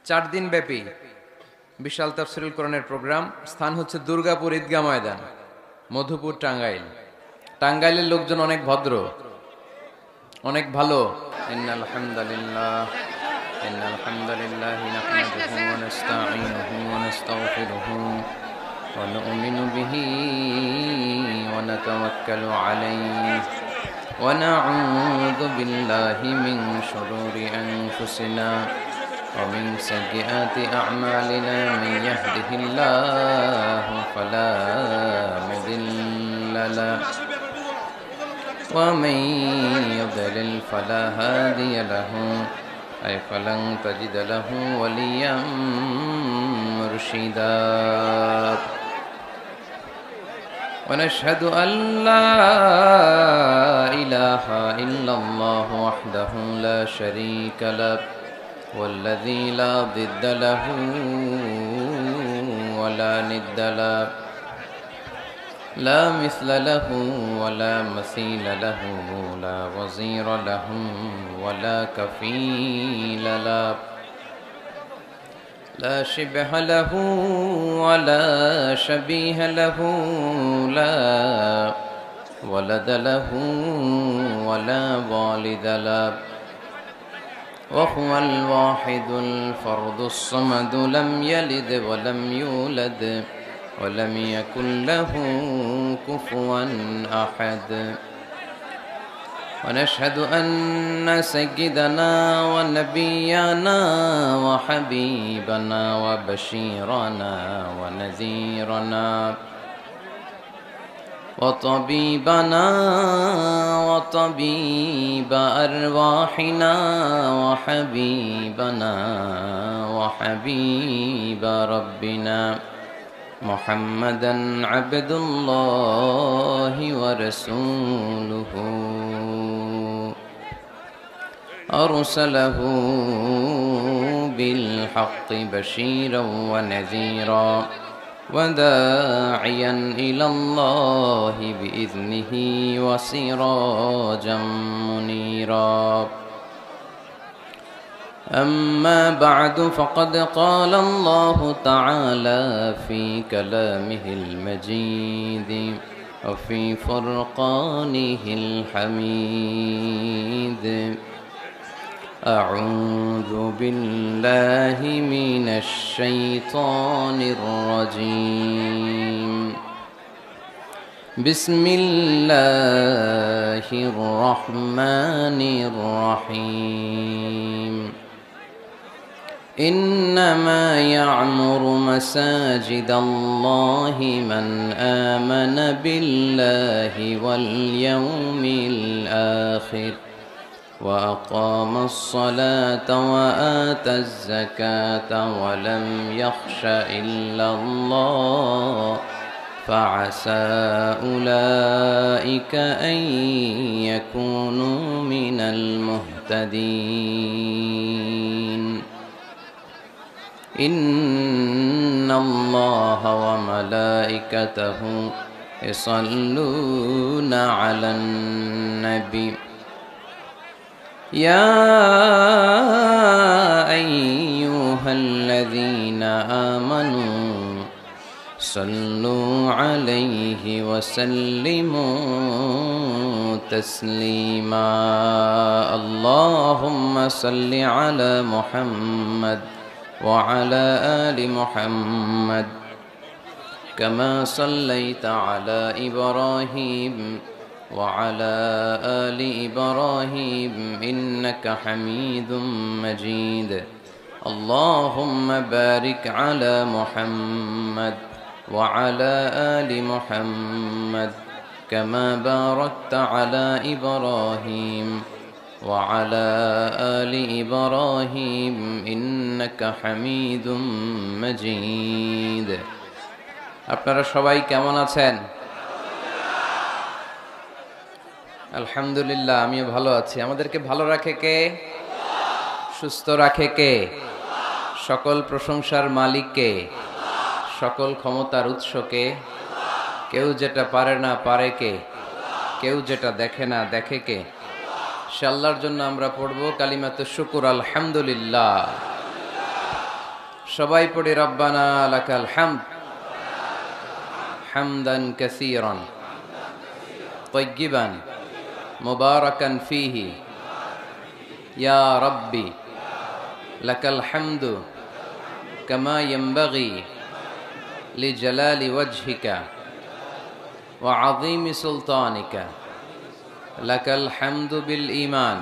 4 দিন ব্যাপী বিশাল তাফসীরুল কোরআনের প্রোগ্রাম। স্থান হচ্ছে দুর্গাপুর ঈদগাহ ময়দান, মধুপুর, টাঙ্গাইল। টাঙ্গাইলের লোকজন অনেক ভদ্র, অনেক ভালো। ইন্নাল হামদালিল্লাহ নাহমাদুহু ওয়া নাস্তাঈনুহু ওয়া নাস্তাগফিরুহু ওয়া নু'মিনু বিহি ওয়া নাতাওয়াক্কালু আলাইহি ওয়া না'উযু বিল্লাহি মিন শুরুরি আনফুসিনা ومن سيئات أعمالنا من يهده الله فلا مضل له ومن يضلل فلا هادي له أي فلن تجد له وليا مرشدا ونشهد أن لا إله إلا الله وحده لا شريك له والذي لا ضد له ولا ند له لا مثل له ولا مثيل له لا وزير له ولا كفيل له لا شبه له ولا شبيه له لا ولد له ولا والد له وهو الواحد الفرد الصمد لم يلد ولم يولد ولم يكن له كفوا أحد ونشهد أن سيدنا ونبينا وحبيبنا وبشيرنا ونذيرنا وطبيبنا وطبيب أرواحنا وحبيبنا وحبيب ربنا محمدا عبد الله ورسوله أرسله بالحق بشيرا ونذيرا وداعيا إلى الله بإذنه وسراجا منيرا أما بعد فقد قال الله تعالى في كلامه المجيد وفي فرقانه الحميد أعوذ بالله من الشيطان الرجيم بسم الله الرحمن الرحيم إنما يعمر مساجد الله من آمن بالله واليوم الآخر وأقام الصلاة وآتى الزكاة ولم يخش إلا الله فعسى أولئك أن يكونوا من المهتدين إن الله وملائكته يصلون على النبي يا أيها الذين آمنوا صلوا عليه وسلموا تسليما اللهم صل على محمد وعلى آل محمد كما صليت على إبراهيم وعلى آل إبراهيم إنك حميد مجيد اللهم بارك على محمد وعلى آل محمد كما باركت على إبراهيم وعلى آل إبراهيم إنك حميد مجيد আপনারা সবাই কেমন আছেন? আলহামদুলিল্লাহ, আমিও ভালো আছি। আমাদেরকে ভালো রাখে কে? সুস্থ রাখে কে? সকল প্রশংসার মালিক কে? সকল ক্ষমতার উৎস কে? কেউ যেটা পারে না পারে কে? কেউ যেটা দেখে না দেখে কে? সে আল্লাহর জন্য আমরা পড়ব কালিমাতুশ শুকর, আলহামদুলিল্লাহ। সবাই পড়ি রব্বানা লাকাল হামদ হামদান কাসীরান তাইয়্যিবান মুবারাকান ফীহি ইয়া রাব্বি লাকাল হামদু কামা ইয়ানবাগি লিজালালি ওয়াজহিকা ওয়া আযীমি সুলতানিকা লাকাল হামদু বিল ঈমান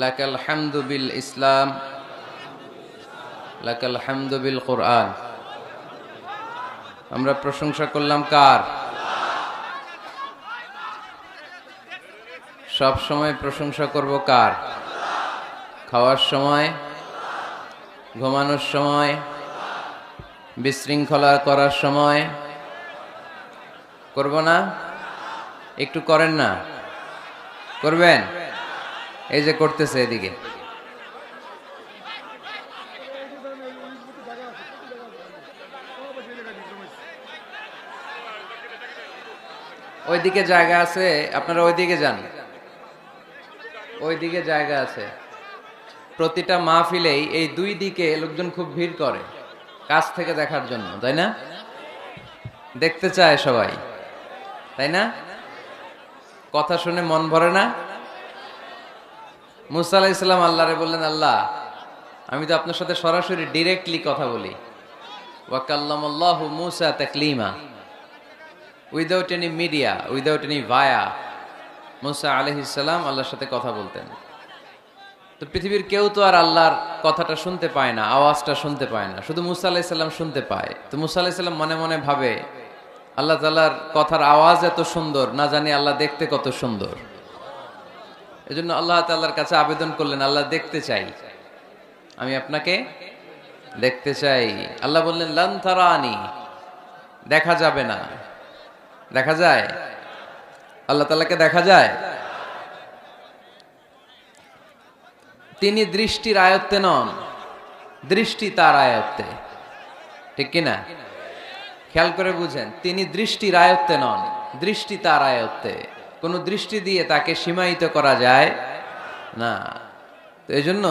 লাকাল হামদু বিল ইসলাম লাকাল হামদু বিল কুরআন। আমরা প্রশংসা করলাম কার? সব সময় প্রশংসা করব কার? খাওয়ার সময়, ঘুমানোর সময়, বিশৃঙ্খলা করার সময় করব না? একটু করেন না, করবেন? এই যে করতেছে এদিকে, ওইদিকে জায়গা আছে, আপনারা ওইদিকে যান, ওইদিকে জায়গা আছে। প্রতিটা মাহফিলেই এই দুই দিকে লোকজন খুব ভিড় করে কাছ থেকে দেখার জন্য, তাই না? দেখতে চায় সবাই, তাই না? কথা শুনে মন ভরে না? মুসা আলাইহিস সালাম আল্লাহরে বললেন, আল্লাহ আমি তো আপনার সাথে সরাসরি ডিরেক্টলি কথা বলি। ওয়া কাল্লামাল্লাহু মুসা তাকলিমা, without any media, without any via. Musa আলাইহিস সালাম আল্লাহর সাথে কথা বলতেন। তো পৃথিবীর কেউ তো আর আল্লাহর কথাটা শুনতে পায় না, আওয়াজটা শুনতে পায় না, শুধু মুসা আলাইহিস সালাম শুনতে পায়। তো মুসা আলাইহিস সালাম মনে মনে ভাবে, আল্লাহ তাআলার কথার আওয়াজ এত সুন্দর, না জানি আল্লাহ দেখতে কত সুন্দর। এজন্য আল্লাহ তাআলার কাছে আবেদন করলেন, আল্লাহ দেখতে চাই, আমি আপনাকে দেখতে চাই। আল্লাহ বললেন, লান তারানি, দেখা যাবে না। দেখা যায়? আল্লাহ তাআলাকে দেখা যায়? তিনি দৃষ্টির আয়ত্তে নন, দৃষ্টি তার আয়ত্তে, ঠিক কিনা? খেয়াল করে বুঝেন, তিনি দৃষ্টির আয়ত্তে নন, দৃষ্টি তার আয়ত্তে। কোন দৃষ্টি দিয়ে তাকে সীমায়িত করা যায় না। তো এই জন্য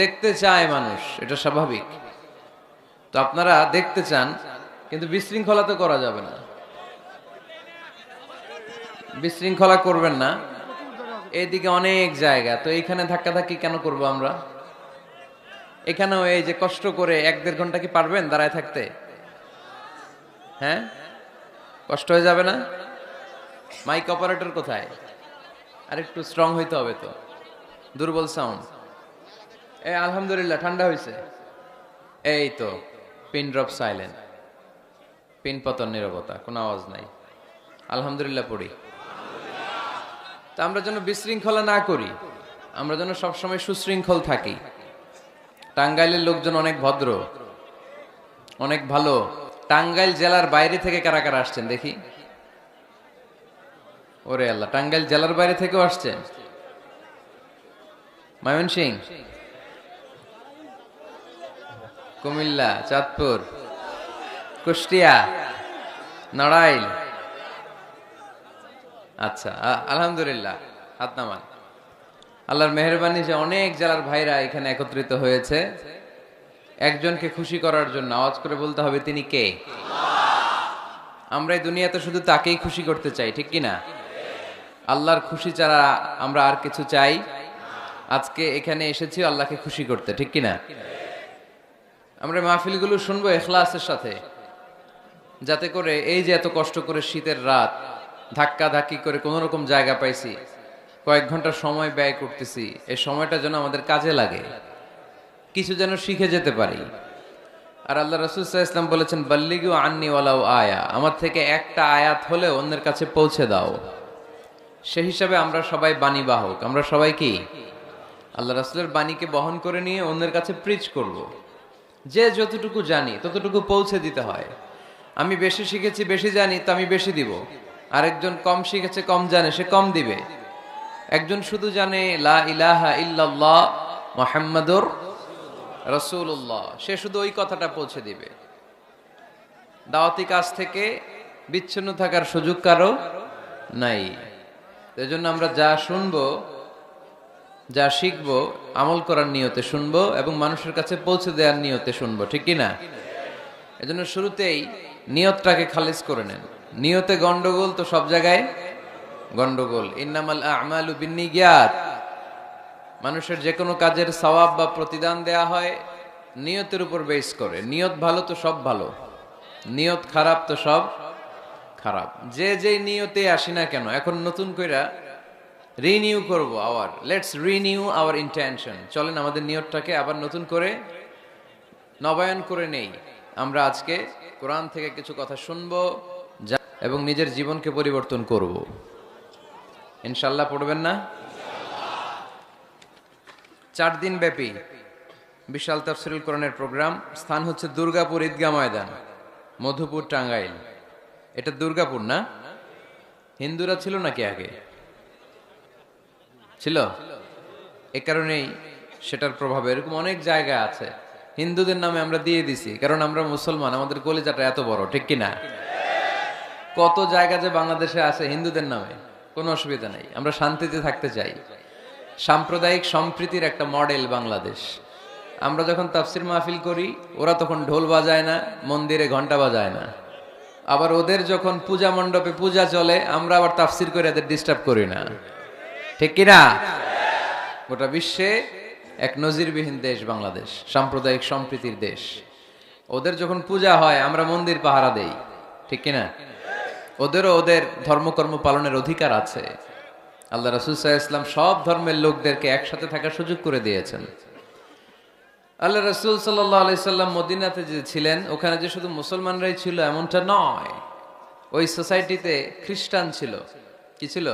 দেখতে চায় মানুষ, এটা স্বাভাবিক। তো আপনারা দেখতে চান, কিন্তু বিশৃঙ্খলা তো করা যাবে না, বিশৃঙ্খলা করবেন না। এইদিকে অনেক জায়গা, তো এইখানে ধাক্কাধাক্কি কেন করব আমরা? এখানেও এই যে কষ্ট করে 1-1.5 ঘন্টা কি পারবেন দাঁড়ায় থাকতে? হ্যাঁ, কষ্ট হয়ে যাবে না? মাইক অপারেটর কোথায়? আর একটু স্ট্রং হইতে হবে তো, দুর্বল সাউন্ড। আলহামদুলিল্লাহ ঠান্ডা হয়েছে। এই তো পিন ড্রপ সাইলেন্ট, পিন পতন নীরবতা, কোনো আওয়াজ নাই। আলহামদুলিল্লাহ পড়ি। তা আমরা যেন বিশৃঙ্খলা না করি, আমরা যেন সবসময় সুশৃঙ্খল থাকি। টাঙ্গাইলের লোকজন অনেক ভদ্র, অনেক ভালো। টাঙ্গাইল জেলার বাইরে থেকে কারা কারা আসছেন দেখি? ওরে আল্লাহ, টাঙ্গাইল জেলার বাইরে থেকেও আসছেন? ময়মনসিংহ, কুমিল্লা, চাঁদপুর, কুষ্টিয়া, নড়াইল। আচ্ছা, আলহামদুলিল্লাহ, হাত নামান। আল্লাহর মেহেরবানি যে অনেক জেলার ভাইরা এখানে একত্রিত হয়েছে একজনকে খুশি করার জন্য। আওয়াজ করে বলতে হবে, তিনি কে? আমরা এই দুনিয়াতে শুধু তাকেই খুশি করতে চাই, ঠিক কিনা? আল্লাহর খুশি ছাড়া আমরা আর কিছু চাই? আজকে এখানে এসেছি আল্লাহকে খুশি করতে, ঠিক কিনা? আমরা মাহফিলগুলো শুনবো ইখলাসের সাথে, যাতে করে এই যে এত কষ্ট করে শীতের রাত ধাক্কা ধাক্কি করে কোন রকম জায়গা পাইছি, কয়েক ঘন্টা সময় ব্যয় করতেছি, এই সময়টা যেন আমাদের কাজে লাগে, কিছু যেন শিখে যেতে পারি। আর আল্লাহ রাসূল সাল্লাল্লাহু আলাইহি ওয়াসাল্লাম বলেছেন, বাল্লিগু আন্নি ওয়ালাউ আয়া, আমার থেকে একটা আয়াত হলে অন্যের কাছে পৌঁছে দাও। সেই হিসাবে আমরা সবাই বাণী বাহক, আমরা সবাই কি আল্লাহ রাসূলের বাণীকে বহন করে নিয়ে অন্যের কাছে প্রিচ করব। যে যতটুকু জানি ততটুকু পৌঁছে দিতে হয়। আমি বেশি শিখেছি, বেশি জানি, তো আমি বেশি দিব। আরেকজন কম শিখেছে, কম জানে, সে কম দিবে। একজন শুধু জানে লা ইলাহা ইল্লাল্লাহ মুহাম্মাদুর রাসূলুল্লাহ, সে শুধু ওই কথাটা পৌঁছে দিবে। দাওয়াতি কাজ থেকে বিচ্ছিন্ন থাকার সুযোগ কারো নাই। এজন্য আমরা যা শুনবো যা শিখবো আমল করার নিয়তে শুনবো এবং মানুষের কাছে পৌঁছে দেওয়ার নিয়তে শুনবো, ঠিক কি না? এজন্য শুরুতেই নিয়তটাকে খালিজ করে নেন। নিয়তে গন্ডগোল তো সব জায়গায় গন্ডগোল। ইন্নামাল আমালু বিন্নিয়াত, মানুষের যে কোনো কাজের সওয়াব বা প্রতিদান দেয়া হয় নিয়তের উপর বেস করে। নিয়ত ভালো তো সব ভালো, নিয়ত খারাপ তো সব খারাপ। যে যেই নিয়তে আসি না কেন, এখন নতুন কইরা রিনিউ করব লেটস রিনিউ আওয়ার ইন্টেনশন। চলেন আমাদের নিয়তটাকে আবার নতুন করে নবায়ন করে নেই। আমরা আজকে কোরআন থেকে কিছু কথা শুনবো এবং নিজের জীবনকে পরিবর্তন করব। ইনশাআল্লাহ পড়বেন না? 4 দিন ব্যাপী বিশাল তাফসীরুল কোরআনের প্রোগ্রাম। স্থান হচ্ছে দুর্গাপুর ঈদগাহ ময়দান, মধুপুর, টাঙ্গাইল। এটা দুর্গাপুর না? হিন্দুরা ছিল নাকি আগে? ছিল। এ কারণেই সেটার প্রভাব। এরকম অনেক জায়গা আছে হিন্দুদের নামে আমরা দিয়ে দিছি, কারণ আমরা মুসলমান, আমাদের কলিজাটা এত বড়, ঠিক কিনা? কত জায়গা যে বাংলাদেশে আছে হিন্দুদের নামে, কোনো অসুবিধা নেই। আমরা শান্তিতে থাকতে চাই। সাম্প্রদায়িক সম্প্রীতির একটা মডেল বাংলাদেশ। আমরা যখন তাফসির মাহফিল করি, ওরা তখন ঢোল বাজায় না, মন্দিরে ঘন্টা বাজায় না। আবার ওদের যখন পূজা মণ্ডপে পূজা চলে, আমরা আবার তাফসির করে এদের ডিস্টার্ব করি না, ঠিক কিনা? গোটা বিশ্বে এক নজিরবিহীন দেশ বাংলাদেশ, সাম্প্রদায়িক সম্প্রীতির দেশ। ওদের যখন পূজা হয় আমরা মন্দির পাহারা দেই, ঠিক কিনা? ওদেরও ওদের ধর্মকর্ম পালনের অধিকার আছে। আল্লাহ রাসূল সাল্লাল্লাহু আলাইহি ওয়াসাল্লাম সব ধর্মের লোকদেরকে একসাথে থাকার সুযোগ করে দিয়েছেন। আল্লাহ রাসূল সাল্লাল্লাহু আলাইহি সাল্লাম মদিনাতে যে ছিলেন, ওখানে যে শুধু মুসলমানরাই ছিল এমনটা নয়। ওই সোসাইটিতে খ্রিস্টান ছিল। কি ছিল?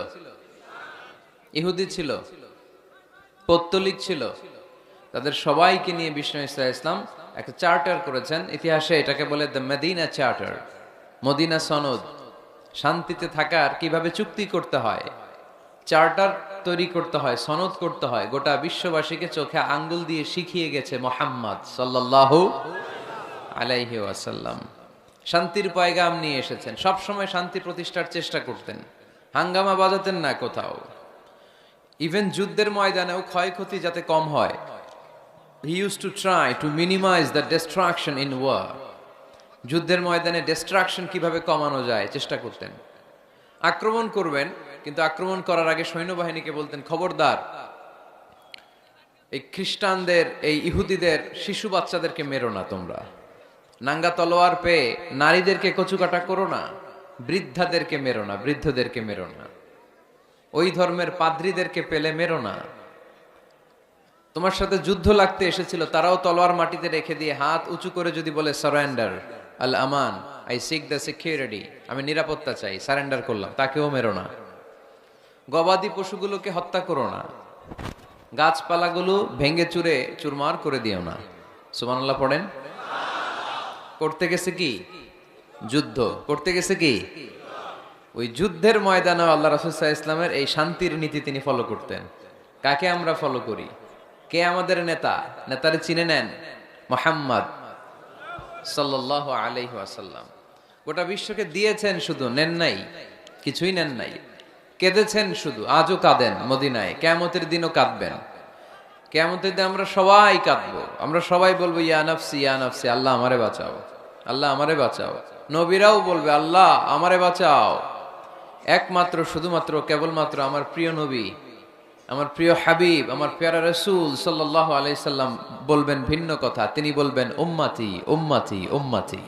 ইহুদি ছিল, পৌত্তলিক ছিল। তাদের সবাইকে নিয়ে বিষ্ণু ঈসা ইসলাম একটা চার্টার করেছেন। ইতিহাসে এটাকে বলে দ্য মদিনা চার্টার, মদিনা সনদ। শান্তিতে থাকার কিভাবে চুক্তি করতে হয়, চার্টার তৈরি করতে হয়, সনদ করতে হয়, গোটা বিশ্ববাসীকে চোখে আঙ্গুল দিয়ে শিখিয়ে গেছে মুহাম্মদ সাল্লাল্লাহু আলাইহি ওয়াসাল্লাম। শান্তির পয়গাম নিয়ে এসেছেন। সব সময় শান্তি প্রতিষ্ঠার চেষ্টা করতেন, হাঙ্গামা বাজাতেন না কোথাও। ইভেন যুদ্ধের ময়দানেও ক্ষয়ক্ষতি যাতে কম হয়, he used to try to minimize the destruction in war. যুদ্ধের ময়দানে ডিস্ট্রাকশন কিভাবে কমানো যায় চেষ্টা করতেন। আক্রমণ করবেন, কিন্তু আক্রমণ করার আগে সৈন্যবাহিনীকে বলতেন, খবরদার এই খ্রিস্টানদের, এই ইহুদিদের শিশু বাচ্চাদেরকে মেরো না তোমরা। নাঙ্গা তলোয়ার পেয়ে নারীদেরকে কচুকাটা করো না, বৃদ্ধাদেরকে মেরো না, বৃদ্ধদেরকে মেরো না, ওই ধর্মের পাদ্রীদেরকে পেলে মেরো না। তোমার সাথে যুদ্ধ লাগতে এসেছিল, তারাও তলোয়ার মাটিতে রেখে দিয়ে হাত উঁচু করে যদি বলে surrender, Al Aman, I sick the security, আমি নিরাপত্তা চাই, সারেন্ডার করলাম, তাকেও মেরো না। গবাদি পশুগুলোকে হত্যা করো না, গাছপালাগুলো ভেঙে চুরে চুরমার করে দিও না। সুবহানাল্লাহ পড়েন। করতে গেছে কি? যুদ্ধ করতে গেছে কি? ওই যুদ্ধের ময়দানে আল্লাহ রাসূল সাল্লাল্লাহু আলাইহি ওয়াসাল্লামের এই শান্তির নীতি তিনি ফলো করতেন। কাকে আমরা ফলো করি? কে আমাদের নেতা? নেতারে চিনে নেন, মুহাম্মদ সাল্লাল্লাহু আলাইহি ওয়াসাল্লাম। গোটা বিশ্বকে দিয়েছেন, শুধু নেন নাই, কিছুই নেন নাই। কেঁদেছেন শুধু, আজও কাঁদেন মদিনায়, কিয়ামতের দিনও কাঁদবেন। কিয়ামতের দিন আমরা সবাই কাঁদবো, আমরা সবাই বলবো ইয়া নাফসি ইয়া নাফসি, আল্লাহ আমারে বাঁচাও, আল্লাহ আমারে বাঁচাও। নবীরাও বলবে আল্লাহ আমারে বাঁচাও। একমাত্র, শুধুমাত্র, কেবলমাত্র আমার প্রিয় নবী, আমার প্রিয় হাবিব, আমার প্যারা রাসূল সাল্লাল্লাহু আলাইহি সাল্লাম বলবেন ভিন্ন কথা। তিনি বলবেন উম্মতি উম্মতি উম্মতি,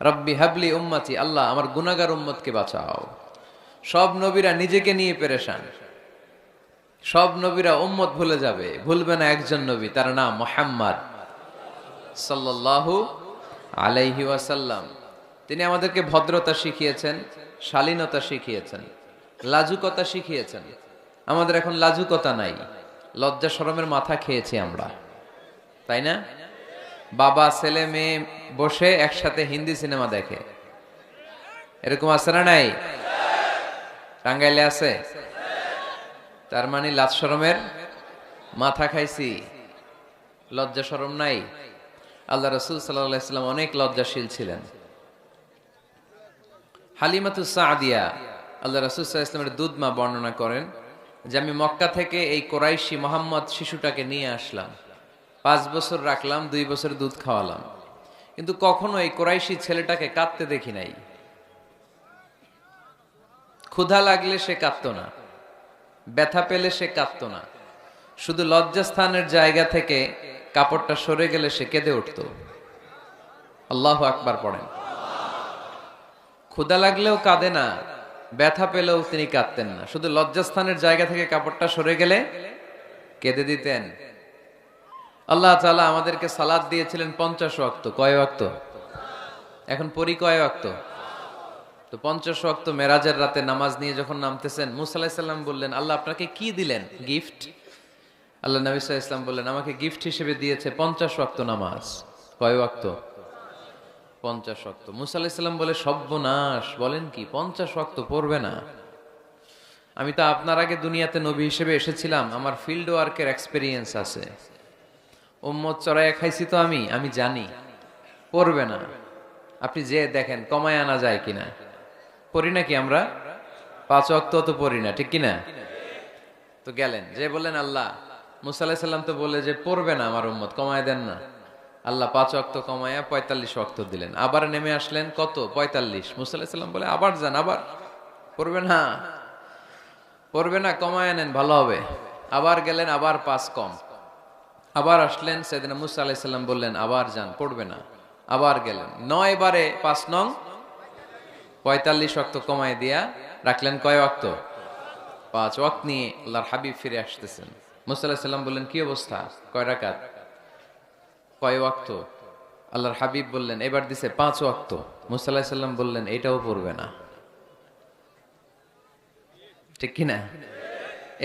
রব্বি হাবলি উম্মতি, আল্লাহ আমার গুনাহগার উম্মতকে বাঁচাও। সব নবীরা নিজেকে নিয়ে পেরেশান, সব নবীরা উম্মত ভুলে যাবে, ভুলবে না একজন নবী, তার নাম মুহাম্মদ সাল্লাল্লাহু আলাইহি ওয়াসাল্লাম। তিনি আমাদেরকে ভদ্রতা শিখিয়েছেন, শালীনতা শিখিয়েছেন, লাজুকতা শিখিয়েছেন। আমাদের এখন লাজুকতা নাই, লজ্জা শরমের মাথা খেয়েছি আমরা, তাই না? বাবা ছেলে মেয়ে বসে একসাথে হিন্দি সিনেমা দেখে, এরকম আছে না নাই? টাঙ্গাইলে আছে। তার মানে লাজ শরমের মাথা খাইছি, লজ্জা শরম নাই। আল্লাহ রাসূল সাল্লাল্লাহু আলাইহি ওয়াসাল্লাম অনেক লজ্জাশীল ছিলেন। হালিমাতুস সাদিয়া, আল্লাহ রাসূল সাল্লাল্লাহু আলাইহি ওয়াসাল্লামের দুধ মা, বর্ণনা করেন যে আমি মক্কা থেকে এই কোরাইশি মোহাম্মদ শিশুটাকে নিয়ে আসলাম, 5 বছর রাখলাম, 2 বছর দুধ খাওয়ালাম, কিন্তু কখনো এই কোরাইশি ছেলেটাকে কাঁদতে দেখি নাই। ক্ষুধা লাগলে সে কাঁদতো না, ব্যথা পেলে সে কাঁদতো না, শুধু লজ্জাস্থানের জায়গা থেকে কাপড়টা সরে গেলে সে কেঁদে উঠতো। আল্লাহু আকবার পড়েন। ক্ষুধা লাগলেও কাঁদে না, ব্যথা পেলেও তিনি কাঁদতেন না, শুধু লজ্জাস্থানের জায়গা থেকে কাপড়টা সরে গেলে কেঁদে দিতেন। আল্লাহ তাআলা আমাদেরকে সালাত দিয়েছিলেন 50 ওয়াক্ত। কয় ওয়াক্ত? এখন পড়ি কয় ওয়াক্ত? তো 50 ওয়াক্ত মেরাজের রাতে নামাজ নিয়ে যখন নামতেছেন, মুসা আলাইহিস সালাম বললেন, আল্লাহ আপনাকে কি দিলেন গিফট? আল্লাহ নবী সাল্লাল্লাহু আলাইহি ওয়াসাল্লাম বললেন, আমাকে গিফট হিসেবে দিয়েছে 50 ওয়াক্ত নামাজ। কয় ওয়াক্ত? 50 ওয়াক্ত। মুসা আলাইহিস সালাম বলে, সর্বনাশ, বলেন কি 50 ওয়াক্ত পড়বে না? আমি তো আপনার আগে দুনিয়াতে নবী হিসেবে এসেছিলাম, আমার ফিল্ড ওয়ার্কের এক্সপেরিয়েন্স আছে, উম্মত চড়াইয়া খাইছি তো আমি জানি পড়বে না। আপনি যে দেখেন কমায় আনা যায় কিনা। পড়ি নাকি আমরা? 5 ওয়াক্ত তো পড়ি না, ঠিক কিনা? তো গেলেন যে বললেন, আল্লাহ মুসা আলাইহিস সালাম তো বলে যে পড়বে না আমার উম্মত, কমায় দেন না। আল্লাহ 5 ওয়াক্ত কমায়া 45 ওয়াক্ত দিলেন। আবার নেমে আসলেন কত? 45। মুসা আলাইহিস সালাম বলে, আবার যান, আবার পড়বে না, পড়বে না, কমায় নেন, ভালো হবে। আবার গেলেন, আবার 5 কম। আবার আসলেন, সাইয়েদনা মুসা আলাইহিস সালাম বললেন, আবার যান, পড়বে না। আবার গেলেন, 9 বারে 5 নং 45 ওয়াক্ত কমায় দিয়া রাখলেন কয় ওয়াক্ত? 5 ওয়াক্ত নিয়ে আল্লাহর হাবিব ফিরে আসতেছেন। মুসা আলাইহিস সালাম বললেন, কি অবস্থা? কয় রাকাত? কয় ওয়াক্ত? আল্লাহর হাবিব বললেন, এবার দিছে 5 ওয়াক্ত। মুসা আলাইহিস সালাম বললেন, এটাও পড়বে না, ঠিক কিনা?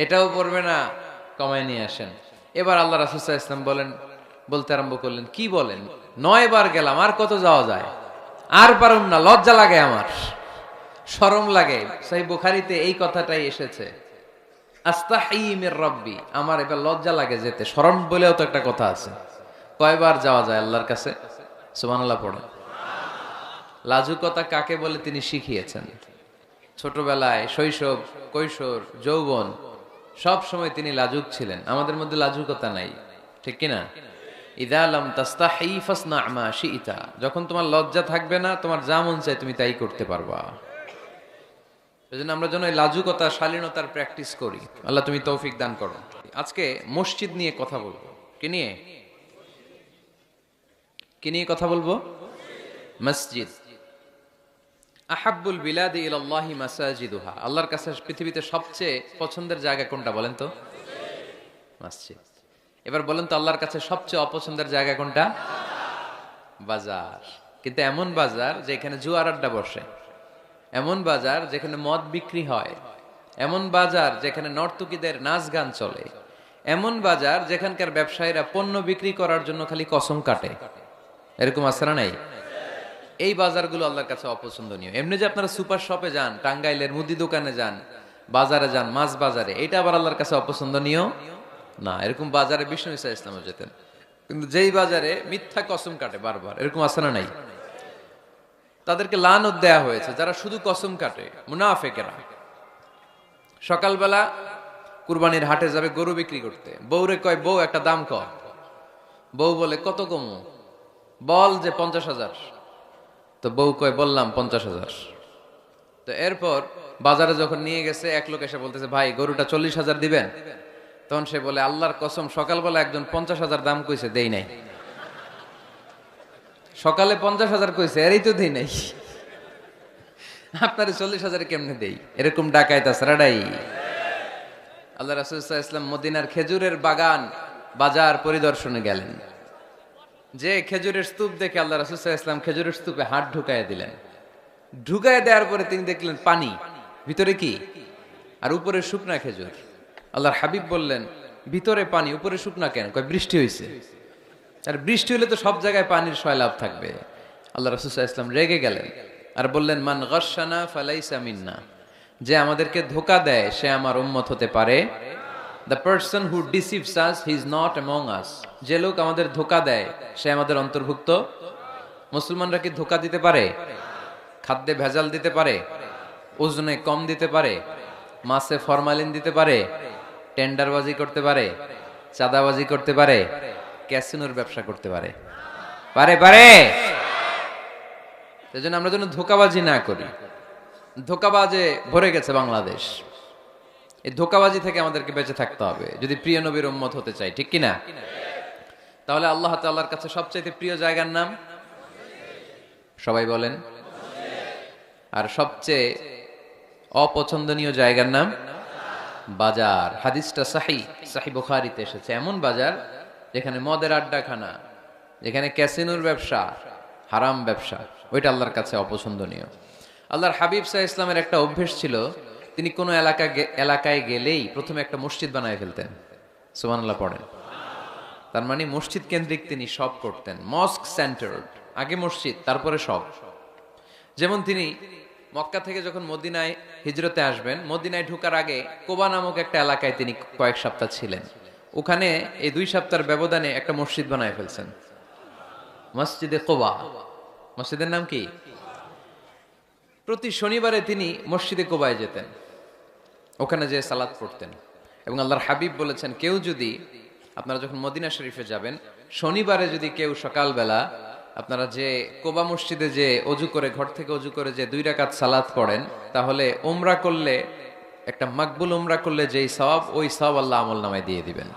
এটাও পড়বে না, কমায় নিয়ে আসেন। এবার আল্লাহ রাসূল সাল্লাল্লাহু আলাইহি ওয়াসাল্লাম বলতে আরম্ভ করলেন, কি বলেন, 9 বার গেলাম, আর কত যাওয়া যায়? আর পারুম না, লজ্জা লাগে, আমার শরম লাগে। সহিহ বুখারীতে এই কথাটাই এসেছে, আস্তাহি মির রাব্বি, আমার এবার লজ্জা লাগে যেতে। শরম বলেও তো একটা কথা আছে। কয়বার যাওয়া যায় আল্লাহর কাছে? সুবহানাল্লাহ পড়ে। লাজুকতা কাকে বলে তিনি শিখিয়েছেন। ছোটবেলায়, শৈশব, কৈশোর, যৌবন, সব সময় তিনি লাজুক ছিলেন। আমাদের মধ্যে লাজুকতা নাই, ঠিক কিনা? ইযা লাম তাস্তাহি ফাসনা মা শিইতা, যখন তোমার লজ্জা থাকবে না, তোমার যা মন চায় তুমি তাই করতে পারবা। এজন্য আমরা যেন এই লাজুকতা, শালীনতার প্র্যাকটিস করি। আল্লাহ তুমি তৌফিক দান করো। আজকে মসজিদ নিয়ে কথা বলবো। কি নিয়ে? কি নিয়ে কথা বলবো? মসজিদ। আহাব্বুল বিলাদি ইলাল্লাহি মাসাজিদুহা, আল্লাহর কাছে পৃথিবীতে সবচেয়ে পছন্দের জায়গা কোনটা বলেন তো? মসজিদ। এবার বলেন তো, আল্লাহর কাছে সবচেয়ে অপছন্দের জায়গা কোনটা? বাজার। কিন্তু এমন বাজার যেখানে জুয়ার আড্ডা বসে, এমন বাজার যেখানে মদ বিক্রি হয়, এমন বাজার যেখানে নর্তকীদের নাচ গান চলে, এমন বাজার যেখানকার ব্যবসায়ীরা পণ্য বিক্রি করার জন্য খালি কসম কাটে। এরকম আছে না নাই? এই বাজারগুলো আল্লাহর কাছে অপছন্দনীয়। এমনি যে আপনারা সুপার শপে যান, টাঙ্গাইলের মুদি দোকানে যান, বাজারে যান, মাছ বাজারে, এটা আবার আল্লাহর কাছে অপছন্দনীয় না। এরকম বাজারে বিষ্ণু ঈসা ইসলামও যেতেন। কিন্তু যেই বাজারে মিথ্যা কসম কাটে বারবার, এরকম আছে না নাই? তাদেরকে লানত দেয়া হয়েছে, যারা শুধু কসম কাটে, মুনাফেকেরা। সকালবেলা কুরবানির হাটে যাবে গরু বিক্রি করতে, বউরে কয়, বউ একটা দাম কর। বউ বলে, কত কমু? বল যে 50,000। তো বউ কয়, বললাম 50,000। তো এরপর বাজারে যখন নিয়ে গেছে, এক লোক এসে বলতেছে, ভাই গরুটা 40,000 দিবেন? তখন সে বলে, আল্লাহর কসম, সকালবেলা একজন 50,000 দাম কইছে, দেই নাই। সকালে 50,000 কইছে, এরই তো দেই নাই, আপনার 40,000 কেমনে দেই? এরকম ডাকাইত আছে রাডাই। আল্লাহ রাসূল সাল্লাল্লাহু আলাইহি ওয়াসাল্লাম মদিনার খেজুরের বাগান, বাজার পরিদর্শনে গেলেন। যে খেজুরের স্তূপ দেখে আল্লাহ রাসূল সাল্লাল্লাহু আলাইহি ওয়াসাল্লাম খেজুরের স্তূপে হাত ঢুকাইয়া দিলেন। ঢুকাইয়া দেওয়ার পরে তিনি দেখলেন পানি, ভিতরে কি? আর উপরে শুকনা খেজুর। আল্লাহর হাবিব বললেন, ভিতরে পানি, উপরে শুকনা কেন? কয়, বৃষ্টি হয়েছে। আর বৃষ্টি হলে তো সব জায়গায় পানির সয়লাভ থাকবে। আল্লাহ রাসূল সাল্লাল্লাহু আলাইহি ওয়াসাল্লাম রেগে গেলেন আর বললেন, মান গাশশানা ফালাইসা মিন্না, যে আমাদেরকে ধোঁকা দেয় সে আমার উম্মত হতে পারে। The person who deceives us, he is not among us. যে লোক আমাদের ধোঁকা দেয় সে আমাদের অন্তর্ভুক্ত। মুসলমানরা কি ধোঁকা দিতে পারে? খাদ্যে ভেজাল দিতে পারে? ওজনে কম দিতে পারে? মাছে ফরমালিন দিতে পারে, টেন্ডারবাজি করতে পারে, চাঁদাবাজি করতে পারে, ক্যাসিনোর ব্যবসা করতে পারে? পারে পারে। সেজন্য আমরা যেন ধোঁকাবাজি না করি। ধোঁকাবাজে ভরে গেছে বাংলাদেশ। এই ধোঁকাবাজি থেকে আমাদেরকে বেঁচে থাকতে হবে যদি প্রিয় নবীর উম্মত হতে চাই, ঠিক কিনা? তাহলে আল্লাহ তাআলার কাছে সবচাইতে প্রিয় জায়গার নাম সবাই বলেন। আর সবচেয়ে অপছন্দনীয় জায়গার নাম বাজার। হাদিসটা সহিহ বুখারীতে এসেছে। এমন বাজার যেখানে মদের আড্ডাখানা, যেখানে ক্যাসিনোর ব্যবসা, হারাম ব্যবসা, ওইটা আল্লাহর কাছে অপছন্দনীয়। আল্লাহর হাবিব সাল্লাল্লাহু আলাইহি ওয়াসাল্লামের একটা অভ্যেস ছিল, তিনি কোনো এলাকায় গেলেই প্রথমে একটা মসজিদ বানায় ফেলতেন। সুবহানাল্লাহ পড়েন। তার মানে মসজিদ কেন্দ্রিক তিনি সব করতেন, মস্ক সেন্টার্ড। আগে মসজিদ, তারপরে সব। যেমন তিনি মক্কা থেকে যখন মদিনায় হিজরতে আসবেন, মদিনায় ঢোকার আগে কোবা নামক একটা এলাকায় তিনি কয়েক সপ্তাহ ছিলেন। ওখানে এই 2 সপ্তাহের ব্যবধানে একটা মসজিদ বানায় ফেলছেন, মসজিদে কোবা। মসজিদের নাম কি? প্রতি শনিবারে তিনি মসজিদে কোবায় যেতেন, ওখানে যে সালাত পড়তেন। এবং আল্লাহর হাবিব বলেছেন, কেউ যদি, আপনারা যখন মদিনা শরীফে যাবেন, শনিবারে যদি কেউ সকালবেলা আপনারা যে কোবা মসজিদে যে অজু করে, ঘর থেকে অজু করে যে 2 রাকাত সালাত পড়েন, তাহলে উমরা করলে, একটা মাকবুল উমরা করলে যেই সওয়াব, ওই সওয়াব আল্লাহ আমলনামায় দিয়ে দিবেন।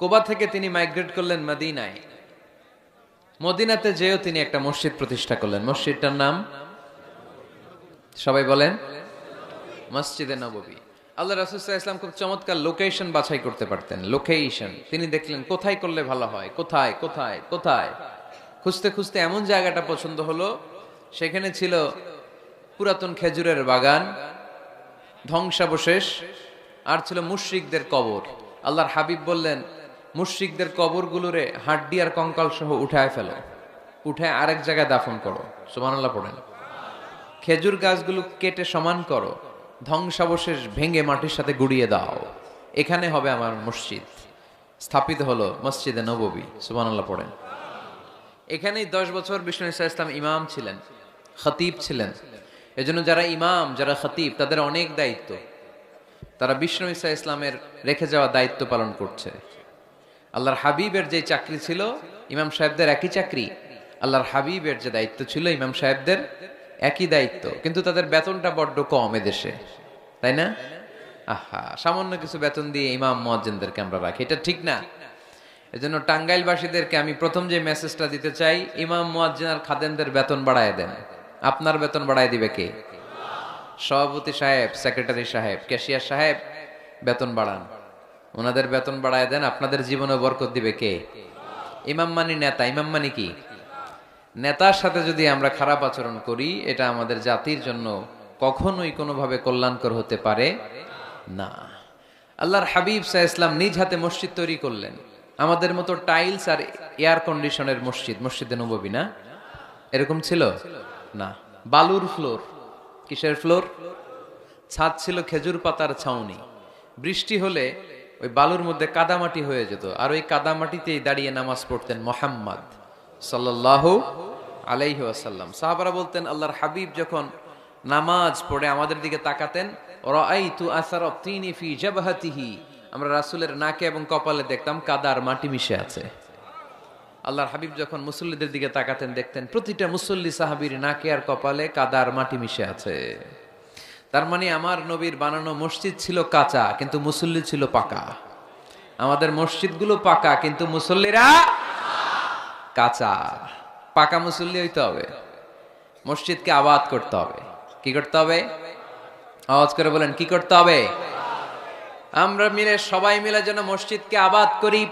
কোবা থেকে তিনি মাইগ্রেট করলেন মদিনায়। মদিনাতে যেও তিনি একটা মসজিদ প্রতিষ্ঠা করলেন। মসজিদটার নাম সবাই বলেন, মসজিদে নববী। আল্লাহ রাসূল সাল্লাল্লাহু আলাইহি ওয়াসাল্লাম খুব চমৎকার লোকেশন বাছাই করতে পারতেন। লোকেশন তিনি দেখলেন কোথায় করলে ভালো হয়, কোথায় কোথায় কোথায়। খুঁজতে খুঁজতে এমন জায়গাটা পছন্দ হলো, সেখানে ছিল পুরাতন খেজুরের বাগান, ধ্বংসাবশেষ, আর ছিল মুশরিকদের কবর। আল্লাহর হাবিব বললেন, মুশরিকদের কবরগুলোরে হাড্ডি আর কঙ্কাল সহ উঠায় ফেলো, উঠায় আরেক জায়গায় দাফন করো। সুবহানাল্লাহ পড়েন। খেজুর গাছগুলো কেটে সমান করো, ধ্বংসাবশেষ ভেঙে মাটির সাথে গুড়িয়ে দাও, এখানে হবে আমার মসজিদ। স্থাপিত হলো মসজিদে নববী। সুবহানাল্লাহ পড়েন। এখানেই 10 বছর বিষ্ণু ইসা ইসলাম ইমাম ছিলেন, খতিব ছিলেন। এজন্য যারা ইমাম, যারা খতিব, তাদের অনেক দায়িত্ব। তারা বিষ্ণু ইসা ইসলামের রেখে যাওয়া দায়িত্ব পালন করছে। আল্লাহর হাবিবের যে চাকরি ছিল, ইমাম সাহেবদের একই চাকরি। আল্লাহর হাবিবের যে দায়িত্ব ছিল, ইমাম সাহেবদের একই দায়িত্ব, কিন্তু তাদের বেতনটা বড্ড কম এদেশে, তাই না? আহা, সামান্য কিছু বেতন দিয়ে ইমাম মুয়াজ্জিনদেরকে আমরা রাখি, এটা ঠিক না। এজন্য টাঙ্গাইলবাসীদেরকে আমি প্রথম যে মেসেজটা দিতে চাই, ইমাম মুয়াজ্জিন আর খাদেমদের বেতন বাড়ায় দেন। আপনার বেতন বাড়ায় দিবে কে? সভাপতি সাহেব, সেক্রেটারি সাহেব, ক্যাশিয়ার সাহেব, বেতন বাড়ান, ওনাদের বেতন বাড়ায় দেন। আপনাদের জীবনে বরকত দিবে কে? ইমাম মানি নেতা। ইমাম মানি কি? নেতার সাথে যদি আমরা খারাপ আচরণ করি, এটা আমাদের জাতির জন্য কখনোই কোনোভাবে কল্যাণকর হতে পারে না। আল্লাহর হাবিব সাল্লাল্লাহু আলাইহি ওয়াসাল্লাম নিজ হাতে মসজিদ তৈরি করলেন। আমাদের মতো টাইলস আর এয়ার কন্ডিশনের মসজিদ, মসজিদে নববী না, এরকম ছিল না। বালুর ফ্লোর। কিসের ফ্লোর? ছাদ ছিল খেজুর পাতার ছাউনি। বৃষ্টি হলে ওই বালুর মধ্যে কাদামাটি হয়ে যেত, আর ওই কাদামাটিতেই দাঁড়িয়ে নামাজ পড়তেন মুহাম্মদ সাল্লাল্লাহু আলাইহি ওয়াসাল্লাম। সাহাবারা বলতেন, আল্লাহর হাবিব যখন নামাজ পড়ে আমাদের দিকে তাকাতেন, রাআইতু আসারা তিনি ফি জাবহাতিহি, আমরা রাসূলের নাকে এবং কপালে দেখতাম কাদার মাটি মিশে আছে। আল্লাহর হাবিব যখন মুসল্লিদের দিকে তাকাতেন, দেখতেন প্রতিটা মুসল্লি সাহাবীর নাকে আর কপালে কাদার মাটি মিশে আছে। তার মানে আমার নবীর বানানো মসজিদ ছিল কাঁচা, কিন্তু মুসল্লি ছিল পাকা। আমাদের মসজিদগুলো পাকা, কিন্তু মুসল্লিরা কাঁচা। পাকা মুসল্লি হইতে হবে। মসজিদকে আবাদ করতে হবে। কি করতে হবে? আওয়াজ করে বলেন, কি করতে হবে? আমরা মিলে, সবাই মিলে যেন মসজিদকে আবাদ করি।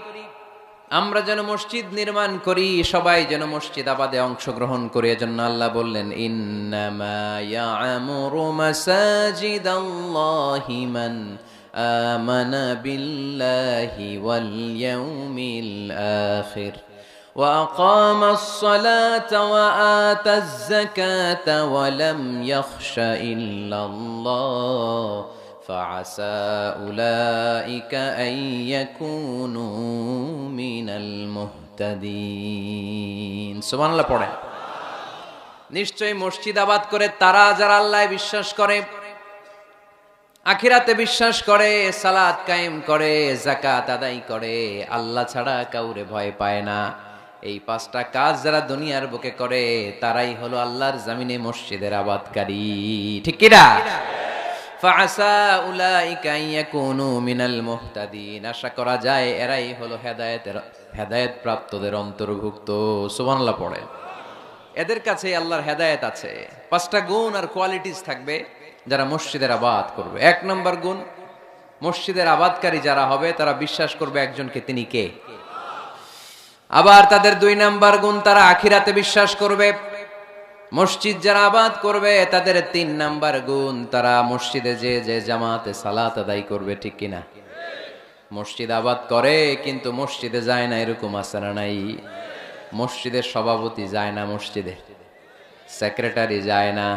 আমরা যেন মসজিদ নির্মাণ করি, সবাই যেন মসজিদ আবাদে অংশগ্রহণ করে। এজন্য আল্লাহ বললেন, ইন্নামা ইয়া'মুরু মাসাজিদাল্লাহি মান আমানা বিল্লাহি ওয়াল ইয়াউমিল আখির ওয়া আকামাস সালাতা ওয়া আতাজ যাকাতা ওয়া লাম ইয়াখশা ইল্লাল্লাহ فعسى أولئك أن يكونوا من المهتدين। সুবহানাল্লাহ পড়েন। নিশ্চয়ই মসজিদ আবাদ করে তারা যারা আল্লাহয় বিশ্বাস করে আখিরাতে বিশ্বাস করে, সালাত কায়েম করে, যাকাত আদায় করে, আল্লাহ ছাড়া কাউরে ভয় পায় না, এই পাঁচটা কাজ যারা দুনিয়ার বুকে করে তারাই হলো আল্লাহর জমিনে মসজিদের আবাদকারী। ঠিক কি না? ফাআসা উলাইকা ইয়াকুনু মিনাল মুহতাদিন, আশা করা যায় এরাই হলো হেদায়েত প্রাপ্তদের অন্তর্ভুক্ত। সুবহানাল্লাহ পড়ে। এদের কাছে আল্লাহর হেদায়েত আছে। পাঁচটা গুণ আর কোয়ালিটিস থাকবে যারা মসজিদের আবাদ করবে। এক নম্বর গুণ, মসজিদের আবাদকারী যারা হবে তারা বিশ্বাস করবে একজনকে, তিনি কে। আবার তাদের দুই নাম্বার গুণ, তারা আখিরাতে বিশ্বাস করবে। মসজিদ যারা আবাদ করবে তাদের তিন নাম্বার গুণ, তারা মসজিদে যে জামাতে সালাত আদায় করবে। ঠিক কিনা? মসজিদ আবাদ করে কিন্তু মসজিদে যায় না, এরকম আছে না নাই? মসজিদের সভাপতি যায় না, মসজিদে সেক্রেটারি যায় না,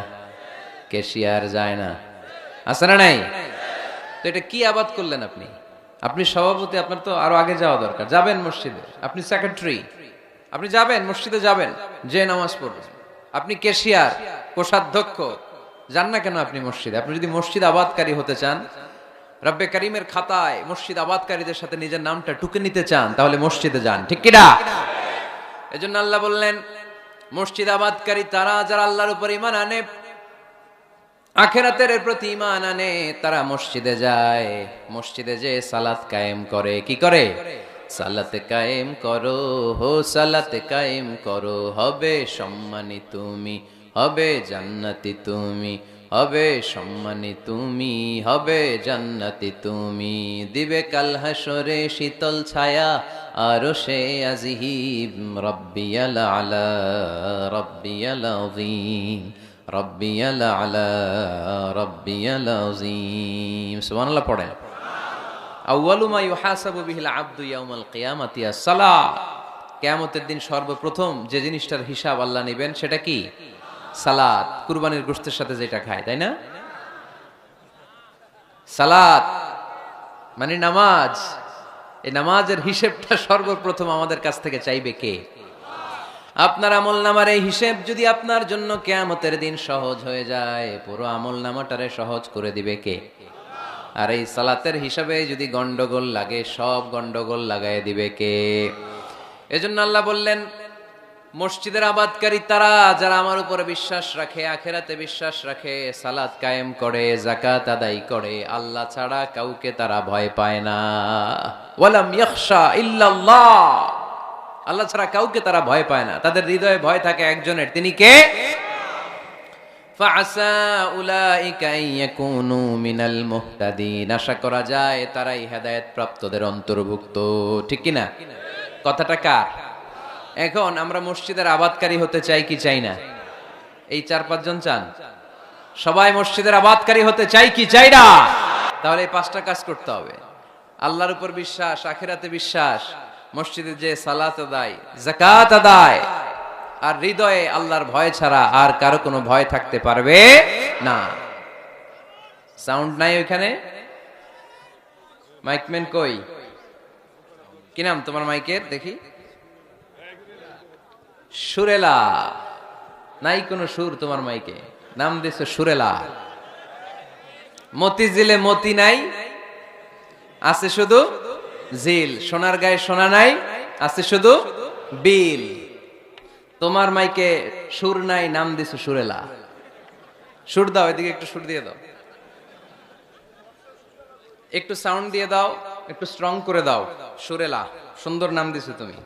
ক্যাশিয়ার যায় না, আছে না নাই? তো এটা কি আবাদ করলেন আপনি? আপনি সভাপতি, আপনার তো আরো আগে যাওয়া দরকার। যাবেন মসজিদে, আপনি সেক্রেটারি, আপনি যাবেন মসজিদে, যাবেন যে নামাজ পড়বেন। আপনি ক্যাশিয়ার, কোষাধ্যক্ষ, যান না কেন আপনি মসজিদে? আপনি যদি মসজিদ আবাদকারী হতে চান, রব্বে কারিমের খাতায় মসজিদ আবাদকারীদের সাথে নিজের নামটা টুকে নিতে চান, তাহলে মসজিদে যান। ঠিক কিনা? এজন্য আল্লাহ বললেন মসজিদ আবাদকারী তারা যারা আল্লাহর উপর ঈমান আনে, আখিরাতের প্রতি ঈমান আনে, তারা মসজিদে যায়, মসজিদে যে সালাত কায়েম করে। কি করে? সালাত কায়েম করো, হো সালাত কায়েম করো, হবে সম্মানী তুমি, হবে জান্নাতি তুমি, হবে সম্মানী তুমি, হবে জান্নাতি তুমি, দিবে কাল হাসরে শীতল ছায়া আরশে আজিম, রব্বিয়াল আলা রব্বিয়াল আযীম, রব্বিয়াল আলা রব্বিয়াল আযীম। সুবহানাল্লাহ পড়েন। আউয়ালু মা ইউহাসাবু বিহিল আবদু ইয়াউমাল কিয়ামাতি আস-সালাত, কিয়ামতের দিন সর্বপ্রথম যে জিনিসটার হিসাব আল্লাহ নেবেন সেটা কি? সালাত। কুরবানির গোশতের সাথে যেটা খায়, তাই না? সালাত মানে নামাজ। এই নামাজের হিসেবটা সর্বপ্রথম আমাদের কাছ থেকে চাইবে কে? আপনার আমলনামার এই হিসেব যদি আপনার জন্য কিয়ামতের দিন সহজ হয়ে যায়, পুরো আমলনামাটারে সহজ করে দিবে কে? আর এই সালাতের হিসাবে যদি গন্ডগোল লাগে, সব গন্ডগোল লাগায় দিবে কে? এজন্য আল্লাহ বললেন মসজিদের আবাদকারী তারা যারা আমার উপরে বিশ্বাস রাখে, আখিরাতে বিশ্বাস রাখে, সালাত কায়েম করে, যাকাত আদায় করে, আল্লাহ ছাড়া কাউকে তারা ভয় পায় না। ওয়ালাম ইয়াখশা ইল্লাল্লাহ, আল্লাহ ছাড়া কাউকে তারা ভয় পায় না। তাদের হৃদয়ে ভয় থাকে একজনের, তিনি কে? ফাআসা উলাইকা ইয়াকুনু মিনাল মুহতাদিন, আশা করা যায় তারাই হেদায়েত প্রাপ্তদের অন্তর্ভুক্ত। ঠিক কি না? কথাটা কার? এখন আমরা মসজিদের আবাদকারী হতে চাই কি চাই না? এই 4-5 জন চান? সবাই মসজিদের আবাদকারী হতে চাই কি চাই না? তাহলে এই 5টা কাজ করতে হবে। আল্লাহর উপর বিশ্বাস, আখিরাতে বিশ্বাস, মসজিদে যে সালাত আদায়, যাকাত আদায়, আর হৃদয়ে আল্লাহর ভয় ছাড়া আর কারো কোনো ভয় থাকতে পারবে না। সাউন্ড নাই ওইখানে? মাইকম্যান কই? কি নাম তোমার মাইকের? দেখি। সুরেলা। নাই কোনো সুর তোমার মাইকে, নাম দিছে সুরেলা। মতিঝিলে মতি নাই, আছে শুধু জিল। সোনার গায়ে সোনা নাই, আছে শুধু বিল। তোমার মাইকে সুর নাই, নাম দিছে সুরেলা। সুর দাও, এদিকে একটু সুর দিয়ে দাও, একটু সাউন্ড দিয়ে দাও, একটু স্ট্রং করে দাও। সুরেলা, সুন্দর নাম দিছো তুমি।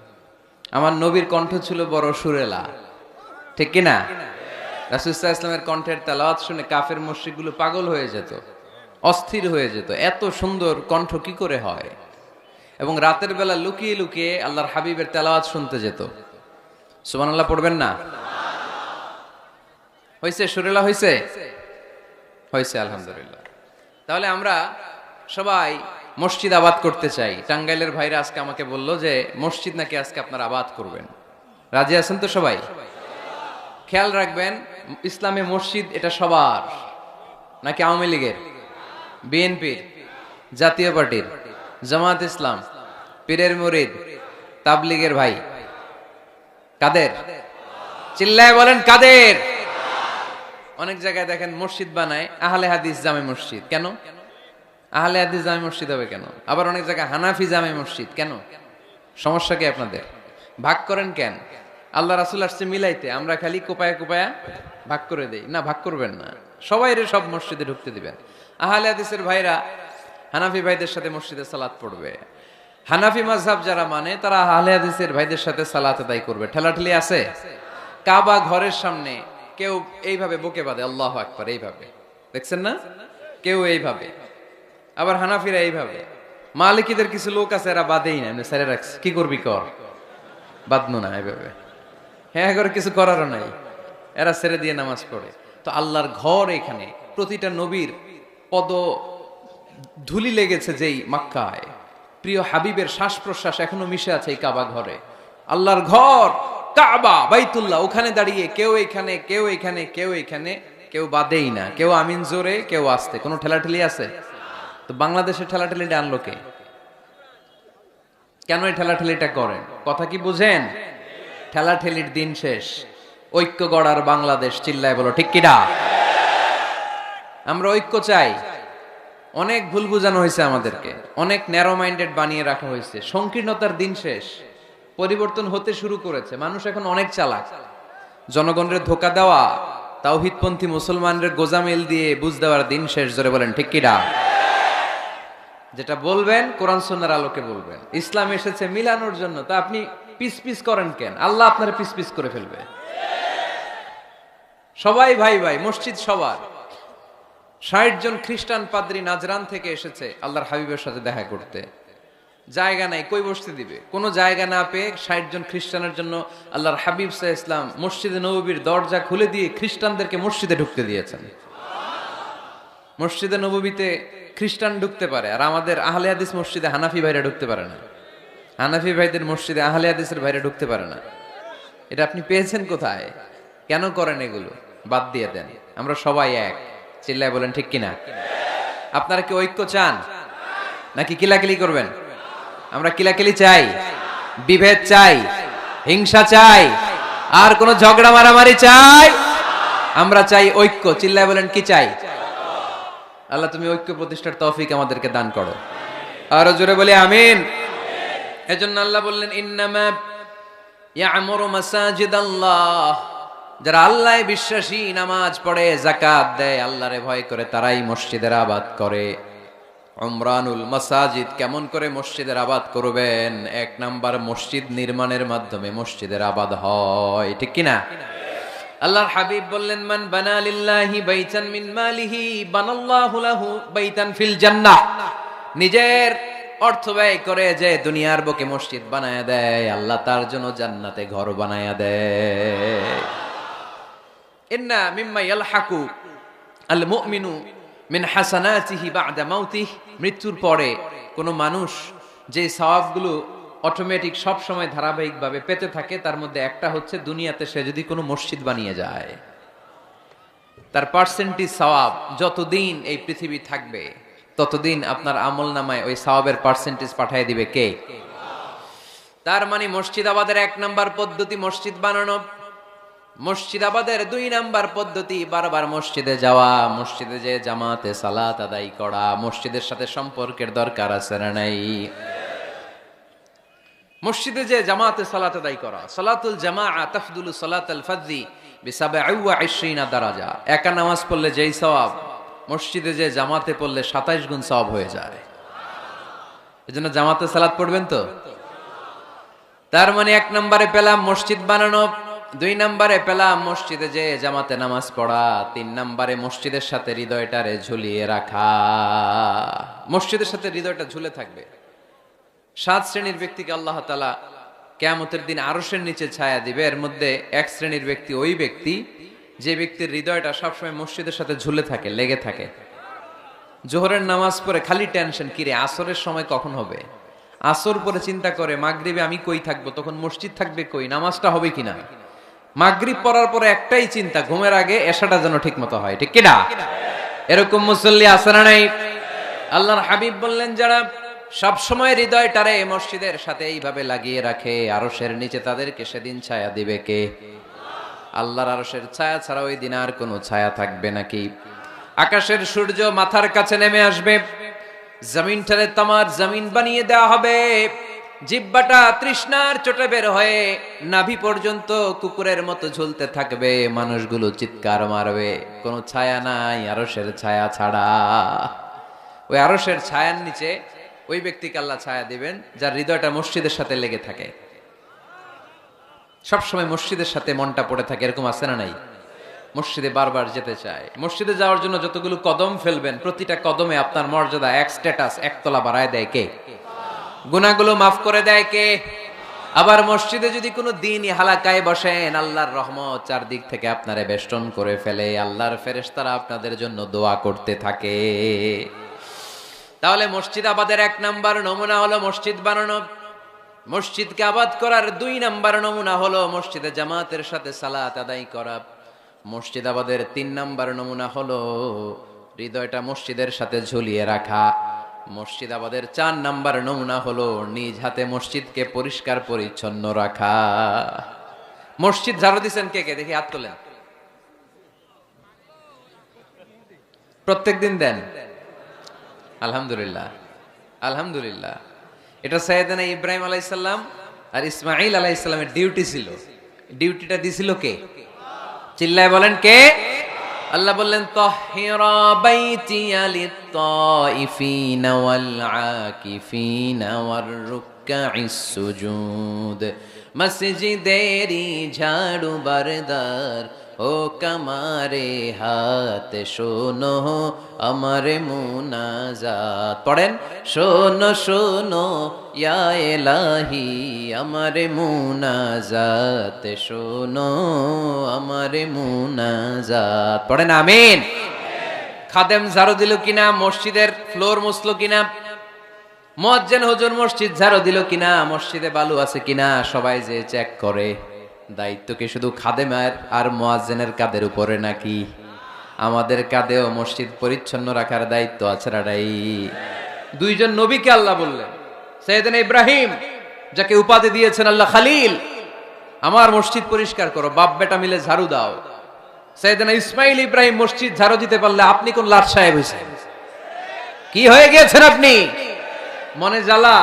আমার নবীর কণ্ঠ ছিল বড় সুরেলা, ঠিক কিনা? রাসূল সাল্লাল্লাহু আলাইহি ওয়াসাল্লামের কণ্ঠের তেলাওয়াত শুনে কাফের মুশরিকগুলো পাগল হয়ে যেত, অস্থির হয়ে যেত, এত সুন্দর কণ্ঠ কি করে হয়। এবং রাতের বেলা লুকিয়ে লুকিয়ে আল্লাহর হাবিবের তেলাওয়াত শুনতে যেত। সুবহানাল্লাহ পড়বেন না? হইছে? সুরেলা হইছে? হইছে, আলহামদুলিল্লাহ। তাহলে আমরা সবাই মসজিদ আবাদ করতে চাই। টাঙ্গাইলের ভাইরা আজকে আমাকে বলল যে মসজিদ নাকি আজকে আপনারা আবাদ করবেন। রাজি আছেন তো সবাই? খেয়াল রাখবেন, ইসলামে মসজিদ এটা সবার নাকি আওয়ামী লীগের, বিএনপির, জাতীয় পার্টির, জামাত ইসলাম, পীরের মুরিদ, তাবলীগের ভাই? কাদের? চিল্লায় বলেন কাদের? অনেক জায়গায় দেখেন মসজিদ বানায় আহলে হাদিস জামে মসজিদ। কেন? আহলে হাদিস জামে মসজিদ হবে কেন? আবার অনেক জায়গায় হানাফি জামে মসজিদ কেন? সমস্যা কি আপনাদের? ভাগ করেন কেন? আল্লাহ রাসূল আসছে মিলাইতে, আমরা খালি কোপায়া কোপায়া ভাগ করে দেই। না, ভাগ করবেন না, সবাইরে সব মসজিদে ঢুকতে দিবেন। আহলে হাদিসের ভাইরা হানাফি ভাইদের সাথে মসজিদে সালাত পড়বে। হানাফি মাযহাব যারা মানে তারা আহলে হাদিসের ভাইদের সাথে সালাত আদায় করবে। ঠেলাঠেলি আছে? কাবা ঘরের সামনে কেউ এইভাবে বুকে বাঁধে, আল্লাহু আকবার, এইভাবে দেখছেন না? কেউ এইভাবে, আবার হানাফিরা এইভাবে। মালিকীদের কিছু লোক আছে এরা বাঁধেই না, এমনি ছেড়ে রাখছে। কি করবি কর, বাঁধনো না এইভাবে। হ্যাঁ, করে কিছু করারও নাই, এরা ছেড়ে দিয়ে নামাজ পড়ে। তো আল্লাহর ঘর এখানে, প্রতিটা নবীর পদ ধুলি লেগেছে যেই মক্কায়, প্রিয় হাবিবের শ্বাস প্রশ্বাস এখনো মিশে আছে এই কাবা ঘরে। আল্লাহর ঘর কাবা বাইতুল্লাহ, ওখানে দাঁড়িয়ে কেউ এখানে কেউ এখানে কেউ এখানে, কেউ বাদেই না, কেউ আমিন জোরে কেউ আসতে। কোনো ঠেলাঠেলি আছে? তো বাংলাদেশের ঠেলাঠেলিটা আনলো কে? কেন এই ঠেলাঠেলিটা করেন? কথা কি বুঝেন? ঠেলাঠেলির দিন শেষ, ঐক্য গড়ার বাংলাদেশ। চিল্লায় বলো ঠিক কিনা? আমরা ঐক্য চাই। অনেক ভুল বুঝানো হয়েছে আমাদেরকে, অনেক ন্যারো মাইন্ডেড বানিয়ে রাখা হয়েছে। সংকীর্ণতার দিন শেষ, পরিবর্তন হতে শুরু করেছে। মানুষ এখন অনেক চালাক। জনগণের ধোকা দেওয়া, তাওহীদপন্থী মুসলমানদের গোজামিল দিয়ে বুঝ দেওয়ার দিন শেষ। জোরে বলেন ঠিক কিনা? যেটা বলবেন কোরআন সুন্নাহর আলোকে বলবেন। ইসলাম এসেছে মিলানোর জন্য, তা আপনি পিস পিস করেন কেন? আল্লাহ আপনার পিস পিস করে ফেলবে। সবাই ভাই ভাই, মসজিদ সবার। ৬০ জন খ্রিস্টান পাদ্রী নাজরান থেকে এসেছে আল্লাহর হাবিবের সাথে দেখা করতে। জায়গা নাই, কই বসতে দিবে? কোনো জায়গা না পেয়ে ৬০ জন খ্রিস্টানের জন্য আল্লাহর হাবিব সাল্লাল্লাহু আলাইহি ওয়াসাল্লাম মসজিদে নববীর দরজা খুলে দিয়ে খ্রিস্টানদেরকে মসজিদে ঢুকতে দিয়েছেন। মসজিদে নববীতে খ্রিস্টান ঢুকতে পারে, আর আমাদের আহলে হাদিস মসজিদে হানাফি ভাইরা ঢুকতে পারে না। হানাফি ভাইদের মসজিদে আহলে হাদিসের ভাইরা ঢুকতে পারে না। এটা আপনি পেয়েছেন কোথায়? কেন করেন এগুলো? বাদ দিয়ে দেন। আমরা সবাই এক। চিল্লায় বলেন ঠিক কিনা? আপনারা কি ঐক্য চান নাকি কিলাকিলি করবেন? আমরা কিলাকিলি চাই, বিভেদ চাই, হিংসা চাই, আর কোন ঝগড়া মারামারি চাই? আমরা চাই ঐক্য। চিল্লায় বলেন কি চাই? আল্লাহ তুমি ঐক্য প্রতিষ্ঠার তৌফিক আমাদেরকে দান করো। আরো জোরে বলি আমিন। এজন্য আল্লাহ বললেন ইন্নামা ইয়ামুরু মাসাজিদাল্লাহ, যারা আল্লাহ বিশ্বাসী, নামাজ পড়ে, যাকাত দেয়, আল্লাহরে ভয় করে, তারাই মসজিদের আবাদ করে। উমরানুল মাসাজিদ, কেমন করে মসজিদের আবাদ করবেন? ১ নাম্বার, মসজিদ নির্মাণের মাধ্যমে মসজিদের আবাদ হয়। ঠিক কিনা? আল্লাহর হাবিব বললেন মান বানা লিল্লাহি বাইতান মিন মালিহি বানাল্লাহু লাহু বাইতান ফিল জান্নাহ। নিজের অর্থ ব্যয় করে যে দুনিয়ার বুকে মসজিদ বানায়া দেয়, আল্লাহ তার জন্য জান্নাতে ঘর বানায়া দেয়। ইন্না মিম্মা ইয়ালহাকু আল মুমিনু মিন হাসানাতিহি বা'দা মাউতিহি, মৃত্যুর পরে কোন মানুষ যে সওয়াবগুলো অটোমেটিক সব সময় ধারাবাহিকভাবে পেতে থাকে, তার মধ্যে একটা হচ্ছে দুনিয়াতে সে যদি কোনো মসজিদ বানিয়ে যায়, তার পার্সেন্টেজ সওয়াব যতদিন এই পৃথিবী থাকবে ততদিন আপনার আমল নামায় ওই সওয়াবের পার্সেন্টেজ পাঠিয়ে দিবে কে? তার মানে মসজিদ আবাদের ১ নাম্বার পদ্ধতি মসজিদ বানানো। মসজিদ আবাদের ২ নাম্বার পদ্ধতি বারবার মসজিদে যাওয়া, মসজিদে যে জামাতে সালাত আদায় করা। মসজিদের সাথে সম্পর্কের দরকার আছে না নাই? মসজিদে যে জামাতে সালাত আদায় করা। সালাতুল জামাআ তাফদুলু সালাতাল ফাযি বি২৭ দারাজা। একা নামাজ পড়লে যেই সওয়াব, মসজিদে যে জামাতে পড়লে ২৭ গুণ সওয়াব হয়ে যায়। এজন্য জামাতে সালাত পড়বেন তো। তার মানে ১ নম্বরে পেলাম মসজিদ বানানো, ২ নম্বরে পেলাম মসজিদে যে জামাতে নামাজ পড়া, ৩ নম্বরে মসজিদের সাথে হৃদয়টারে ঝুলিয়ে রাখা। মসজিদের সাথে হৃদয়টা ঝুলে থাকবে। ৭ শ্রেণীর ব্যক্তিকে আল্লাহ তাআলা কিয়ামতের দিন আরশের নিচে ছায়া দিবে। এর মধ্যে ১ শ্রেণীর ব্যক্তি ওই ব্যক্তি যে ব্যক্তির হৃদয়টা সবসময় মসজিদের সাথে ঝুলে থাকে, লেগে থাকে। জোহরের নামাজ পড়ে খালি টেনশন, কিরে আসরের সময় কখন হবে। আসর পরে চিন্তা করে মাগরিবে আমি কই থাকবো, তখন মসজিদ থাকবে কই, নামাজটা হবে কিনা। মাগরিব পড়ার পরে একটাই চিন্তা, ঘুমের আগে এশাটা যেন ঠিক মতো হয়। ঠিক কিনা? এরকম মুসল্লি আছে না নাই? আল্লাহর হাবিব বললেন যারা সব সময় হৃদয়টারে মসজিদের সাথে এইভাবে লাগিয়ে রাখে, আরশের নিচে তাদেরকে সেদিন ছায়া দিবে কে? আল্লাহর আরশের ছায়া ছাড়া ওই দিন আর কোনো ছায়া থাকবে নাকি? আকাশের সূর্য মাথার কাছে নেমে আসবে, জমিনটারে তামার জমিন বানিয়ে দেওয়া হবে, জিহ্বাটা তৃষ্ণার চোটে বের হয়ে নাভি পর্যন্ত কুকুরের মতো ঝুলতে থাকবে, মানুষগুলো চিৎকার মারবে, কোনো ছায়া নাই আরশের ছায়া ছাড়া। ওই আরশের ছায়ার নিচে ওই ব্যক্তিকে আল্লাহ ছায়া দিবেন যার হৃদয়টা মসজিদের সাথে লেগে থাকে, সবসময় মসজিদের সাথে মনটা পড়ে থাকে। এরকম আছে না নাই? মসজিদে বারবার যেতে চায়। মসজিদে যাওয়ার জন্য যতগুলো কদম ফেলবেন, প্রতিটা কদমে আপনার মর্যাদা এক স্ট্যাটাস এক তলা বাড়ায় দেয় কে? গুনাহগুলো মাফ করে দেয় কে? আবার মসজিদে যদি কোনো দিনই হালাকায় বসেন, আল্লাহর রহমত চারদিক থেকে আপনারে বেষ্টন করে ফেলে, আল্লাহর ফেরেশতারা আপনাদের জন্য দোয়া করতে থাকে। তাহলে মসজিদ আবাদের 1 নাম্বার নমুনা হলো মসজিদ বানানো। মসজিদকে আবাদ করার 2 নাম্বার নমুনা হলো মসজিদে জামাতের সাথে সালাত আদায় করা। মসজিদ আবাদের 3 নাম্বার নমুনা হলো হৃদয়টা মসজিদের সাথে ঝুলিয়ে রাখা। মসজিদ আবাদের 4 নাম্বার নমুনা হলো নিজ হাতে মসজিদকে পরিষ্কার পরিচ্ছন্ন রাখা। মসজিদ ঝাড়ু দিচ্ছেন কে কে? দেখি হাত তোলেন। প্রত্যেকদিন দেন? আলহামদুলিল্লাহ, আলহামদুলিল্লাহ। এটা সাইয়েদনা ইব্রাহিম আলাইহিস সালাম আর ইসমাঈল আলাইহিস সালামের ডিউটি ছিল। ডিউটিটা দিছিল কে? চিল্লায় বলেন কে? আল্লাহ বললেন তাহহিরা বাইতিয়া লিত-তাইফিনা ওয়াল আকিফিনা ওয়ার রুকআইস সুজুদ। মসজিদেরি ঝাড়ু বারদার ও কামারে হাত শোনো আমার মুনাজাত। পড়েন, শোনো শোনো ইয়া ইলাহি আমার মুনাজাত, শোনো আমার মুনাজাত। পড়েন আমিন। খাদেম ঝাড়ু দিল কিনা? মসজিদের ফ্লোর মুছলো কিনা? মুয়াজ্জিন হুজুর মসজিদ ঝাড়ু দিল কিনা? মসজিদে বালু আছে কিনা? সবাই যে চেক করে। দায়িত্ব কি শুধু খাদেমের আর মুয়াজ্জিনের কাঁধের উপরে নাকি আমাদের কাঁধেও মসজিদ পরিচ্ছন্ন রাখার দায়িত্ব আছে? রাডাই 2 জন নবীকে আল্লাহ বললেন, সাইয়েদনা ইব্রাহিম যাকে উপাধি দিয়েছেন আল্লাহ খলিল, আমার মসজিদ পরিষ্কার করো, বাপ বেটা মিলে ঝাড়ু দাও। সাইয়েদনা ইসমাইল ইব্রাহিম মসজিদ ঝাড়ু দিতে পারলে আপনি কোন লাট সাহেব হয়েছেন? কি হয়ে গিয়েছেন আপনি? মনে জ্বালা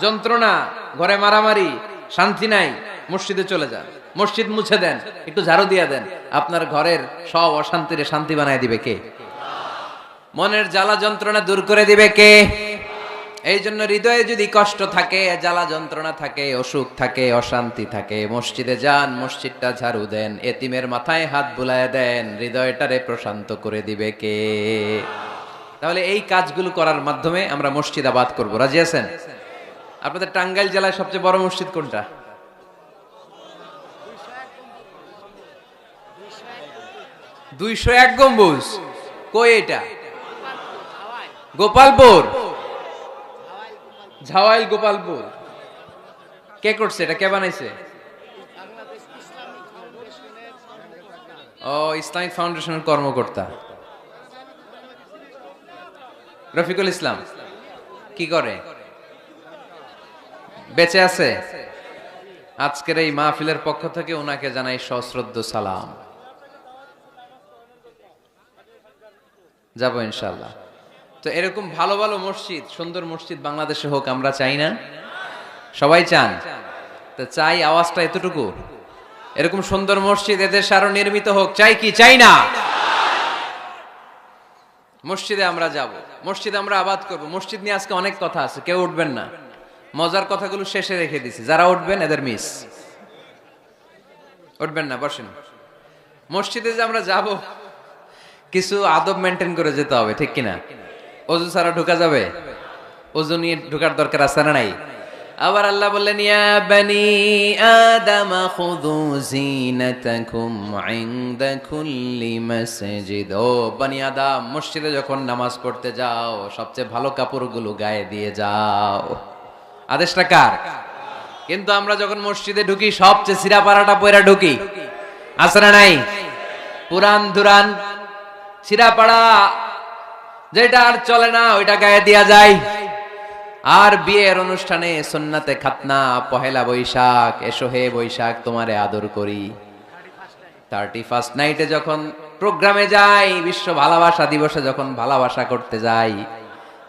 যন্ত্রণা, ঘরে মারামারি, শান্তি নাই, মসজিদে চলে যান, মসজিদ মুছে দেন, একটু ঝাড়ু দিয়ে দেন, আপনার ঘরের সব অশান্তিরে শান্তি বানায় দিবে কে? মনের জ্বালা যন্ত্রণা দূর করে দিবে কে? এই জন্য হৃদয়ে যদি কষ্ট থাকে, জ্বালা যন্ত্রণা থাকে, অসুখ থাকে, অশান্তি থাকে, মসজিদে যান, মসজিদটা ঝাড়ু দেন, এতিমের মাথায় হাত বুলায় দেন, হৃদয়টারে প্রশান্ত করে দিবে কে? তাহলে এই কাজগুলো করার মাধ্যমে আমরা মসজিদ আবাদ করব। রাজি আছেন? আপনাদের টাঙ্গাইল জেলায় সবচেয়ে বড় মসজিদ কোনটা? 201 গম্বুজ। কই এটা? গোপালপুর। ঝাওয়াইল গোপালপুর। কে করছে এটা? কে বানাইছে? ও, ইসলামিক ফাউন্ডেশনের কর্মকর্তা রফিকুল ইসলাম। কি করে? বেঁচে আছে? আজকের এই মাহফিলের পক্ষ থেকে ওনাকে জানাই সশ্রদ্ধ সালাম। যাব ইনশাআল্লাহ। তো এরকম ভালো ভালো মসজিদ, সুন্দর মসজিদ বাংলাদেশে হোক, আমরা চাই না? সবাই চান? তো চাই, আওয়াজটা এতটুকু। এরকম সুন্দর মসজিদ এদেশে আরো নির্মিত হোক, চাই কি চাই না? মসজিদে আমরা যাব, মসজিদে আমরা আবাদ করব। মসজিদ নিয়ে আজকে অনেক কথা আছে, কেউ উঠবেন না, মজার কথাগুলো শেষে রেখে দিছি। যারা উঠবেন এদের মিস, উঠবেন না, বসেন। মসজিদে যে আমরা যাব, কিছু আদব মেনটেন করে যেতে হবে, ঠিক কিনা? ওযু ছাড়া ঢোকা যাবে? ওযু নিয়ে ঢোকার দরকার আছে না নাই? আবার আল্লাহ বললেন ইয়া বানি আদম খুযু জিনাতাকুম ইনদা কুল্লি মাসজিদ। ও বনি আদম, মসজিদে যখন নামাজ পড়তে যাও সবচেয়ে ভালো কাপড়গুলো গায়ে দিয়ে যাও। আদেশটা কার? কিন্তু আমরা যখন মসজিদে ঢুকি সবচেয়ে ছিঁড়া পাড়াটা পয়রা ঢুকি, আছে না নাই? পুরান দুরান ছিঁড়া পাড়া যেটা আর চলে না ওইটা গায়ে দিয়া যায়। আর বিয়ের অনুষ্ঠানে সুন্নাতে খাতনা, পহেলা বৈশাখ, এসো হে বৈশাখ তোমারে আদর করি, 31st নাইটে যখন প্রোগ্রামে যাই, বিশ্ব ভালোবাসা দিবসে যখন ভালোবাসা করতে যাই,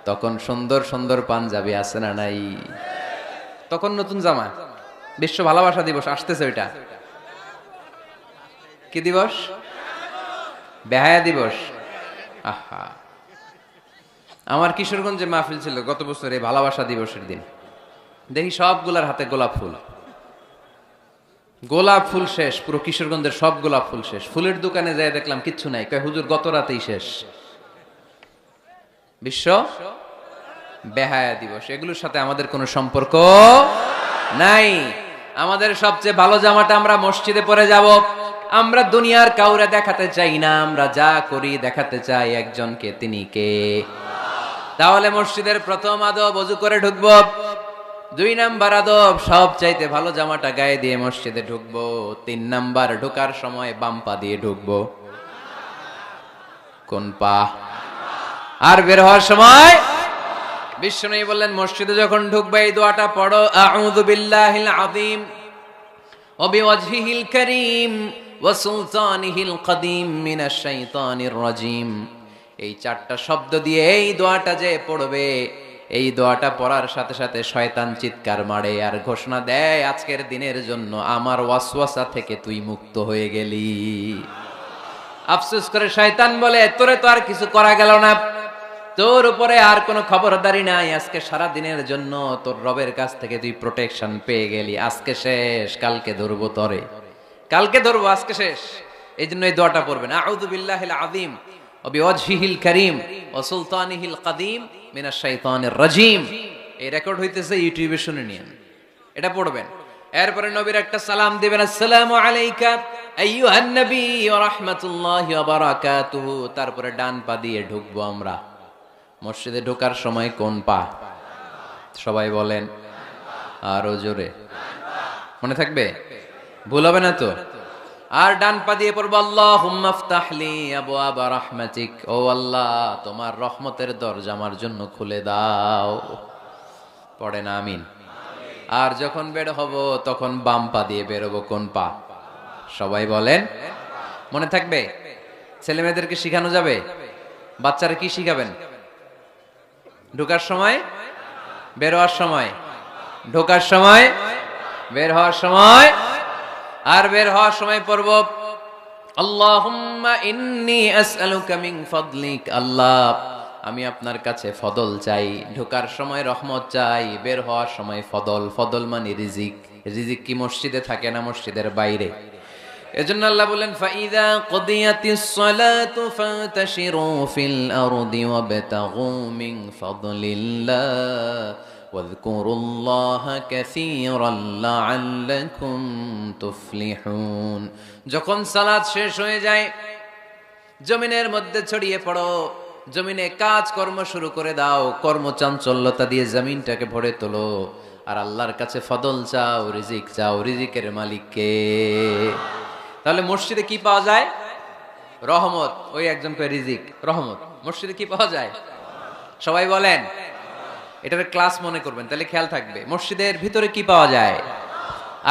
তখন সুন্দর সুন্দর পাঞ্জাবি আছে না নাই? তখন নতুন জামা। বিশ্ব ভালোবাসা দিবস আসতেছে, ওইটা কি দিবস? বেহায়া দিবস। আহা, আমার কিশোরগঞ্জে মাহফিল ছিল গত বছর এই ভালোবাসা দিবসের দিন। দেখি সবগুলার হাতে গোলাপ ফুল, গোলাপ ফুল শেষ, পুরো কিশোরগঞ্জের সব গোলাপ ফুল শেষ। ফুলের দোকানে যাই দেখলাম কিচ্ছু নাই, কয় হুজুর গত রাতেই শেষ। বিশ্ব বেহায়া দিবস, এগুলোর সাথে আমাদের কোনো সম্পর্ক নাই। আমাদের সবচেয়ে ভালো জামাটা আমরা মসজিদে পরে যাব। আমরা দুনিয়ার কাউরে দেখাতে চাই না, আমরা যা করি দেখাতে চাই একজনকে, তিনি কে? তাহলে মসজিদের প্রথম আদব ওযু করে ঢুকবো। 2 নাম্বার আদব সব চাইতে ভালো জামাটা গায়ে দিয়ে মসজিদে ঢুকবো। 3 নাম্বার ঢোকার সময় বাম পা দিয়ে ঢুকবো। কোন পা? আর বের হওয়ার সময় বিশ্বনবী বললেন মসজিদে যখন ঢুকবে এই দোয়াটা পড়ো, আউযু বিল্লাহিল আযীম ওয়া বিওয়াজহিল কারীম ওয়া সুলতানিহিল কদীম মিনাশ শাইতানির রাজীম। এই 4টা শব্দ দিয়ে এই দোয়াটা যে পড়বে, এই দোয়াটা পড়ার সাথে সাথে শয়তান চিৎকার মারে আর ঘোষণা দেয় আজকের দিনের জন্য আমার ওয়াসওয়াসা থেকে তুই মুক্ত হয়ে গেলি। আফসোস করে শয়তান বলে তোরে তো আর কিছু করা গেল না, তোর উপরে আর কোনো খবরদারি নাই, আজকে সারা দিনের জন্য তোর রবের কাছ থেকে তুই প্রোটেকশন পেয়ে গেলি। আজকে শেষ, কালকে ধরবো তরে, কালকে ধরবো, আজকে শেষ। এই জন্য এই দোয়াটা পড়বেন, আউযু বিল্লাহিল আযীম ওয়া বিওয়াজহিল কারীম ওয়া সুলতানিহিল কদীম মিনাশ শাইতানির রাজীম। এই রেকর্ড হইতেছে ইউটিউবে, শুনে নিন, এটা পড়বেন। এরপরে নবীর একটা সালাম দিবেন, আসসালামু আলাইকা আইয়ুহান নবী ওয়া রাহমাতুল্লাহি ওয়া বারাকাতুহু। তারপরে ডান পা দিয়ে ঢুকবো আমরা। মসজিদে ঢোকার সময় কোন পা? সবাই বলেন আরো জোরে, মনে থাকবে, ভুল হবে না তো? আর ডান পা দিয়ে পড়বো আল্লাহুম্মা ইফতাহলি আবওয়াবা রাহমাতিক, ও আল্লাহ তোমার রহমতের দরজা আমার জন্য খুলে দাও। পড়েন আমিন। আর যখন বের হব তখন বাম পা দিয়ে বের হবো। কোন পা? সবাই বলেন, মনে থাকবে? ছেলে মেয়েদেরকে শিখানো যাবে? বাচ্চারা কি শিখাবেন? ঢোকার সময়, বের হওয়ার সময়, ঢোকার সময়, বের হওয়ার সময়। আর বের হওয়ার সময় পড়ব আল্লাহুম্মা ইন্নী আসআলুকা মিন ফাদলিক, আল্লাহ আমি আপনার কাছে ফদল চাই। ঢোকার সময় রহমত চাই, বের হওয়ার সময় ফদল। ফদল মানে রিজিক। রিজিক কি মসজিদে থাকে না মসজিদের বাইরে? এজন্য আল্লাহ বলেন ফাইদা কুদিয়াতিস সালাতু ফান্তাশিরু ফিল আরদি ওয়াবতাগু মিন ফাদলিল্লাহ ওয়াযকুরুল্লাহা কাসীরান লাআল্লাকুম তুফলিহুন। যখন সালাত শেষ হয়ে যায় জমিনের মধ্যে ছড়িয়ে পড়ো, জমিনে কাজ কর্ম শুরু করে দাও, কর্মচাঞ্চল্যতা দিয়ে জমিনটাকে ভরে তোলো। আর আল্লাহর কাছে ফদল চাও, রিজিক চাও। রিজিকের মালিক কে? তাহলে মসজিদে কি পাওয়া যায়? রহমত। ওই একজন কয় রিজিক, রহমত। মসজিদে কি পাওয়া যায়? সবাই বলেন, এটার ক্লাস মনে করবেন, তাহলে খেয়াল থাকবে। মসজিদের ভিতরে কি পাওয়া যায়?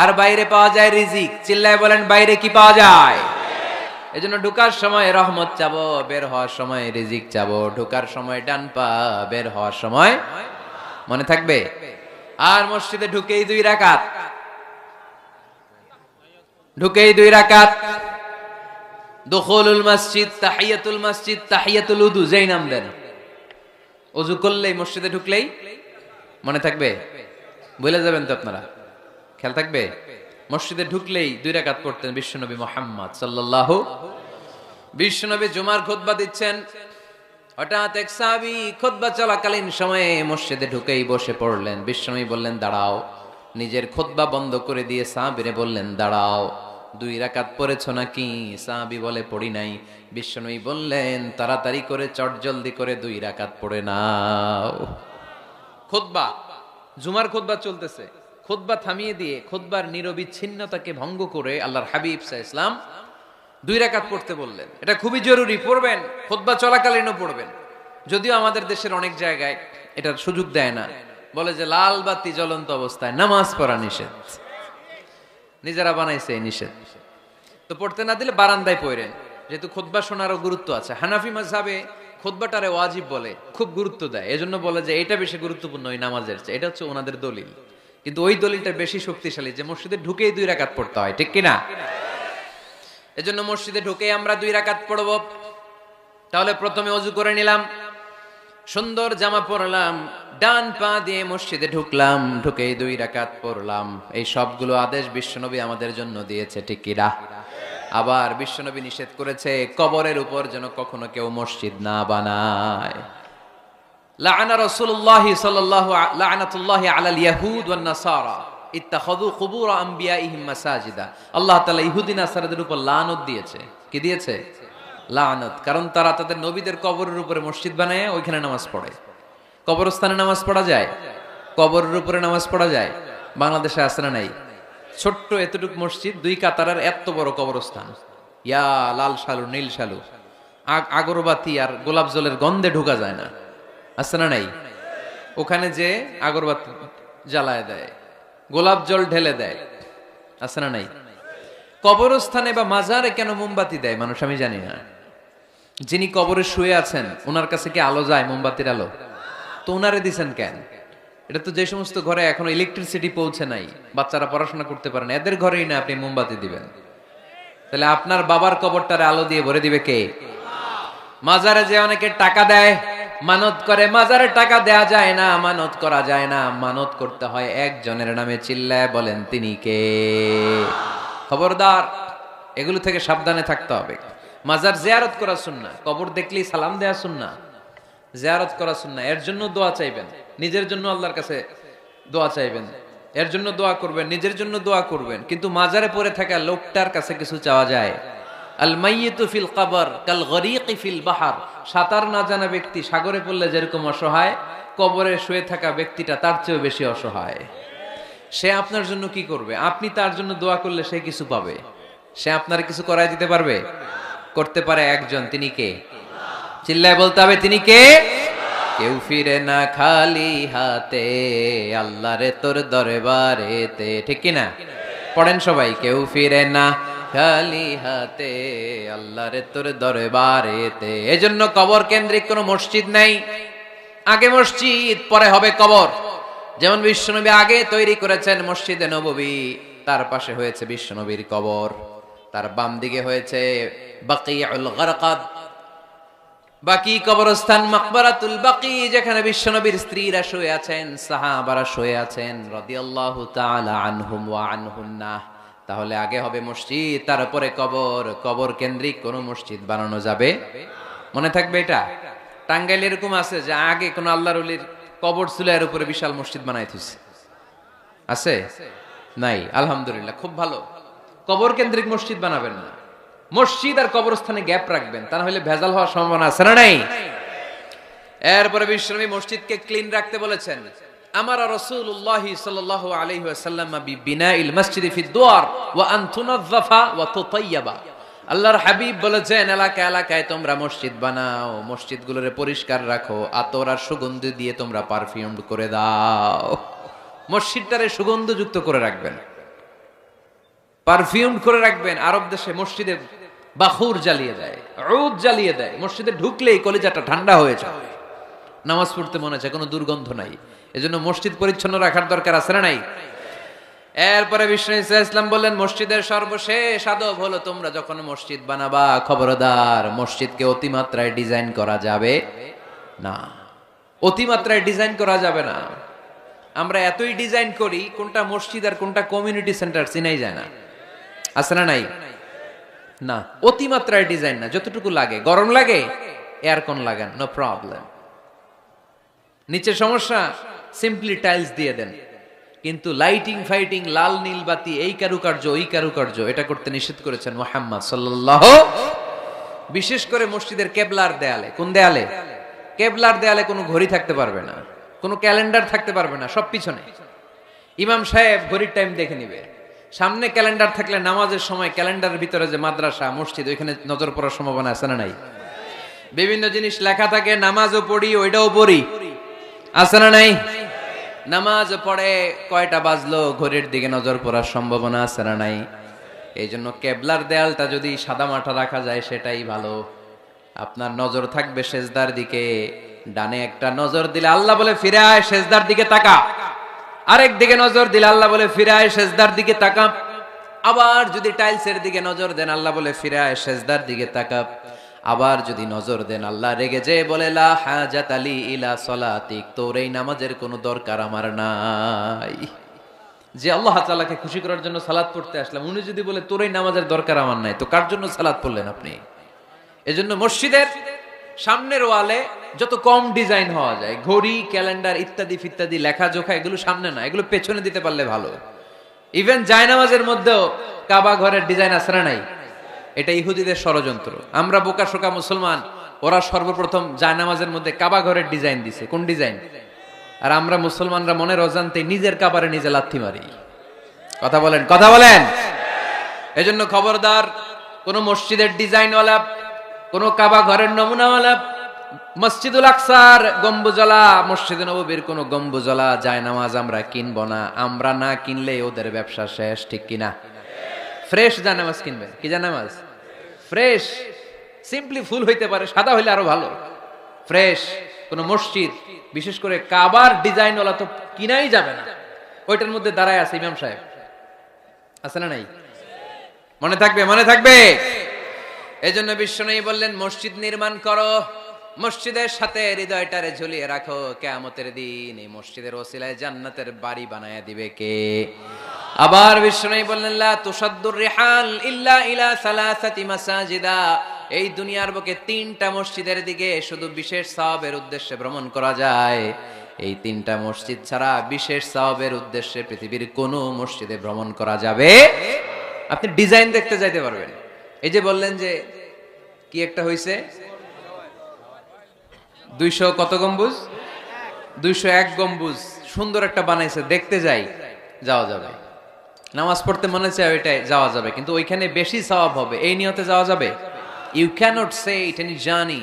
আর বাইরে পাওয়া যায় রিজিক। চিল্লায় বলেন, বাইরে কি পাওয়া যায়? এজন্য ঢোকার সময় রহমত চাবো, বের হওয়ার সময় রিজিক চাবো। ঢোকার সময় ডান পা, বের হওয়ার সময়, মনে থাকবে? আর মসজিদে ঢুকেই 2 রাকাত, ঢুকেই 2 রাকাত। দুখুলুল মসজিদ, তাহিয়াতুল মসজিদ, তাহিয়াতুল উযু, যেই নাম দেন। ওযু করলেই, মসজিদে ঢুকলেই, মনে থাকবে? বলে যাবেন তো আপনারা, খেয়াল থাকবে? মসজিদে ঢুকলেই 2 রাকাত পড়তেন বিশ্বনবী মুহাম্মদ সাল্লাল্লাহু। বিশ্বনবী জুমার খুতবা দিচ্ছেন, হঠাৎ এক সাহাবী খুতবা চলাকালীন সময়ে মসজিদে ঢুকেই বসে পড়লেন। বিশ্বনবী বললেন দাঁড়াও। নিজের খুতবা বন্ধ করে দিয়ে সাহাবীরে বললেন দাঁড়াও, 2 রাকাত পড়েছো নাকি? সাহাবী বলে পড়ি নাই। বিশ্বনবী বললেন তাড়াতাড়ি করে চটজলদি করে 2 রাকাত পড়ে নাও। খুতবা, জুমার খুতবা চলতেছে, খুতবা থামিয়ে দিয়ে খুতবার নিরবিচ্ছিন্নতাকে ভঙ্গ করে আল্লাহর হাবিব সাল্লাল্লাহু আলাইহি ওয়াসাল্লাম 2 রাকাত পড়তে বললেন। এটা খুবই জরুরি, পড়বেন, খুতবা চলাকালীনও পড়বেন। যদিও আমাদের দেশের অনেক জায়গায় এটার সুযোগ দেয় না, বলে যে লাল বাতি জ্বলন্ত অবস্থায় নামাজ পড়া নিষেধ। নিজেরা বানাইছে এই নিষেধ, তো পড়তে না দিলে বারান্দায় পড়েন, যেহেতু খুতবা শোনারও গুরুত্ব আছে। হানাফি মাযহাবে খুতবাটারে ওয়াজিব বলে, খুব গুরুত্ব দেয়, এজন্য বলে যে এটা বেশি গুরুত্বপূর্ণ ওই নামাজের চেয়ে। এটা হচ্ছে ওনাদের দলিল, কিন্তু ওই দলিলটা বেশি শক্তিশালী যে মসজিদে ঢুকেই 2 রাকাত পড়তে হয়, ঠিক কিনা? এজন্য মসজিদে ঢুকেই আমরা 2 রাকাত পড়ব। তাহলে প্রথমে ওযু করে নিলাম, সুন্দর জামা পরলাম, ডান পা দিয়ে মসজিদে ঢুকলাম, ঢুকেই 2 রাকাত পড়লাম। এই সবগুলো আদেশ বিশ্বনবী আমাদের জন্য দিয়েছে, ঠিক কিনা? আবার বিশ্বনবী নিষেধ করেছে কবরের উপর যেন কখনো কেউ মসজিদ না বানায়। লাআনা রাসূলুল্লাহ সাল্লাল্লাহু লাআনাতুল্লাহি আলাল ইয়াহুদ ওয়ান নাসারা ইত্তাখাযু কুবুর আমবিয়াইহিম মাসাজিদা। আল্লাহ তাআলা ইহুদি নাসারাদের উপর লানত দিয়েছে। কি দিয়েছে? লানত। কারণ তারা তাদের নবীদের কবরের উপরে মসজিদ বানায়, ওইখানে নামাজ পড়ে। কবরস্থানে নামাজ পড়া যায়? কবরের উপরে নামাজ পড়া যায়? বাংলাদেশে আছে না নাই? ছোট্ট এতটুক মসজিদ, 2 কাতারের এত বড় কবরস্থান, ইয়া লাল শালু নীল শালু, আগরবাতি আর গোলাপ জলের গন্ধে ঢোকা যায় না, আছে না নাই? ওখানে যে আগরবাতি জ্বালায় দেয়, গোলাপ জল ঢেলে দেয়, আছে না নাই? কবরস্থানে বা মাজারে কেন মোমবাতি দেয় মানুষ আমি জানি না। যিনি কবরে শুয়ে আছেন ওনার কাছে কি আলো যায়, মোমবাতির আলো? তো ওনারে দিছেন কেন? এটা তো যে সমস্ত ঘরে এখনো ইলেকট্রিসিটি পৌঁছে নাই, বাচ্চারা পড়াশোনা করতে পারে না, এদের ঘরেই না আপনি মোমবাতি দিবেন? তাহলে আপনার বাবার কবরটারে আলো দিয়ে ভরে দিবে কে? মাজারে যে অনেকে টাকা দেয়, মানত করে, মাজারে টাকা দেয়া যায় না, মানত করা যায় না, মানত করতে হয় একজনের নামে। চিল্লায় বলেন তিনি কে? খবরদার, এগুলো থেকে সাবধানে থাকতে হবে। মাজার জিয়ারত করা সুন্নাহ, কবর দেখলেই সালাম দেয়া সুন্নাহ, জিয়ারত করা সুন্নাহ। এর জন্য দোয়া চাইবেন, নিজের জন্য আল্লাহর কাছে দোয়া চাইবেন, এর জন্য দোয়া করবেন, নিজের জন্য দোয়া করবেন। কিন্তু মাজারে পড়ে থাকা লোকটার কাছে কিছু চাওয়া যায়? আল মাইয়িতু ফিল কবর কাল গরীকি ফিল বাহর। সাঁতার না জানা ব্যক্তি সাগরে পড়লে যেরকম অসহায়, কবরে শুয়ে থাকা ব্যক্তিটা তার চেয়েও বেশি অসহায়। সে আপনার জন্য কি করবে? আপনি তার জন্য দোয়া করলে সে কিছু পাবে। সে আপনার কিছু করাই দিতে পারবে? করতে পারে একজন, তিনি কে? চিল্লায় বলতে হবে তিনি কে? কেউ ফিরে না খালি হাতে, আল্লাহরে তোর দরবারেতে, ঠিক কিনা? পড়েন সবাই, কেউ ফিরে না খালি হাতে, আল্লাহরে তোর দরবারেতে। এজন্য কবর কেন্দ্রিক কোনো মসজিদ নাই। আগে মসজিদ, পরে হবে কবর। যেমন বিশ্বনবী আগে তৈরি করেছেন মসজিদে নববী, তার পাশে হয়েছে বিশ্বনবীর কবর, তার বাম দিকে হয়েছে বাকিউল গারকাদ, বাকি কবরস্থান, মাকবারাতুল বাকি, যেখানে বিশ্বনবীর স্ত্রীরা শুয়ে আছেন, সাহাবারা শুয়ে আছেন রাদিয়াল্লাহু তাআলা আনহুম ওয়া আনহুন্না। তাহলে আগে হবে মসজিদ, তারপরে কবর। কবর কেন্দ্রিক কোন মসজিদ বানানো যাবে? মনে থাকবে এটা। টাঙ্গাইলে এরকম আছে যে আগে কোন আল্লাহর ওলির কবর ছিল, এর উপরে বিশাল মসজিদ বানাই থুইছে, আছে? নাই। আলহামদুলিল্লাহ, খুব ভালো। কবর কেন্দ্রিক মসজিদ বানাবেন না, মসজিদ আর কবরস্থানে গ্যাপ রাখবেন, তা না হলে ভেজাল হওয়ার সম্ভাবনা আছে না নাই? এরপরে বিশ্বনবী মসজিদকে ক্লিন রাখতে বলেছেন। আমারা রাসূলুল্লাহ সাল্লাল্লাহু আলাইহি ওয়াসাল্লাম বিবিনাইল মসজিদি ফি দুয়ার ওয়া আন তুনাযযাফা ওয়া তুতায়্যাবা। আল্লাহর হাবিব বলেছেন, এলাকা এলাকায় তোমরা মসজিদ বানাও, মসজিদগুলোরে পরিষ্কার রাখো, আতর আর সুগন্ধি দিয়ে তোমরা পারফিউম করে দাও। মসজিদটারে সুগন্ধযুক্ত করে রাখবেন, পারফিউম করে রাখবেন। আরব দেশে মসজিদে বাখুর জ্বালিয়ে দেয়, উদ জ্বালিয়ে দেয়, মসজিদে ঢুকলেই কলিজাটা ঠান্ডা হয়ে যায়, নামাজ পড়তে মনে চায়, কোনো দুর্গন্ধ নাই। এজন্য মসজিদ পরিচ্ছন্ন রাখার দরকার আছে না নাই? এরপরে বিষ্ণু ইসলাম বললেন, মসজিদের সর্বশেষ আদব হলো তোমরা যখন মসজিদ বানাবা, খবরদার মসজিদকে অতিমাত্রায় ডিজাইন করা যাবে না। অতিমাত্রায় ডিজাইন করা যাবে না। আমরা এতই ডিজাইন করি, কোনটা মসজিদ আর কোনটা কমিউনিটি সেন্টার চিনাই যায় না, আছে না নাই? না, অতিমাত্রায় ডিজাইন না, যতটুকু লাগে। গরম লাগে, এয়ারকন লাগান, নো প্রবলেম। নিচে সমস্যা, সিম্পলি টাইলস দিয়ে দেন। কিন্তু লাইটিং ফাইটিং, লাল নীল বাতি, এই কারুকার্য ওই কারুকার্য, এটা করতে নিষেধ করেছেন মুহাম্মদ সাল্লাল্লাহু। বিশেষ করে মসজিদের কেবলার দেয়ালে। কোন দেয়ালে? কেবলার দেয়ালে কোনো ঘড়ি থাকতে পারবে না, কোনো ক্যালেন্ডার থাকতে পারবে না, সব পিছনে। ইমাম সাহেব ঘড়ির টাইম দেখে নিবে। সামনে ক্যালেন্ডার থাকলে নামাজের সময় ক্যালেন্ডারের ভিতরে যে মাদ্রাসা মসজিদ, ওইখানে নজর পড়ার সম্ভাবনা আছে না নাই? বিভিন্ন জিনিস লেখা থাকে, নামাজও পড়ি, ওইটাও পড়ি, আছে না নাই? নামাজ পড়ে কয়টা বাজলো, ঘড়ির দিকে নজর পড়ার সম্ভাবনা আছে না নাই? এই জন্য কেবলার দেয়ালটা যদি সাদা মাটা রাখা যায় সেটাই ভালো। আপনার নজর থাকবে সেজদার দিকে। ডানে একটা নজর দিলে আল্লাহ বলে ফিরে আয়, সেজদার দিকে তাকা। আরেক দিকে নজর দিলে আল্লাহ বলে ফিরে আয়, সেজদার দিকে তাকা। আবার যদি টাইলসের দিকে নজর দেন আল্লাহ বলে ফিরে আয়, সেজদার দিকে তাকা। আবার যদি নজর দেন আল্লাহ রেগে যেয়ে বলে লা হাজাত আলী ইলা সলাতিক, তোর এই নামাজের কোনো দরকার আমার নাই। যে আল্লাহ তাআলাকে খুশি করার জন্য সালাত পড়তে আসলাম, উনি যদি বলে তোর এই নামাজের দরকার আমার নাই, তো কার জন্য সালাত পড়লেন আপনি? এজন্য মসজিদের সামনের ওয়ালে যত কম ডিজাইন হওয়া যায়, ঘড়ি, ক্যালেন্ডার ইত্যাদি ফিত্যাদি, লেখাজোখা, এগুলো সামনে না, এগুলো পেছনে দিতে পারলে ভালো। ইভেন জায়নামাজের মধ্যেও কাবা ঘরের ডিজাইন আছে না নাই? এটা ইহুদিদের ষড়যন্ত্র। আমরা বোকা শোকা মুসলমান, ওরা সর্বপ্রথম জায়নামাজের মধ্যে কাবা ঘরের ডিজাইন দিছে। কোন ডিজাইন? আর আমরা মুসলমানরা মনের অজান্তে নিজের কাবারে নিজে লাথি মারি। কথা বলেন, কথা বলেন। এজন্য খবরদার, কোন মসজিদের ডিজাইনওয়ালা, কোন কাবা ঘরের নমুনাওয়ালা, মসজিদুল আকসার গম্বুজলা, মসজিদে নববীর কোন গম্বুজলা জায়নামাজ আমরা কিনবো না। আমরা না কিনলে ওদের ব্যবসা শেষ, ঠিক কিনা? ফ্রেশ জায়নামাজ কিনবেন। কি জায়নামাজ? ফ্রেশ। সিম্পলি ফুল হইতে পারে, সাদা হইলে আরো ভালো। ফ্রেশ কোন মসজিদ, বিশেষ করে কাবার ডিজাইনওয়ালা তো কিনাই যাবে না। ওইটার মধ্যে দাঁড়ায় আছে ইমাম সাহেব, আছে না নাই? মনে থাকবে, মনে থাকবে। এই জন্য বিশ্বনবী বললেন মসজিদ নির্মাণ করো, মসজিদের সাথে হৃদয়টারে ঝুলিয়ে রাখো। কিয়ামতের দিন এই মসজিদের ওসিলায় জান্নাতের বাড়ি বানায়া দিবে কে? আবার বিশ্বনবী বললেন লা তুসাদ্দুর রিহাল ইল্লা ইলা সালাসাতি মাসাজিদা, এই দুনিয়ার বুকে তিনটা মসজিদের দিকে শুধু বিশেষ সওয়াবের উদ্দেশ্যে ভ্রমণ করা যায়। এই তিনটা মসজিদ ছাড়া বিশেষ সওয়াবের উদ্দেশ্যে পৃথিবীর কোনো মসজিদে ভ্রমণ করা যাবে। আপনি ডিজাইন দেখতে যাইতে পারবেন। এই যে বললেন যে কি একটা হইছে 200 কত গম্বুজ? 201 গম্বুজ সুন্দর একটা বানাইছে, দেখতে যাই, যাওয়া যাবে। নামাজ পড়তে মনে চায় ওইটাই যাওয়া যাবে, কিন্তু ওইখানে বেশি সওয়াব হবে, এই নিয়তে যাওয়া যাবে? You cannot say it any journey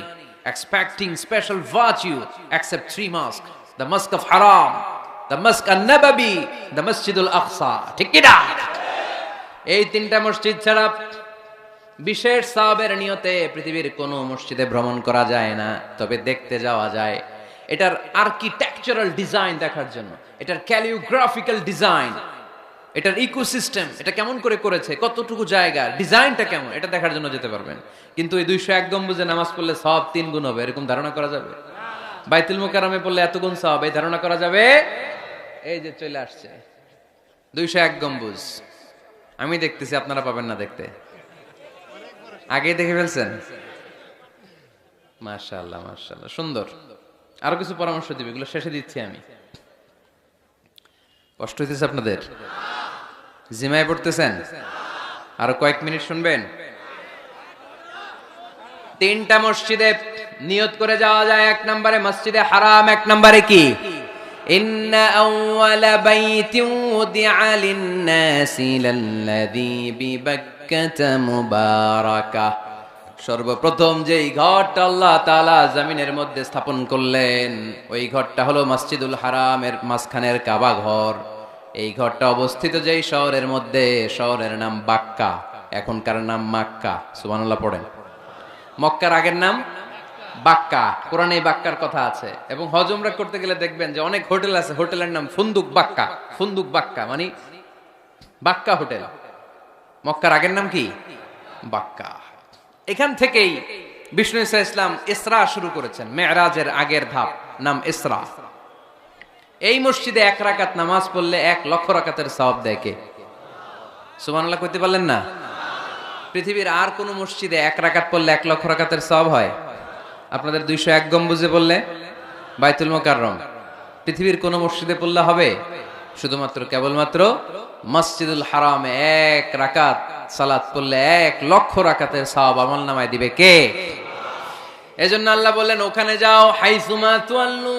expecting special virtue except 3 mosques, the mosque of Haram, the mosque an-Nabawi, the Masjidul Aqsa, ঠিক কি না? এই তিনটা মসজিদ ছাড়া বিশেষ সওয়াবের নিয়তে পৃথিবীর কোন মসজিদে ভ্রমণ করা যায় না, তবে দেখতে যাওয়া যায়। এটার আর্কিটেকচারাল ডিজাইন দেখার জন্য, এটার ক্যালিওগ্রাফিক্যাল ডিজাইন, এটার ইকোসিস্টেম, এটা কেমন করে করেছে, কতটুকু জায়গা, ডিজাইনটা কেমন, এটা দেখার জন্য যেতে পারবেন। কিন্তু এই 201 গম্বুজে নামাজ পড়লে সওয়াব 3 গুণ হবে, এরকম ধারণা করা যাবে? বাইতুল মুকাররমে পড়লে এত গুণ সওয়াব, এই ধারণা করা যাবে? এই যে চলে আসছে 201 গম্বুজ, আমি দেখতেছি, আপনারা পাবেন না দেখতে। আগে দেখে ফেলছেন? মাশাআল্লাহ, মাশাআল্লাহ, সুন্দর। আরো কিছু পরামর্শ দিবে, এগুলো শেষে দিচ্ছি আমি। কষ্ট হইতেছে আপনাদের? জিমায় পড়তেছেন? আরো কয়েক মিনিট শুনবেন। 3টা মসজিদে নিয়ত করে যাওয়া যায়। 1 নম্বরে মসজিদে হারাম, 1 নম্বরে কি? ইন্না আউওয়ালা বাইতিন উদিআ লিন-নাসি লাল্লাযী বিবাক্কাতা মুবারাকা, সর্বপ্রথম যেই ঘরটা আল্লাহ তাআলা জমিনের মধ্যে স্থাপন করলেন, ওই ঘরটা হলো মসজিদুল হারামের মাঝখানের কাবা ঘর। এই ঘরটা অবস্থিত যেই শহরের মধ্যে, শহরের নাম বাক্কা, এখনকার নাম মক্কা। সুবহানাল্লাহ পড়েন। মক্কার আগের নাম বাক্কা, কোরআনে বাক্কার কথা আছে। এবং হজ উমরা করতে গেলে দেখবেন যে অনেক হোটেল আছে, হোটেলের নাম ফুন্দুক বাক্কা। ফুন্দুক বাক্কা মানে বাক্কা হোটেল। মক্কার আগের নাম কি? বাক্কা। এখান থেকেই বিষ্ণু ঈসা ইসলাম ইসরা শুরু করেছেন, মেরাজের আগের ধাপ, নাম ইসরা। এই মসজিদে 1 রাকাত নামাজ পড়লে 1 লক্ষ রাকাতের সওয়াব দেয় কে? সুবহানাল্লাহ কইতে পারলেন না? পৃথিবীর আর কোন মসজিদে 1 রাকাত পড়লে 1 লক্ষ রাকাতের সওয়াব হয়? আপনাদের 201 গম্বুজে পড়লে, বাইতুল মুকাররম, পৃথিবীর কোন মসজিদে পড়লে হবে? শুধুমাত্র কেবলমাত্র মসজিদুল হারামে 1 রাকাত সালাত পড়লে 1 লক্ষ রাকাতের সওয়াব আমলনামায় দিবে কে? এজন্য আল্লাহ বললেন ওখানে যাও, হাইসুমা তুয়াল্লু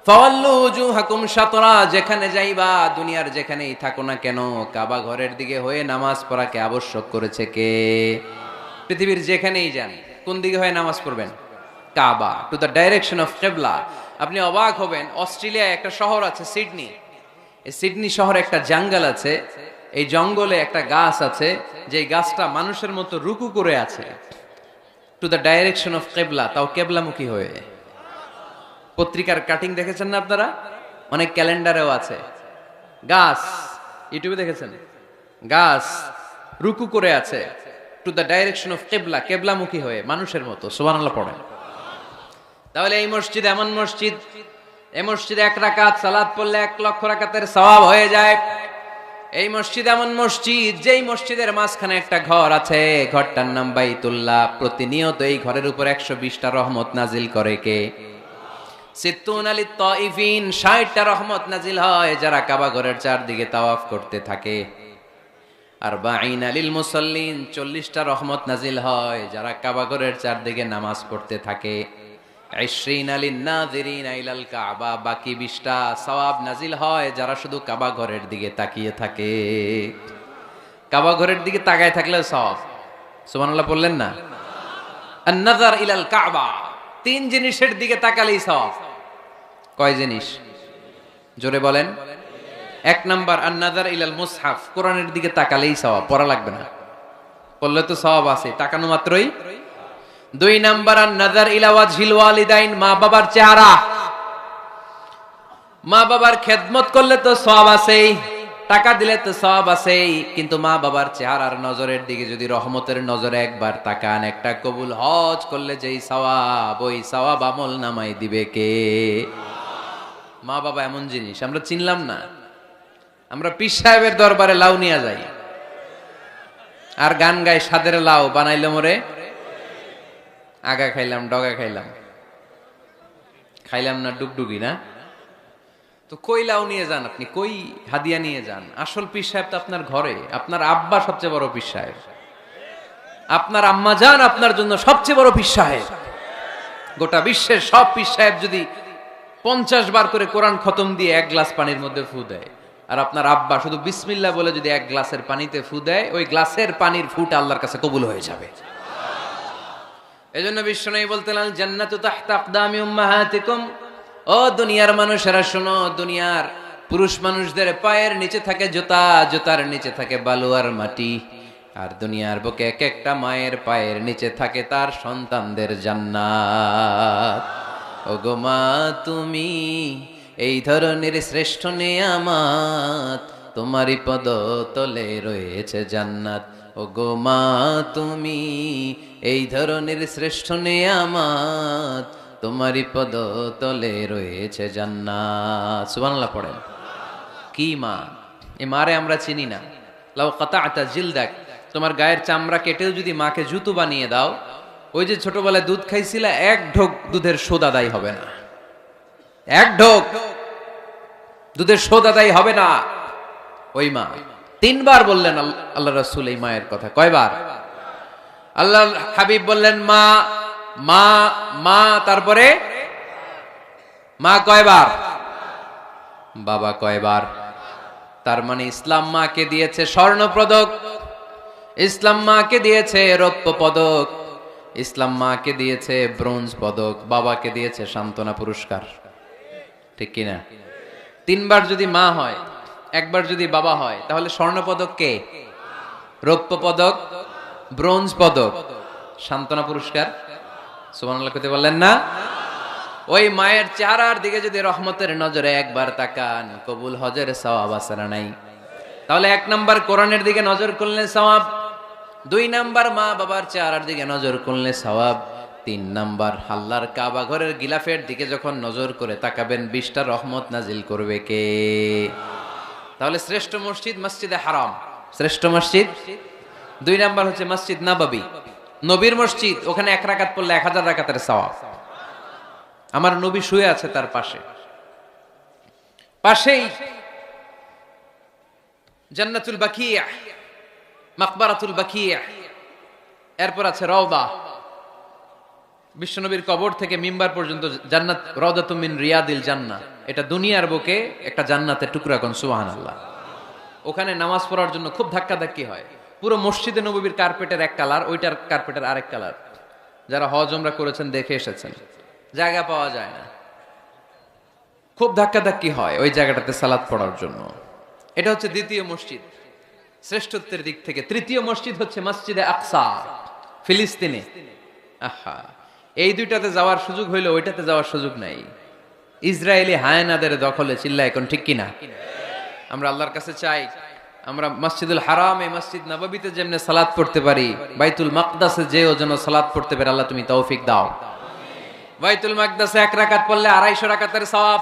ফাওয়াল্লু উজুহাকুম শাতরা, যেখানে যাইবা, দুনিয়ার যেখানেই থাকো না কেন, কাবা ঘরের দিকে হয়ে নামাজ পড়াকে আবশ্যক করেছে কে? পৃথিবীর যেখানেই যান, কোন দিকে হয়ে নামাজ পড়বেন? কাবা, টু দ্য ডাইরেকশন অফ কিবলা। আপনি অবাক হবেন, অস্ট্রেলিয়ায় একটা শহর আছে সিডনি, এই সিডনি শহরে একটা জঙ্গল আছে, এই জঙ্গলে একটা গাছ আছে, যে গাছটা মানুষের মতো রুকু করে আছে। টু দ্য ডাইরেকশন অফ কেবলা, তাও কেবলামুখী হয়ে। পত্রিকার কাটিং দেখেছেন না আপনারা? অনেক ক্যালেন্ডারেও আছে। গাছ, ইউটিউবে দেখেছেন, গাছ রুকু করে আছে টু দ্য ডাইরেকশন অফ কেবলা, কেবলামুখী হয়ে, মানুষের মতো। সুবহানাল্লাহ পড়েন। তাহলে এই মসজিদ এমন মসজিদ, এই মসজিদে 1 রাকাত সালাত পড়লে 1 লক্ষ রাকাতের সওয়াব হয়ে যায়। এই মসজিদ এমন মসজিদ, যেই মসজিদের মাঝখানে একটা ঘর আছে, ঘরটার নাম বাইতুল্লাহ। প্রতিনিয়ত এই ঘরের উপর 120টা রহমত নাজিল করে কে? সিত্তুন আলিত তাইফিন, 60টা রহমত নাজিল হয় যারা কাবা ঘরের চারদিকে তাওয়াফ করতে থাকে। আর বাঈন আলিল মুসাল্লিন, 40টা রহমত নাজিল হয় যারা কাবা ঘরের চারদিকে নামাজ পড়তে থাকে। 20 আলিন নাযিরিন ইলাল কাবা, বাকি 20টা সওয়াব নাজিল হয় যারা শুধু কাবা ঘরের দিকে তাকিয়ে থাকে। কাবা ঘরের দিকে তাকায় থাকলে সওয়াব। সুবহানাল্লাহ বললেন না? আন-নাযার ইলাল কাবা, 3 জিনিসের দিকে তাকালেই সওয়াব। কয় জিনিস? জোরে বলেন। 1 নাম্বার আন-নাযার ইলাল মুসহাফ, কোরআনের দিকে তাকালেই সওয়াব, পড়া লাগবে না, পড়লে তো সওয়াব আছে, তাকানো মাত্রই। 2 নাম্বার আন-নাযার ইলা ওয়াজহিল ওয়ালিদাইন, মা বাবার চেহারা, মা বাবার খেদমত করলে তো সওয়াব আছেই, টাকা দিলে তো সওয়াব আছেই, কিন্তু মা বাবার চেহারার নজরের দিকে যদি রহমতের নজরে একবার তাকান, একটা কবুল হজ করলে যেই সওয়াব, ওই সওয়াব আমল নামাই দিবে কে? মা বাবা এমন জিনিস আমরা চিনলাম না। আমরা পীর সাহেবের দরবারে লাউ নিয়ে যাই আর গান গাই, সাদের লাউ বানাইলে মোরে, আগা খাইলাম, ডগা খাইলাম, খাইলাম না ডুগডুগি না। তো কই লাউ নিয়ে যান আপনি, কই হাদিয়া নিয়ে যান? আসল পীর সাহেব তো আপনার ঘরে। আপনার আব্বা সবচেয়ে বড় পীর সাহেব, আপনার আম্মা জান আপনার জন্য সবচেয়ে বড় পীর সাহেব। গোটা বিশ্বের সব পীর সাহেব যদি 50 বার করে কোরআন খতম দিয়ে 1 গ্লাস পানির মধ্যে ফু দেয়, আর আপনার আব্বা শুধু বিসমিল্লাহ বলে যদি 1 গ্লাসের পানিতে ফু দেয়, ওই গ্লাসের পানির ফুটা আল্লাহর কাছে কবুল হয়ে যাবে। এজন্য বিশ্বনবী বলতেন, আল জান্নাতু তাহতা আকদামি উম্মাহাতিকুম, ও দুনিয়ার মানুষেরা শোনো, দুনিয়ার পুরুষ মানুষদের পায়ের নিচে থাকে জুতা, জুতার নিচে থাকে বালু আর মাটি, আর দুনিয়ার বুকে এক একটা মায়ের পায়ের নিচে থাকে তার সন্তানদের জান্নাত। ওগো মা তুমি এই ধরনের শ্রেষ্ঠ নেয়ামত, তোমারই পদ তলে রয়েছে জান্নাত। ওগো মা তুমি এই ধরনের শ্রেষ্ঠ নেয়ামত, তোমারই পদ তলে রয়েছে জান্নাত। সুবহানাল্লাহ পড়েন। কি মা? এই মারে আমরা চিনি না। লাউ কাতা'তা জিলদাক, তোমার গায়ের চামড়া কেটেও যদি মাকে জুতো বানিয়ে দাও, ওই যে ছোটবেলায় দুধ খাইছিলা, 1 ঢোক দুধের শোধ আদায় হবে না। 1 ঢোক দুধের শোধ আদায় হবে না। ওই মা 3 বার বললেন আল্লাহ রাসূল এই মায়ের কথা। কয়বার? আল্লাহ হাবিব বললেন মা মা মা, তারপরে মা কয়বার? বাবা কয়বার? তার মানে ইসলাম মাকে দিয়েছে স্বর্ণ পদক, ইসলাম মাকে দিয়েছে রৌপ্য পদক, ইসলাম মাকে দিয়েছে ব্রোঞ্জ পদক, বাবাকে দিয়েছে সান্ত্বনা পুরস্কার। ঠিক কিনা? 3 বার যদি মা হয়, 1 বার যদি বাবা হয়, তাহলে স্বর্ণ পদক কে? রৌপ্য পদক, ব্রোঞ্জ পদক, সান্ত্বনা পুরস্কার। সুবহানাল্লাহ কইতে বললেন না? ওই মায়ের চেহারার দিকে যদি রহমতের নজরে একবার তাকান, কবুল হজের সওয়াব আছে না নাই? তাহলে 1 নাম্বার কোরআনের দিকে নজর করলে সওয়াব, 2 নাম্বার মা বাবার চেহারার দিকে নজর করলে সওয়াব, 3 নাম্বার আল্লাহর কাবা ঘরের গিলাফের দিকে যখন নজর করে তাকাবেন, 20টা রহমত নাজিল করবে কে? তাহলে শ্রেষ্ঠ মসজিদ মসজিদে হারাম, শ্রেষ্ঠ মসজিদ। 2 নাম্বার হচ্ছে মসজিদ নববী, নবীর মসজিদ, ওখানে 1 রাকাত পড়লে 1000 রাকাতের সওয়াব। আমার নবী শুয়ে আছে তার পাশে, পাশেই জান্নাতুল বাকিয়া, মাকবারাতুল বাকিয়া, এরপর আছে রওদা। বিশ্বনবীর কবর থেকে মিম্বার পর্যন্ত জান্নাত, রওদাতুম মিন রিয়াদিল জান্নাহ। এটা দুনিয়ার বুকে একটা জান্নাতের টুকরা, কোন সুবহানাল্লাহ। ওখানে নামাজ পড়ার জন্য খুব ধাক্কাধাক্কি হয়। পুরো মসজিদে নববীর কার্পেটের 1 কালার, ওইটার কার্পেটের আরেক কালার। যারা হজ উমরা করেছেন দেখে এসেছেন, জায়গা পাওয়া যায় না, খুব ধাক্কাধাক্কি হয় ওই জায়গাটাতে সালাত পড়ার জন্য। এটা হচ্ছে 2য় মসজিদ শ্রেষ্ঠত্বের দিক থেকে। 3য় মসজিদ হচ্ছে মসজিদে আকসা, ফিলিস্তিনে। আহা, এই দুইটাতে যাওয়ার সুযোগ হইলো ওইটাতে যাওয়ার সুযোগ নাই। ইসরায়েলি হায়নাদের দখলে, চিল্লা এখন ঠিক কিনা? আমরা আল্লাহর কাছে চাই আমরা মসজিদুল হারাম, এই মসজিদ নববীতে যেমনে সালাত পড়তে পারি, বাইতুল মাকদাসে যেও যেন সালাত পড়তে পারে, আল্লাহ তুমি তৌফিক দাও। বাইতুল মাকদাসে 1 রাকাত পড়লে 250 রাকাতের সওয়াব,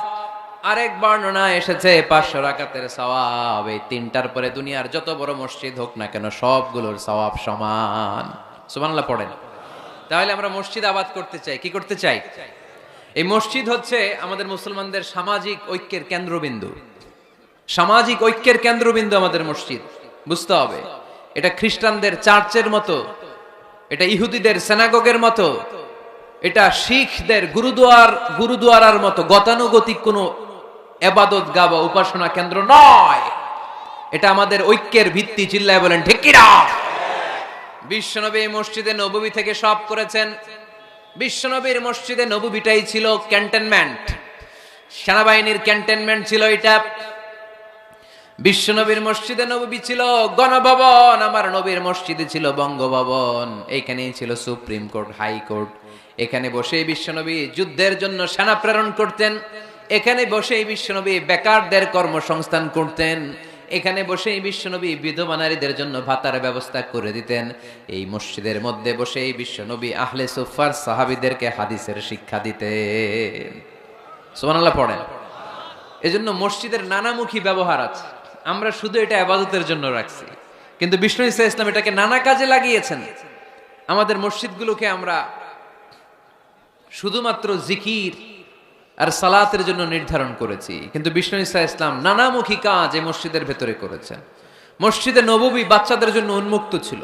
আরেক বর্ণনায় এসেছে 500 রাকাতের সওয়াব। এই তিনটার পরে দুনিয়ার যত বড় মসজিদ হোক না কেন সবগুলোর সওয়াব সমান। সুবহানাল্লাহ পড়েন। তাহলে আমরা মসজিদ আবাদ করতে চাই, কি করতে চাই? এই মসজিদ হচ্ছে আমাদের মুসলমানদের সামাজিক ঐক্যের কেন্দ্রবিন্দু। সামাজিক ঐক্যের কেন্দ্রবিন্দু আমাদের মসজিদ, বুঝতে হবে। এটা খ্রিস্টানদের চার্চের মতো, এটা ইহুদিদের সিনাগগের মতো, এটা শিখদের গুরুদুয়ারার মতো গতানুগতিক কোনো ইবাদত গাহ বা উপাসনা কেন্দ্র নয়। এটা আমাদের ঐক্যের ভিত্তি। চিল্লায় বলেন ঠিক কি না? বিশ্বনবী মসজিদে নববী থেকে সব করেছেন। বিশ্বনবীর মসজিদে নববীটাই ছিল ক্যান্টনমেন্ট, সেনাবাহিনীর ক্যান্টনমেন্ট ছিল এটা। বিশ্বনবীর মসজিদে নববী ছিল গণভবন, আমার নবীর মসজিদে ছিল বঙ্গভবন। এইখানেই ছিল সুপ্রিম কোর্ট, হাইকোর্ট। এখানে বসেই বিশ্বনবী যুদ্ধের জন্য সেনা প্রেরণ করতেন। এখানে বসেই বিশ্বনবী বেকারদের কর্মসংস্থান করতেন। এখানে বসেই বিশ্বনবী বিধবা নারীদের জন্য ভাতার ব্যবস্থা করে দিতেন। এই মসজিদের মধ্যে বসেই বিশ্বনবী আহলে সুফার সাহাবীদেরকে হাদিসের শিক্ষা দিতেন। সুবহানাল্লাহ পড়েন। এজন্য মসজিদের নানামুখী ব্যবহার আছে। আমরা শুধু এটা ইবাদতের জন্য রাখছি, কিন্তু বিষ্ণু ঈসা ইসলাম এটাকে নানা কাজে লাগিয়েছেন। আমাদের মসজিদগুলোকে আমরা শুধুমাত্র জিকির আর সালাতের জন্য নির্ধারণ করেছি, কিন্তু বিষ্ণু ঈসা ইসলাম নানামুখী কাজ এই মসজিদের ভেতরে করেছেন। মসজিদে নববী বাচ্চাদের জন্য উন্মুক্ত ছিল,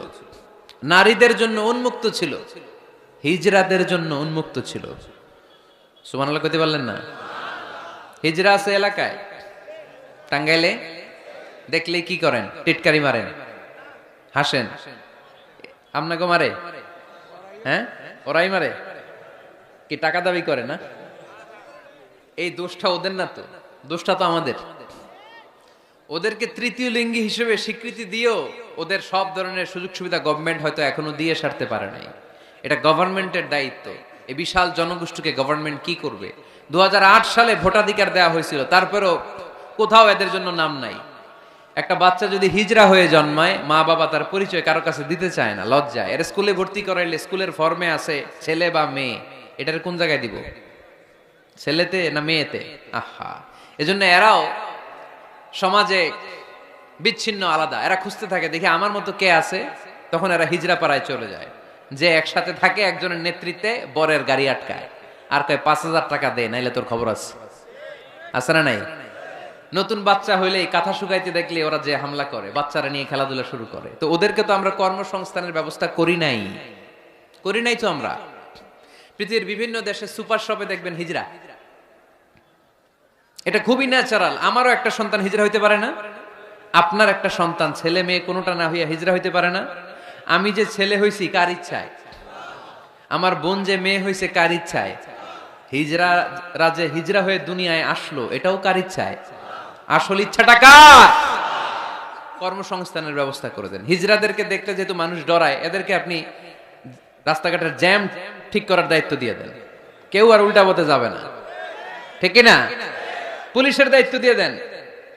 নারীদের জন্য উন্মুক্ত ছিল, হিজরাদের জন্য উন্মুক্ত ছিল। সুবহানাল্লাহ কইতে পারলেন না? হিজরা আছে এলাকায়, টাঙ্গাইলে দেখলে কি করেন? টিটকারি মারেন, হাসেন। আপনাকে মারে? হ্যাঁ, ওরাই মারে। কি টাকা দাবি করে না? এই দোষটা ওদের না তো, দোষটা তো আমাদের। ওদেরকে তৃতীয় লিঙ্গি হিসেবে স্বীকৃতি দিয়েও ওদের সব ধরনের সুযোগ সুবিধা গভর্নমেন্ট হয়তো এখনো দিয়ে সারতে পারে নাই। এটা গভর্নমেন্টের দায়িত্ব। এই বিশাল জনগোষ্ঠীকে গভর্নমেন্ট কি করবে? 2008 সালে ভোটাধিকার দেওয়া হয়েছিল, তারপরেও কোথাও এদের জন্য নাম নাই। একটা বাচ্চা যদি হিজরা হয়ে জন্মায়, মা বাবা তার পরিচয় কারো কাছে দিতে চায় না, লজ্জায়। এর স্কুলে ভর্তি করাইলে স্কুলের ফর্মে আছে ছেলে বা মেয়ে, এটার কোন জায়গায় দিব? ছেলেতে না মেয়েতে? আহা, এজন্য এরাও সমাজে বিচ্ছিন্ন, আলাদা। এরা খুঁজতে থাকে, দেখি আমার মতো কে আছে, তখন এরা হিজরা পাড়ায় চলে যায়। যে একসাথে থাকে, একজনের নেতৃত্বে বরের গাড়ি আটকায়, আর কয় 5,000 টাকা দে, নাইলে তোর খবর আছে। আছে না নাই? নতুন বাচ্চা হইলেই কাঁথা শুকাইতে দেখলে ওরা যে হামলা করে, বাচ্চারা নিয়ে খেলাধুলা শুরু করে। তো ওদেরকে তো আমরা কর্মসংস্থানের ব্যবস্থা করি নাই তো আমরা। পৃথিবীর বিভিন্ন দেশে সুপার শপে দেখবেন হিজরা, এটা খুবই ন্যাচারাল। আমারও একটা সন্তান হিজরা হইতে পারে না? আপনার একটা সন্তান, ছেলে মেয়ে কোনোটা না হইয়া হিজরা হইতে পারে না? আমি যে ছেলে হইছি কার ইচ্ছায়? আমার বোন যে মেয়ে হইছে কার ইচ্ছায়? হিজরা যে হিজরা হয়ে দুনিয়ায় আসলো, এটাও কার ইচ্ছায়? আসল ইচ্ছাটা কার? কর্মসংস্থানের ব্যবস্থা করে দেন। হিজরাদেরকে দেখতে যেহেতু মানুষ ডরায়, এদেরকে আপনি রাস্তাঘাটের জ্যাম ঠিক করার দায়িত্ব দিয়ে দেন, কেউ আর উল্টা পথে যাবে না, ঠিক না? পুলিশের দায়িত্ব দিয়ে দেন,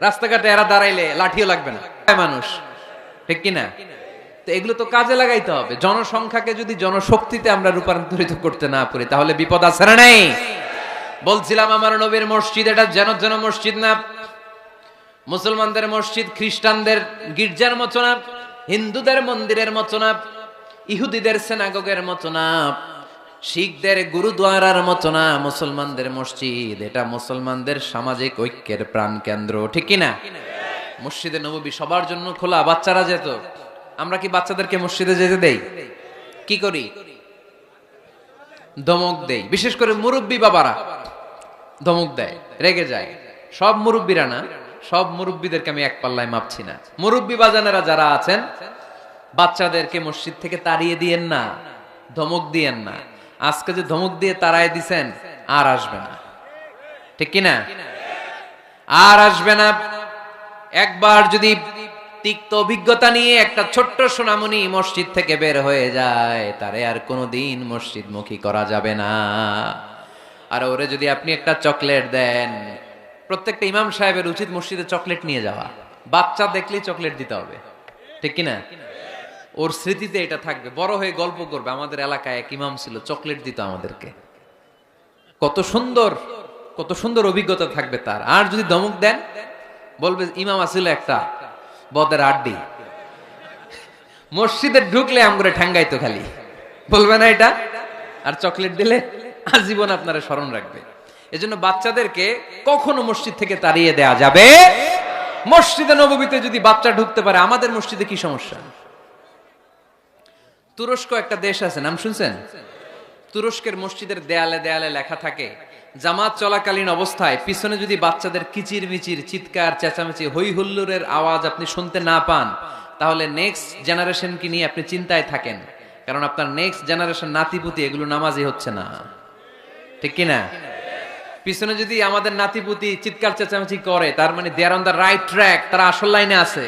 রাস্তাঘাটে এরা দাঁড়াইলে লাঠিও লাগবে না মানুষ, ঠিক কিনা? তো এগুলো তো কাজে লাগাইতে হবে। জনসংখ্যাকে যদি জনশক্তিতে আমরা রূপান্তরিত করতে না পারি, তাহলে বিপদ আছে না নাই? বলছিলাম আমার নবীর মসজিদ এটা যেন মসজিদ না, মুসলমানদের মসজিদ খ্রিস্টানদের গির্জার মতো না, হিন্দুদের মন্দিরের মতো না, ইহুদিদের সিনাগগের মতো না, শিখদের গুরুদ্বারার মতো না। মুসলমানদের মসজিদ এটা মুসলমানদের সামাজিক ঐক্যের প্রাণ কেন্দ্র, ঠিক কিনা? মসজিদে নববী সবার জন্য খোলা। বাচ্চারা যেত, আমরা কি বাচ্চাদেরকে মসজিদে যেতে দেই? কি করি? ধমক দেই। বিশেষ করে মুরব্বী বাবারা ধমক দেয়, রেগে যায়। সব মুরব্বীরা না, সব মুরব্বীদেরকে আমি এক পাল্লায় মাপছি না। মুরব্বী বাজানেরা যারা আছেন, বাচ্চাদেরকে মসজিদ থেকে তাড়িয়ে দিয়েন না, ধমক দিয়েন না। আজকে যে ধমক দিয়ে তাড়ায় দিছেন, আর আসবে না, ঠিক কিনা? আর আসবে না। একবার যদি তিক্ত অভিজ্ঞতা নিয়ে একটা ছোট্ট সোনামণি মসজিদ থেকে বের হয়ে যায়, তারে আর কোনোদিন মসজিদমুখী করা যাবে না। আর ওরে যদি আপনি একটা চকলেট দেন, প্রত্যেকটা ইমাম সাহেবের উচিত মসজিদে চকলেট নিয়ে যাওয়া। বাচ্চা দেখলেই চকলেট দিতে হবে, ঠিক কিনা? ওর স্মৃতিতে এটা থাকবে, বড় হয়ে গল্প করবে আমাদের এলাকায় এক ইমাম ছিল, চকলেট দিত আমাদেরকে। কত সুন্দর, কত সুন্দর অভিজ্ঞতা থাকবে তার। আর যদি ধমক দেন, বলবে ইমাম আসিল একটা বদের আড্ডি, মসজিদে ঢুকলে আমগরে ঠ্যাঙ্গাইতো খালি, বলবে না এটা? আর চকলেট দিলে আজীবন আপনারা স্মরণ রাখবে। এজন্য বাচ্চাদেরকে কখনো মসজিদ থেকে তাড়িয়ে দেয়া যাবে। মসজিদে নববীতে যদি বাচ্চা ঢুকতে পারে, আমাদের মসজিদে কি সমস্যা? তুরস্ক একটা দেশ আছে, নাম শুনছেন? তুরস্কের মসজিদের দেয়ালে দেয়ালে লেখা থাকে, জামাত চলাকালীন অবস্থায় পিছনে যদি বাচ্চাদের কিচির মিচির, চিৎকার, চেঁচামেচি, হই হুল্লোড়ের আওয়াজ আপনি শুনতে না পান, তাহলে নেক্সট জেনারেশনকে নিয়ে আপনি চিন্তায় থাকেন, কারণ আপনার নেক্সট জেনারেশন নাতিপুতি এগুলো নামাজি হচ্ছে না, ঠিক কিনা? পিছনে যদি আমাদের নাতিপুতি চিৎকার চেঁচামেচি করে, তার মানে দে আর অন দ্য রাইট ট্র্যাক, তারা আসল লাইনে আছে,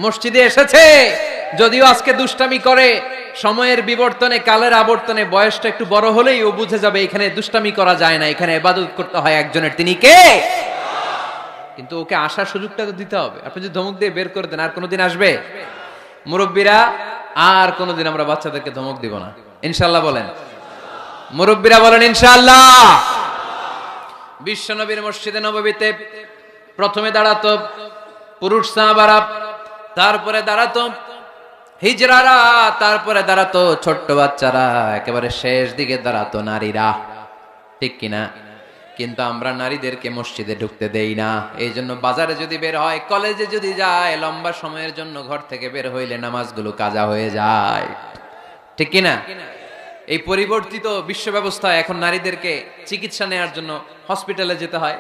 মসজিদে এসেছে। যদিও আজকে দুষ্টামি করে, সময়ের বিবর্তনে, কালের আবর্তনে বয়সটা একটু বড় হলেই ও বুঝে যাবে এখানে দুষ্টামি করা যায় না, এখানে ইবাদত করতে হয় একজনের, তিনি কে? কিন্তু ওকে আসার সুযোগটা তো দিতে হবে। আপনি যদি ধমক দিয়ে বের করে দেন, আর কোনোদিন আসবে? মুরব্বীরা, আর কোনোদিন আমরা বাচ্চাদেরকে ধমক দিব না, ইনশাআল্লাহ বলেন। মুরব্বীরা বলেন ইনশাআল্লাহ। বিশ্বনবীর মসজিদে নববীতে প্রথমে দাঁড়াতো পুরুষ সাহাবারা, তারপরে দাঁড়াতো হিজড়ারা, তারপরে দাঁড়াতো ছোট্ট বাচ্চারা, একেবারে শেষ দিকে দাঁড়াতো নারীরা, ঠিক কিনা? কিন্তু আমরা নারীদেরকে মসজিদে ঢুকতে দেই না। এই জন্য বাজারে যদি বের হয়, কলেজে যদি যায়, লম্বা সময়ের জন্য ঘর থেকে বের হইলে নামাজগুলো কাজা হয়ে যায়, ঠিক কিনা? এই পরিবর্তিত বিশ্ব ব্যবস্থায় এখন নারীদেরকে চিকিৎসা নেওয়ার জন্য হসপিটালে যেতে হয়,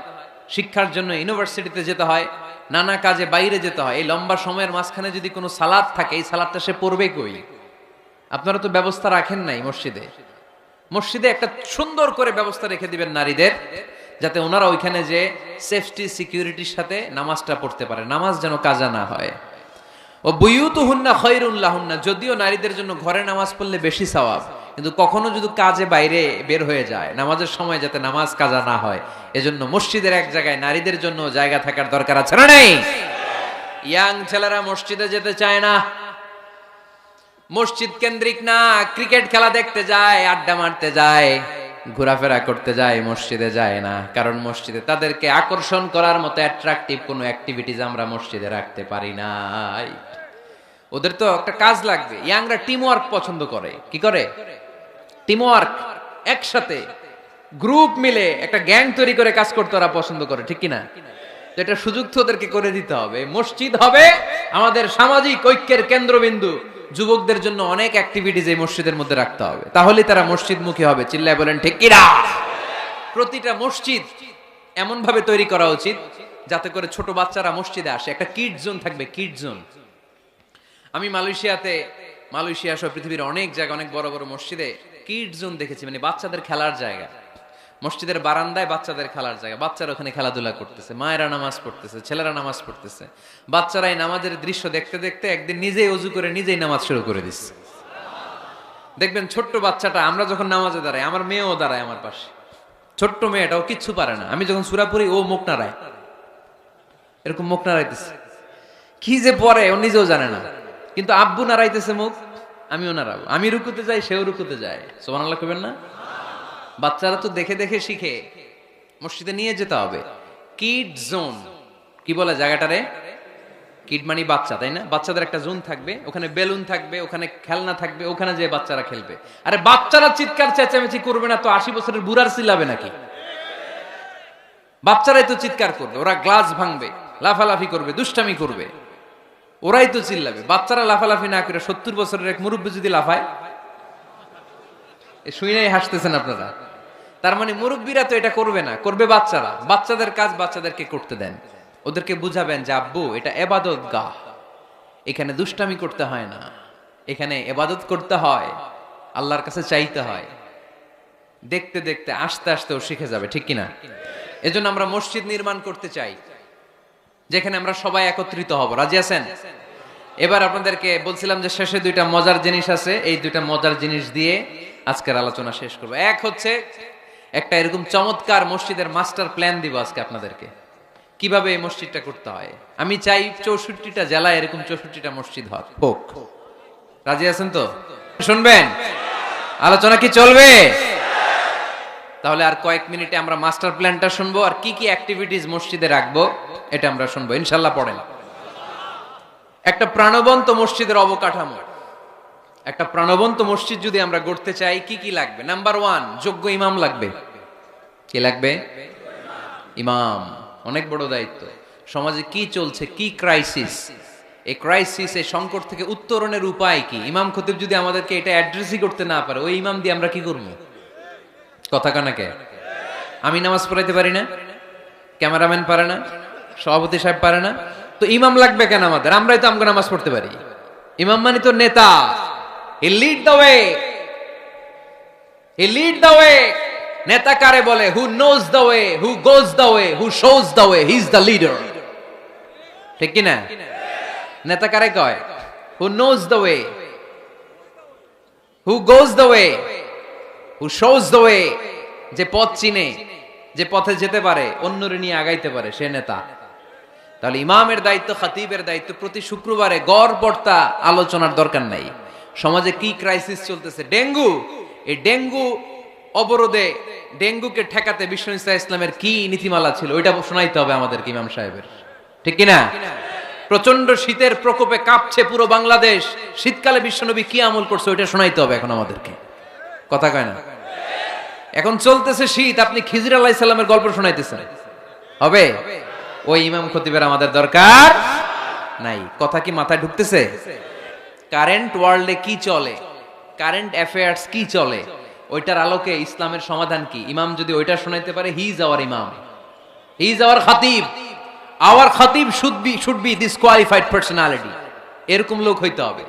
শিক্ষার জন্য ইউনিভার্সিটিতে যেতে হয়, নানা কাজে বাইরে যেতে হয়। এই লম্বা সময়ের মাঝখানে যদি কোনো সালাত থাকে, এই সালাতটা সে পড়বে কই? আপনারা তো ব্যবস্থা রাখেন নাই মসজিদে। মসজিদে একটা সুন্দর করে ব্যবস্থা রেখে দিবেন নারীদের, যাতে ওনারা ওইখানে যে সেফটি সিকিউরিটির সাথে নামাজটা পড়তে পারে, নামাজ যেন কাজা না হয়। ও বুয়ুতুহুন্না খায়রুন লাহুন্না, যদিও নারীদের জন্য ঘরে নামাজ পড়লে বেশি সওয়াব, কিন্তু কখনো যদি কাজে বাইরে বের হয়ে যায়, নামাজের সময় যাতে নামাজ কাজা না হয়, এজন্য মসজিদের এক জায়গায় নারীদের জন্য জায়গা থাকার দরকার আছে না নেই? ইয়াং ছেলেরা মসজিদে যেতে চায় না, মসজিদ কেন্দ্রিক না, ক্রিকেট খেলা দেখতে যায়, আড্ডা মারতে যায়, ঘোরাফেরা করতে যায়, মসজিদে যায় না। কারণ মসজিদে তাদেরকে আকর্ষণ করার মতো অ্যাট্রাকটিভ কোনো অ্যাক্টিভিটিজ আমরা মসজিদে রাখতে পারি নাই। ওদের তো একটা কাজ লাগবে। ইয়াংরা টিম ওয়ার্ক পছন্দ করে। কি করে? টিম ওয়ার্ক, একসাথে গ্রুপ মিলে একটা গ্যাং তৈরি করে কাজ করতে ওরা পছন্দ করে, ঠিক কিনা? তো এটা সুযোগ তো ওদেরকে করে দিতে হবে। মসজিদ হবে আমাদের সামাজিক ঐক্যের কেন্দ্রবিন্দু। যুবকদের জন্য অনেক অ্যাক্টিভিটিজ এই মসজিদের মধ্যে রাখতে হবে, তাহলে তারা মসজিদমুখী হবে। চিল্লায় বলেন ঠিক কিনা? প্রতিটা মসজিদ এমন ভাবে তৈরি করা উচিত যাতে করে ছোট বাচ্চারা মসজিদে আসে। একটা কিড জোন থাকবে, কিড জোন। আমি মালয়েশিয়া সহ পৃথিবীর অনেক জায়গায়, অনেক বড় বড় মসজিদে কিড জোন দেখেছি, মানে বাচ্চাদের খেলার জায়গা। মসজিদের বারান্দায় বাচ্চাদের খেলার জায়গা, বাচ্চারা ওখানে খেলাধুলা করতেছে, মায়েরা নামাজ পড়তেছে, ছেলেরা নামাজ পড়তেছে। বাচ্চারা এই নামাজের দৃশ্য দেখতে দেখতে একদিন নিজেই ওযু করে নিজেই নামাজ শুরু করে দিচ্ছে। দেখবেন ছোট্ট বাচ্চাটা, আমরা যখন নামাজে দাঁড়াই, আমার মেয়েও দাঁড়ায় আমার পাশে, ছোট্ট মেয়েটাও কিচ্ছু পারে না, আমি যখন সূরা পড়ি ও মুখ নাড়ায়, এরকম মুখ নাড়াইতেছে, কি যে পড়ে ও নিজেও জানে না, কিন্তু আব্বু নাড়াইতেছে মুখ, আমিও নাড়াবো। আমি রুকুতে যাই, সেও রুকুতে যায়। সুবহানাল্লাহ কইবেন না? বাচ্চারা তো দেখে দেখে শিখে। মসজিদে নিয়ে যেতে হবে। কিড জোন, কি বলে জায়গাটারে? কিড মানে বাচ্চা, তাই না? বাচ্চাদের একটা জোন থাকবে, ওখানে বেলুন থাকবে, ওখানে খেলনা থাকবে, ওখানে যে বাচ্চারা খেলবে। আরে বাচ্চারা চিৎকার চেঁচামেচি করবে না তো 80 বছরের বুড়ার চিল্লাবে নাকি? বাচ্চারাই তো চিৎকার করবে, ওরা গ্লাস ভাঙবে, লাফালাফি করবে, দুষ্টামি করবে, ওরাই তো চিল্লাবে। বাচ্চারা লাফালাফি না করে 70 বছরের এক মুরব্বী যদি লাফায়, শুনেই হাসতেছেন আপনারা। তার মানে মুরব্বীরা তো এটা করবে না, করবে বাচ্চারা। বাচ্চাদের কাজ বাচ্চাদেরকে করতে দেন, ওদেরকে বুঝাবেন যে আব্বু এটা ইবাদত গাহ, এখানে দুষ্টামি করতে হয় না, এখানে ইবাদত করতে হয়, আল্লাহর কাছে চাইতে হয়। দেখতে দেখতে আস্তে আস্তে ও শিখে যাবে, ঠিক কিনা? এজন্য আমরা মসজিদ নির্মাণ করতে চাই যেখানে আমরা সবাই একত্রিত হব। রাজি আছেন? এবার আপনাদেরকে বলছিলাম যে শেষে দুইটা মজার জিনিস আছে, এই দুইটা মজার জিনিস দিয়ে আজকের আলোচনা শেষ করব। এক হচ্ছে একটা এরকম চমৎকার মসজিদের মাস্টার প্ল্যান দিব আজকে আপনাদেরকে, কিভাবে এই মসজিদটা করতে হয়। আমি চাই 64টা জেলায় এরকম 64টা মসজিদ হোক। রাজি আছেন তো? শুনবেন? আলোচনা কি চলবে? তাহলে আর কয়েক মিনিটে আমরা মাস্টার প্ল্যানটা শুনবো, আর কি কি অ্যাক্টিভিটিস মসজিদে রাখবো এটা আমরা শুনবো ইনশাল্লাহ। পড়েন। একটা প্রাণবন্ত মসজিদের অবকাঠামো, একটা প্রাণবন্ত মসজিদ যদি আমরা গড়তে চাই কি কি লাগবে? নাম্বার 1, যোগ্য ইমাম লাগবে। কি লাগবে? ইমাম। অনেক বড় দায়িত্ব। সমাজে কি চলছে, কি ক্রাইসিস, এই ক্রাইসিস, এই সংকট থেকে উত্তরণের উপায় কি? ইমাম খতিব যদি আমাদেরকে এটা অ্যাড্রেসই করতে না পারে, ওই ইমাম দিয়ে আমরা কি করবো? কথা কানাকে আমি নামাজ পড়াইতে পারি না, ক্যামেরাম্যান পারে না, সভাপতি সাহেব পারে না, তো ইমাম লাগবে কেন আমাদের? আমরাই তো আমগো নামাজ পড়তে পারি। ইমাম মানে তো নেতা। He lead the way, he lead the way. নেতা কারে বলে? Who knows the way, who goes the way, who shows the way, he is the leader. ঠিক কি না? নেতা কারে কয়? Who knows the way, who goes the way, who shows the way. যে পথ চিনে, যে পথে যেতে পারে, অন্যরে নিয়ে আগাইতে পারে, সে নেতা। তাহলে ইমামের দায়িত্ব, খতিবের দায়িত্ব প্রতি শুক্রবারে গড় পড়তা আলোচনার দরকার নাই। সমাজে কি ক্রাইসিস চলতেছে, ডেঙ্গু, এই ডেঙ্গু অবরোধে, ডেঙ্গুকে ঠেকাতে বিষ্ণু ইসলামের কি নীতিমালা ছিল, ওইটা শোনাইতে হবে আমাদের ইমাম সাহেবের। ঠিক কিনা? প্রচন্ড শীতের প্রকোপে কাঁপছে পুরো বাংলাদেশ, শীতকালে বিশ্বনবী কি আমল করছে ওইটা শোনাইতে হবে এখন আমাদেরকে। কথা কয় না? এখন চলতেছে শীত, আপনি খিজির আলাইহিস সালামের গল্প শোনাইতেছেন, হবে? ওই ইমাম খতিবের আমাদের দরকার নাই। কথা কি মাথায় ঢুকতেছে? কারেন্ট ওয়ার্ল্ডে কি চলে, কারেন্ট অ্যাফেয়ার্স কি চলে, ওইটার আলোকে ইসলামের সমাধান কি, ইমাম যদি ওইটা শোনাইতে পারে, হি ইজ আওয়ার ইমাম, হি ইজ আওয়ার খতিব। আওয়ার খতিব শুড বি ডিসকোয়ালিফাইড পার্সোনালিটি। এরকম লোক হইতে হবে।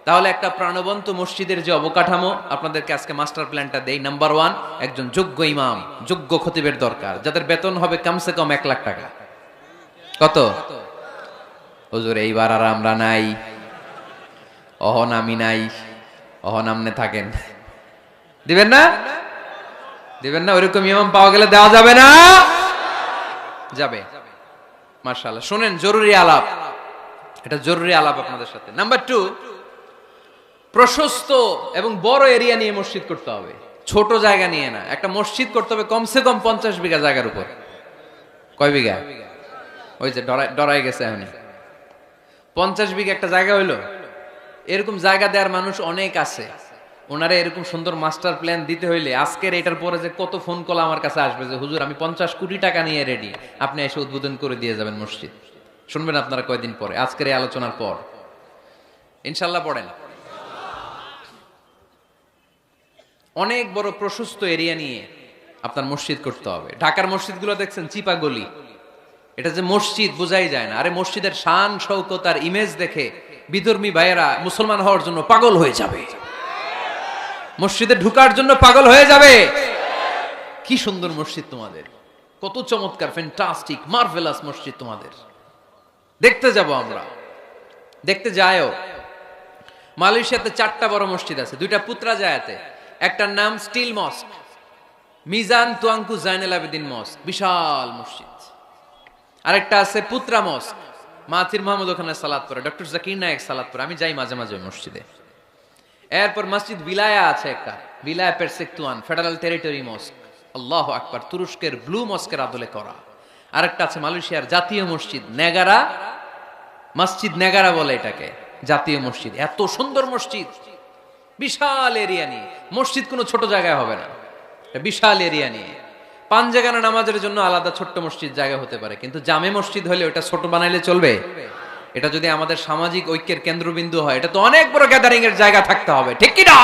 তাহলে একটা প্রাণবন্ত মসজিদের যে অবকাঠামো, আপনাদেরকে আজকে মাস্টার প্ল্যানটা দেই। নাম্বার 1, একজন যোগ্য ইমাম, যোগ্য খতিবের দরকার, যাদের বেতন হবে কমসে কম 1 লাখ টাকা। কত? হুজুর এইবার আর আমরা নাই, অহন আমি নাই, অহন আমনে থাকেন। দিবেন না? দিবেন না? ওইরকম ইমাম পাওয়া গেলে দেওয়া যাবে না? যাবে। মাশাআল্লাহ। শুনেন, জরুরি আলাপ, এটা জরুরি আলাপ আপনাদের সাথে। নাম্বার 2, প্রশস্ত এবং বড় এরিয়া নিয়ে মসজিদ করতে হবে, ছোট জায়গা নিয়ে না। একটা মসজিদ করতে হবে কমসে কম 50 বিঘা জায়গার উপর। কয় বিঘা? ওই যে ডরাই গেছে এখন। 50 বিঘা একটা জায়গা হইলো। এরকম জায়গা দেওয়ার মানুষ অনেক আছে। ওনারা এরকম সুন্দর মাস্টার প্ল্যান দিতে হইলে আজকের এটার পরে যে কত ফোন কল আমার কাছে আসবে যে হুজুর আমি 50 কোটি টাকা নিয়ে রেডি, আপনি এসে উদ্বোধন করে দিয়ে যাবেন মসজিদ। শুনবেন আপনারা কয়দিন পরে, আজকের এই আলোচনার পর ইনশাল্লাহ। পড়েন। অনেক বড় প্রশস্ত এরিয়া নিয়ে আপনার মসজিদ করতে হবে। ঢাকার মসজিদগুলো দেখছেন চিপা গলি, এটা যে মসজিদ বোঝাই যায় না। আরে মসজিদের শান শৌকত আর ইমেজ দেখে বিধর্মী ভাইয়েরা মুসলমান হওয়ার জন্য পাগল হয়ে যাবে, মসজিদে ঢুকার জন্য পাগল হয়ে যাবে। কি সুন্দর মসজিদ তোমাদের, কত চমৎকার, ফ্যান্টাস্টিক, মার্ভেলাস মসজিদ তোমাদের। দেখতে যাব আমরা, দেখতে যায়ও। মালয়েশিয়াতে 4টা বড় মসজিদ আছে, 2টা পুত্রাজায়াতে। একটার নাম স্টিল মস্ক, মিজান তুয়াঙ্কু জাইনুল আবেদিন মস্ক, বিশাল মসজিদ। আরেকটা আছে পুত্রা মস্ক, মাহাথির মোহাম্মদ ওখানে সালাত পড়ে, ডক্টর জাকির নায়েক সালাত পড়ে, আমি যাই মাঝে মাঝে মসজিদে। এরপর মসজিদ বিলায়া আছে একটা, বিলায়া পেরসেকতুয়ান ফেডারেল টেরিটরি মস্ক, আল্লাহু আকবার, তুরস্কের ব্লু মস্কের আদলে করা। আরেকটা আছে মালয়েশিয়ার জাতীয় মসজিদ নেগারা, মসজিদ নেগারা বলে এটাকে, জাতীয় মসজিদ। এত সুন্দর মসজিদ, বিশাল এরিয়া নিয়ে। মসজিদ কোনো ছোট জায়গায় হবে না, বিশাল এরিয়া নিয়ে। 5 জায়গানা নামাজের জন্য আলাদা ছোট্ট মসজিদ জায়গা হতে পারে, কিন্তু জামে মসজিদ হলে ওটা ছোট বানাইলে চলবে? এটা যদি আমাদের সামাজিক ঐক্যের কেন্দ্রবিন্দু হয়, এটা তো অনেক বড় গ্যাদারিং এর জায়গা থাকতে হবে, ঠিক কি না?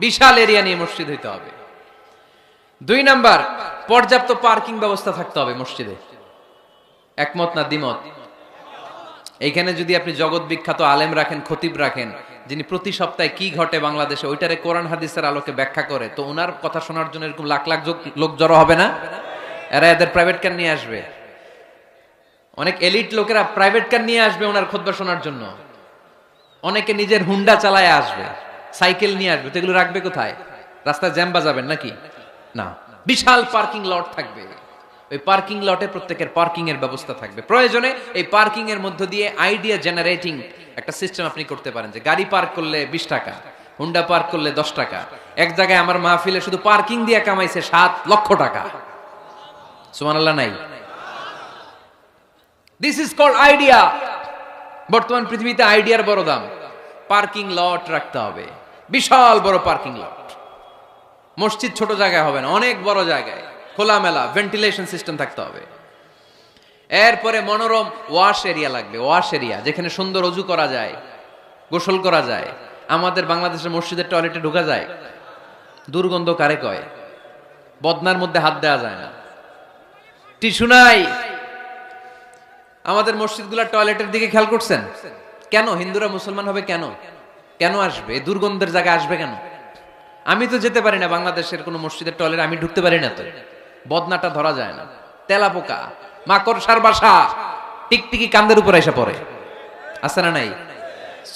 বিশাল এরিয়া নিয়ে মসজিদ হইতে হবে। 2 নাম্বার, পর্যাপ্ত পার্কিং ব্যবস্থা থাকতে হবে মসজিদে। একমত না দ্বিমত? এইখানে যদি আপনি জগৎ বিখ্যাত আলেম রাখেন, খতিব রাখেন, যিনি প্রতি সপ্তাহে কি ঘটে বাংলাদেশে ওইটারে কোরআন হাদিসের আলোকে ব্যাখ্যা করে, তো ওনার কথা শোনার জন্য এরকম লাখ লাখ লোক জড়ো হবে না? এরা এদের প্রাইভেট কার নিয়ে আসবে, অনেক এলিট লোকেরা প্রাইভেট কার নিয়ে আসবে ওনার খুতবা শোনার জন্য, অনেকে নিজের হুন্ডা চালায় আসবে, সাইকেল নিয়ে আসবে, তো এগুলো রাখবে কোথায়? রাস্তায় জ্যাম বাজাবেন নাকি? না, বিশাল পার্কিং লট থাকবে, ওই পার্কিং লটে প্রত্যেকের পার্কিং এর ব্যবস্থা থাকবে। প্রয়োজনে এই পার্কিং এর মধ্য দিয়ে আইডিয়া জেনারেটিং একটা সিস্টেম আপনি করতে পারেন, যে গাড়ি পার্ক করলে 20 টাকা, হুন্ডা পার্ক করলে 10 টাকা। এক জায়গায় আমার মাহফিলে শুধু পার্কিং দিয়ে কামাইছে 7 লক্ষ টাকা। সুবহানাল্লাহ নাই? This is called idea. বর্তমান পৃথিবীতে আইডিয়ার বড় দাম। পার্কিং লট রাখতে হবে, বিশাল বড় পার্কিং লট। মসজিদ ছোট জায়গায় হবে না, অনেক বড় জায়গায় খোলামেলা ভেন্টিলেশন সিস্টেম থাকতে হবে। এরপরে মনোরম ওয়াশ এরিয়া লাগবে, ওয়াশ এরিয়া যেখানে সুন্দর অজু করা যায়, গোসল করা যায়। আমাদের বাংলাদেশের মসজিদের টয়লেটে ঢোকা যায়, দুর্গন্ধ কারে কয়? বদনার মধ্যে হাত দেওয়া যায় না, টিস্যু নাই। আমাদের মসজিদগুলোর টয়লেটের দিকে খেয়াল করছেন? কেন হিন্দুরা মুসলমান হবে? কেন কেন আসবে? এই দুর্গন্ধের জায়গায় আসবে কেন? আমি তো যেতে পারি না বাংলাদেশের কোন মসজিদের টয়লেট, আমি ঢুকতে পারি না, তো বদনাটা ধরা যায় না। তেলাপোকা, মাকড়সার বাসা, টিকটিকি কান্দের উপর এসে পড়ে, আছে না নাই?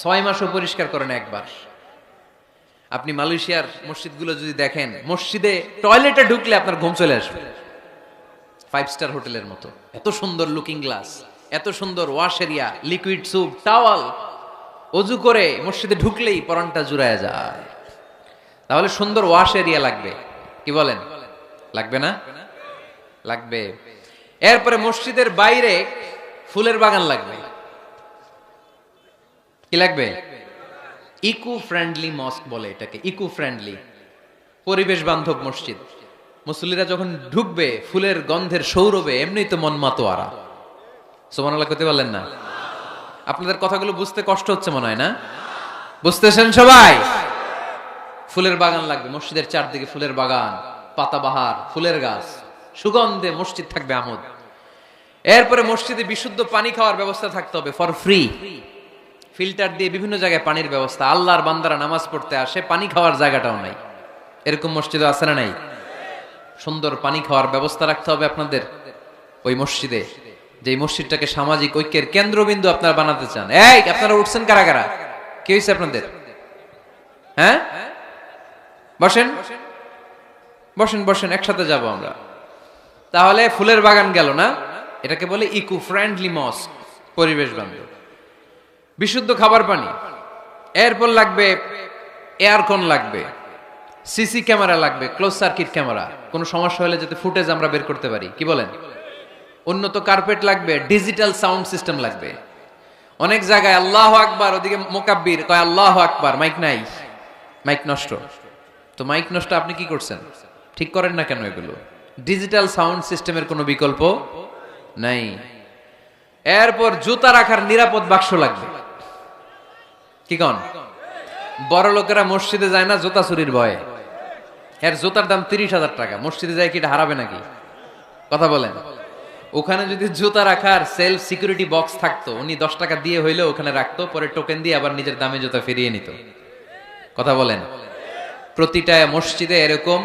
6 মাসও পরিষ্কার করেন একবার। আপনি মালয়েশিয়ার মসজিদগুলো যদি দেখেন, মসজিদে টয়লেটে ঢুকলে আপনার ঘুম চলে আসবে, 5 স্টার হোটেলের মতো। এত সুন্দর লুকিং গ্লাস, এত সুন্দর wash area, liquid soup, towel. অজু করে মসজিদে ঢুকলেই পরানটা জুড়ায় যায়। তাহলে সুন্দর ওয়াশ এরিয়া লাগবে, কি বলেন? লাগবে না? লাগবে। এরপরে মসজিদের বাইরে ফুলের বাগান লাগবে। কি লাগবে? ইকো ফ্রেন্ডলি মস্ক বলে এটাকে, ইকো ফ্রেন্ডলি, পরিবেশ বান্ধব মসজিদ। মুসল্লিরা যখন ঢুকবে ফুলের গন্ধের সৌরভে এমনি তো মন মাতোয়ারা। সুবহানাল্লাহ করতে পারলেন না? আপনাদের কথাগুলো বুঝতে কষ্ট হচ্ছে মনে হয় না? বুঝতেছেন সবাই? ফুলের বাগান লাগবে মসজিদের চারদিকে, ফুলের বাগান, পাতাবাহার, ফুলের গাছ, সুগন্ধে মসজিদ থাকবে আমোদ। এরপরে মসজিদে বিশুদ্ধ পানি খাওয়ার ব্যবস্থা থাকতে হবে, ফর ফ্রি। ফিল্টার দিয়ে বিভিন্ন জায়গায় পানির ব্যবস্থা। আল্লাহর বান্দারা নামাজ পড়তে আসে, পানি খাওয়ার জায়গাটাও নাই, এরকম মসজিদে আছে না নাই? সুন্দর পানি খাওয়ার ব্যবস্থা রাখতে হবে আপনাদের ওই মসজিদে, যে মসজিদটাকে সামাজিক ঐক্যের কেন্দ্রবিন্দু আপনারা বানাতে চান। এই আপনারা উঠছেন কারা কারা? কি হয়েছে আপনাদের? হ্যাঁ, বসেন বসেন বসেন, একসাথে যাব আমরা। তাহলে ফুলের বাগান গেল না, এটাকে বলে ইকো ফ্রেন্ডলি মস্ক, পরিবেশ বান্ধব। বিশুদ্ধ খাবার পানি। এরপর লাগবে এয়ারকন লাগবে, সিসি ক্যামেরা লাগবে, ক্লোজ সার্কিট ক্যামেরা, কোনো সমস্যা হলে যাতে ফুটেজ আমরা বের করতে পারি, কি বলেন? উন্নত কার্পেট লাগবে, ডিজিটাল সাউন্ড সিস্টেম লাগবে। অনেক জায়গায় আল্লাহু আকবার, ওদিকে মুকাব্বির কয় আল্লাহু আকবার, মাইক নাই, মাইক নষ্ট। তো মাইক নষ্ট, আপনি কি করছেন? ঠিক করেন না কেন এগুলো? ডিজিটাল সাউন্ড সিস্টেমের কোনো বিকল্প নাই। এরপর জুতা রাখার নিরাপদ বাক্স লাগবে। কি কন? বড় লোকেরা মসজিদে যায় না জুতা চুরির ভয়ে। এর জুতার দাম 30,000 টাকা, মসজিদে যায় কি এটা হারাবে নাকি? কথা বলেন। ওখানে যদি জুতা রাখার সেলফ সিকিউরিটি বক্স থাকতো, উনি 10 টাকা দিয়ে হইলে ওখানে রাখতো, পরে টোকেন দিয়ে আবার নিজের দামে জুতা ফিরিয়ে নিত। কথা বলেন। প্রতিটা মসজিদে এরকম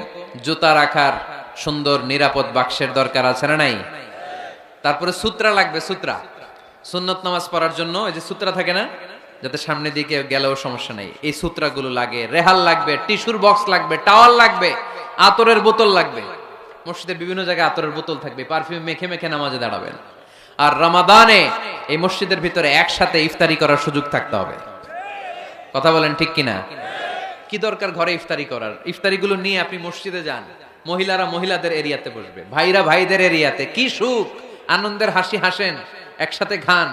জুতা রাখার সুন্দর নিরাপদ বাক্সের দরকার আছে না নাই? তারপরে সূত্রা লাগবে, সূত্রা সুন্নত নামাজ পড়ার জন্য এই যে সূত্রা থাকে না, যাতে সামনে দিকে গেলেও সমস্যা নাই, এই সূত্রাগুলো লাগে। রেহাল লাগবে, টিস্যুর বক্স লাগবে, টাওয়াল লাগবে, আতরের বোতল লাগবে। মসজিদে বিভিন্ন জায়গায় আতরের বোতল থাকবে, পারফিউম মেখে মেখে নামাজে দাঁড়াবেন। আর রমাদানে এই মসজিদের ভিতরে একসাথে ইফতারি করার সুযোগ থাকতে হবে। কথা বলেন ঠিক কিনা? কি দরকার ঘরে ইফতারি করার? ইফতারিগুলো নিয়ে আপনি মসজিদে যান, মহিলারা মহিলাদের এরিয়াতে বসবে, ভাইরা ভাইদের এরিয়াতে। কি সুখ, আনন্দের হাসি হাসেন, একসাথে খান।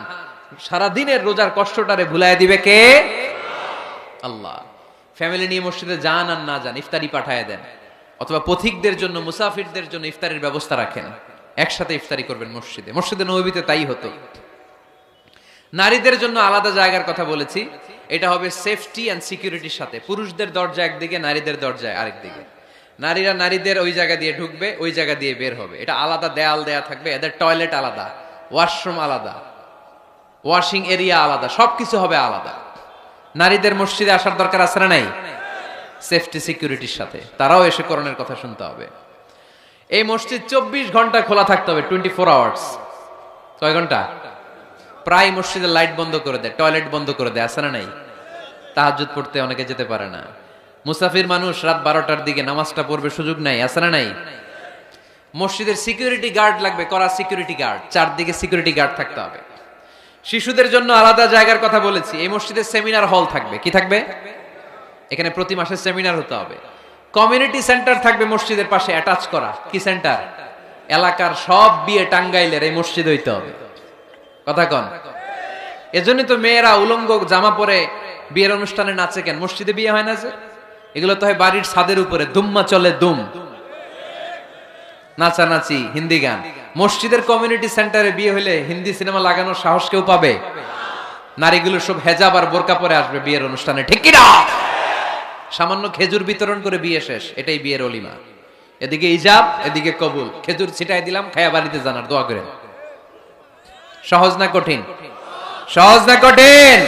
সারাদিনের রোজার কষ্টটারে ভুলায় দিবে কে? আল্লাহ। ফ্যামিলি নিয়ে মসজিদে যান আর না যান, ইফতারি পাঠায় দেন, অথবা পথিকদের জন্য, মুসাফিরদের জন্য ইফতারির ব্যবস্থা রাখেন, একসাথে ইফতারি করবেন মসজিদে। মসজিদে নববীতে তাই হতো। নারীদের জন্য আলাদা জায়গার কথা বলেছি, এটা হবে সেফটি এন্ড সিকিউরিটির সাথে। পুরুষদের দরজা একদিকে, নারীদের দরজা আরেকদিকে। নারীরা নারীদের ওই জায়গা দিয়ে ঢুকবে, ওই জায়গা দিয়ে বের হবে। এটা আলাদা দেয়াল দেয়া থাকবে, এদের টয়লেট আলাদা, ওয়াশরুম আলাদা, ওয়াশিং এরিয়া আলাদা, সবকিছু হবে আলাদা। নারীদের মসজিদে আসার দরকার আছে না নাই? সেফটি সিকিউরিটির সাথে তারাও এসে কোরআনের কথা শুনতে হবে। এই মসজিদ 24 ঘন্টা খোলা থাকতে হবে, 24 আওয়ার্স। কয় ঘন্টা? প্রায় মসজিদের লাইট বন্ধ করে দেয়, টয়লেট বন্ধ করে দেয়, আছে না নাই? তাহাজ্জুদ পড়তে অনেকে যেতে পারে না। মুসাফির মানুষ রাত 12টার দিকে নামাজটা পড়বে, সুযোগ নাই, আছে না নাই? মসজিদের সিকিউরিটি গার্ড লাগবে, করা সিকিউরিটি গার্ড, চারদিকে সিকিউরিটি গার্ড থাকতে হবে। শিশুদের জন্য আলাদা জায়গার কথা বলেছি। এই মসজিদে সেমিনার হল থাকবে। কি থাকবে? এখানে প্রতি মাসে সেমিনার হতে হবে। কমিউনিটি সেন্টার থাকবে মসজিদের পাশে অ্যাটাচ করা। কি সেন্টার? এলাকার সব বিয়ে টাঙ্গাইলের এই মসজিদ হইতে হবে। কথা কন। এজন্যই তো মেয়েরা উলঙ্গ জামা পরে বিয়ের অনুষ্ঠানে নাচে কেন? মসজিদে বিয়ে হয় না যে? এগুলো তো হয় বাড়ির ছাদের উপরে, দুম্মা চলে দুম, নাচানাচি, হিন্দি গান। মসজিদের কমিউনিটি সেন্টারে বিয়ে হলে হিন্দি সিনেমা লাগানোর সাহস কেউ পাবে? নারীগুলো সব হেজাব আর বোরকা পরে আসবে বিয়ের অনুষ্ঠানে, ঠিক কি না? সামান্য খেজুর বিতরণ করে বিয়ে শেষ, এটাই বিয়ের অলিমা। এদিকে ইজাব, এদিকে কবুল। খেজুর ছিটাই দিলাম, খায়া বাড়িতে জানার, দোয়া করেন। সহজ না কঠিন? সহজ না কঠিন?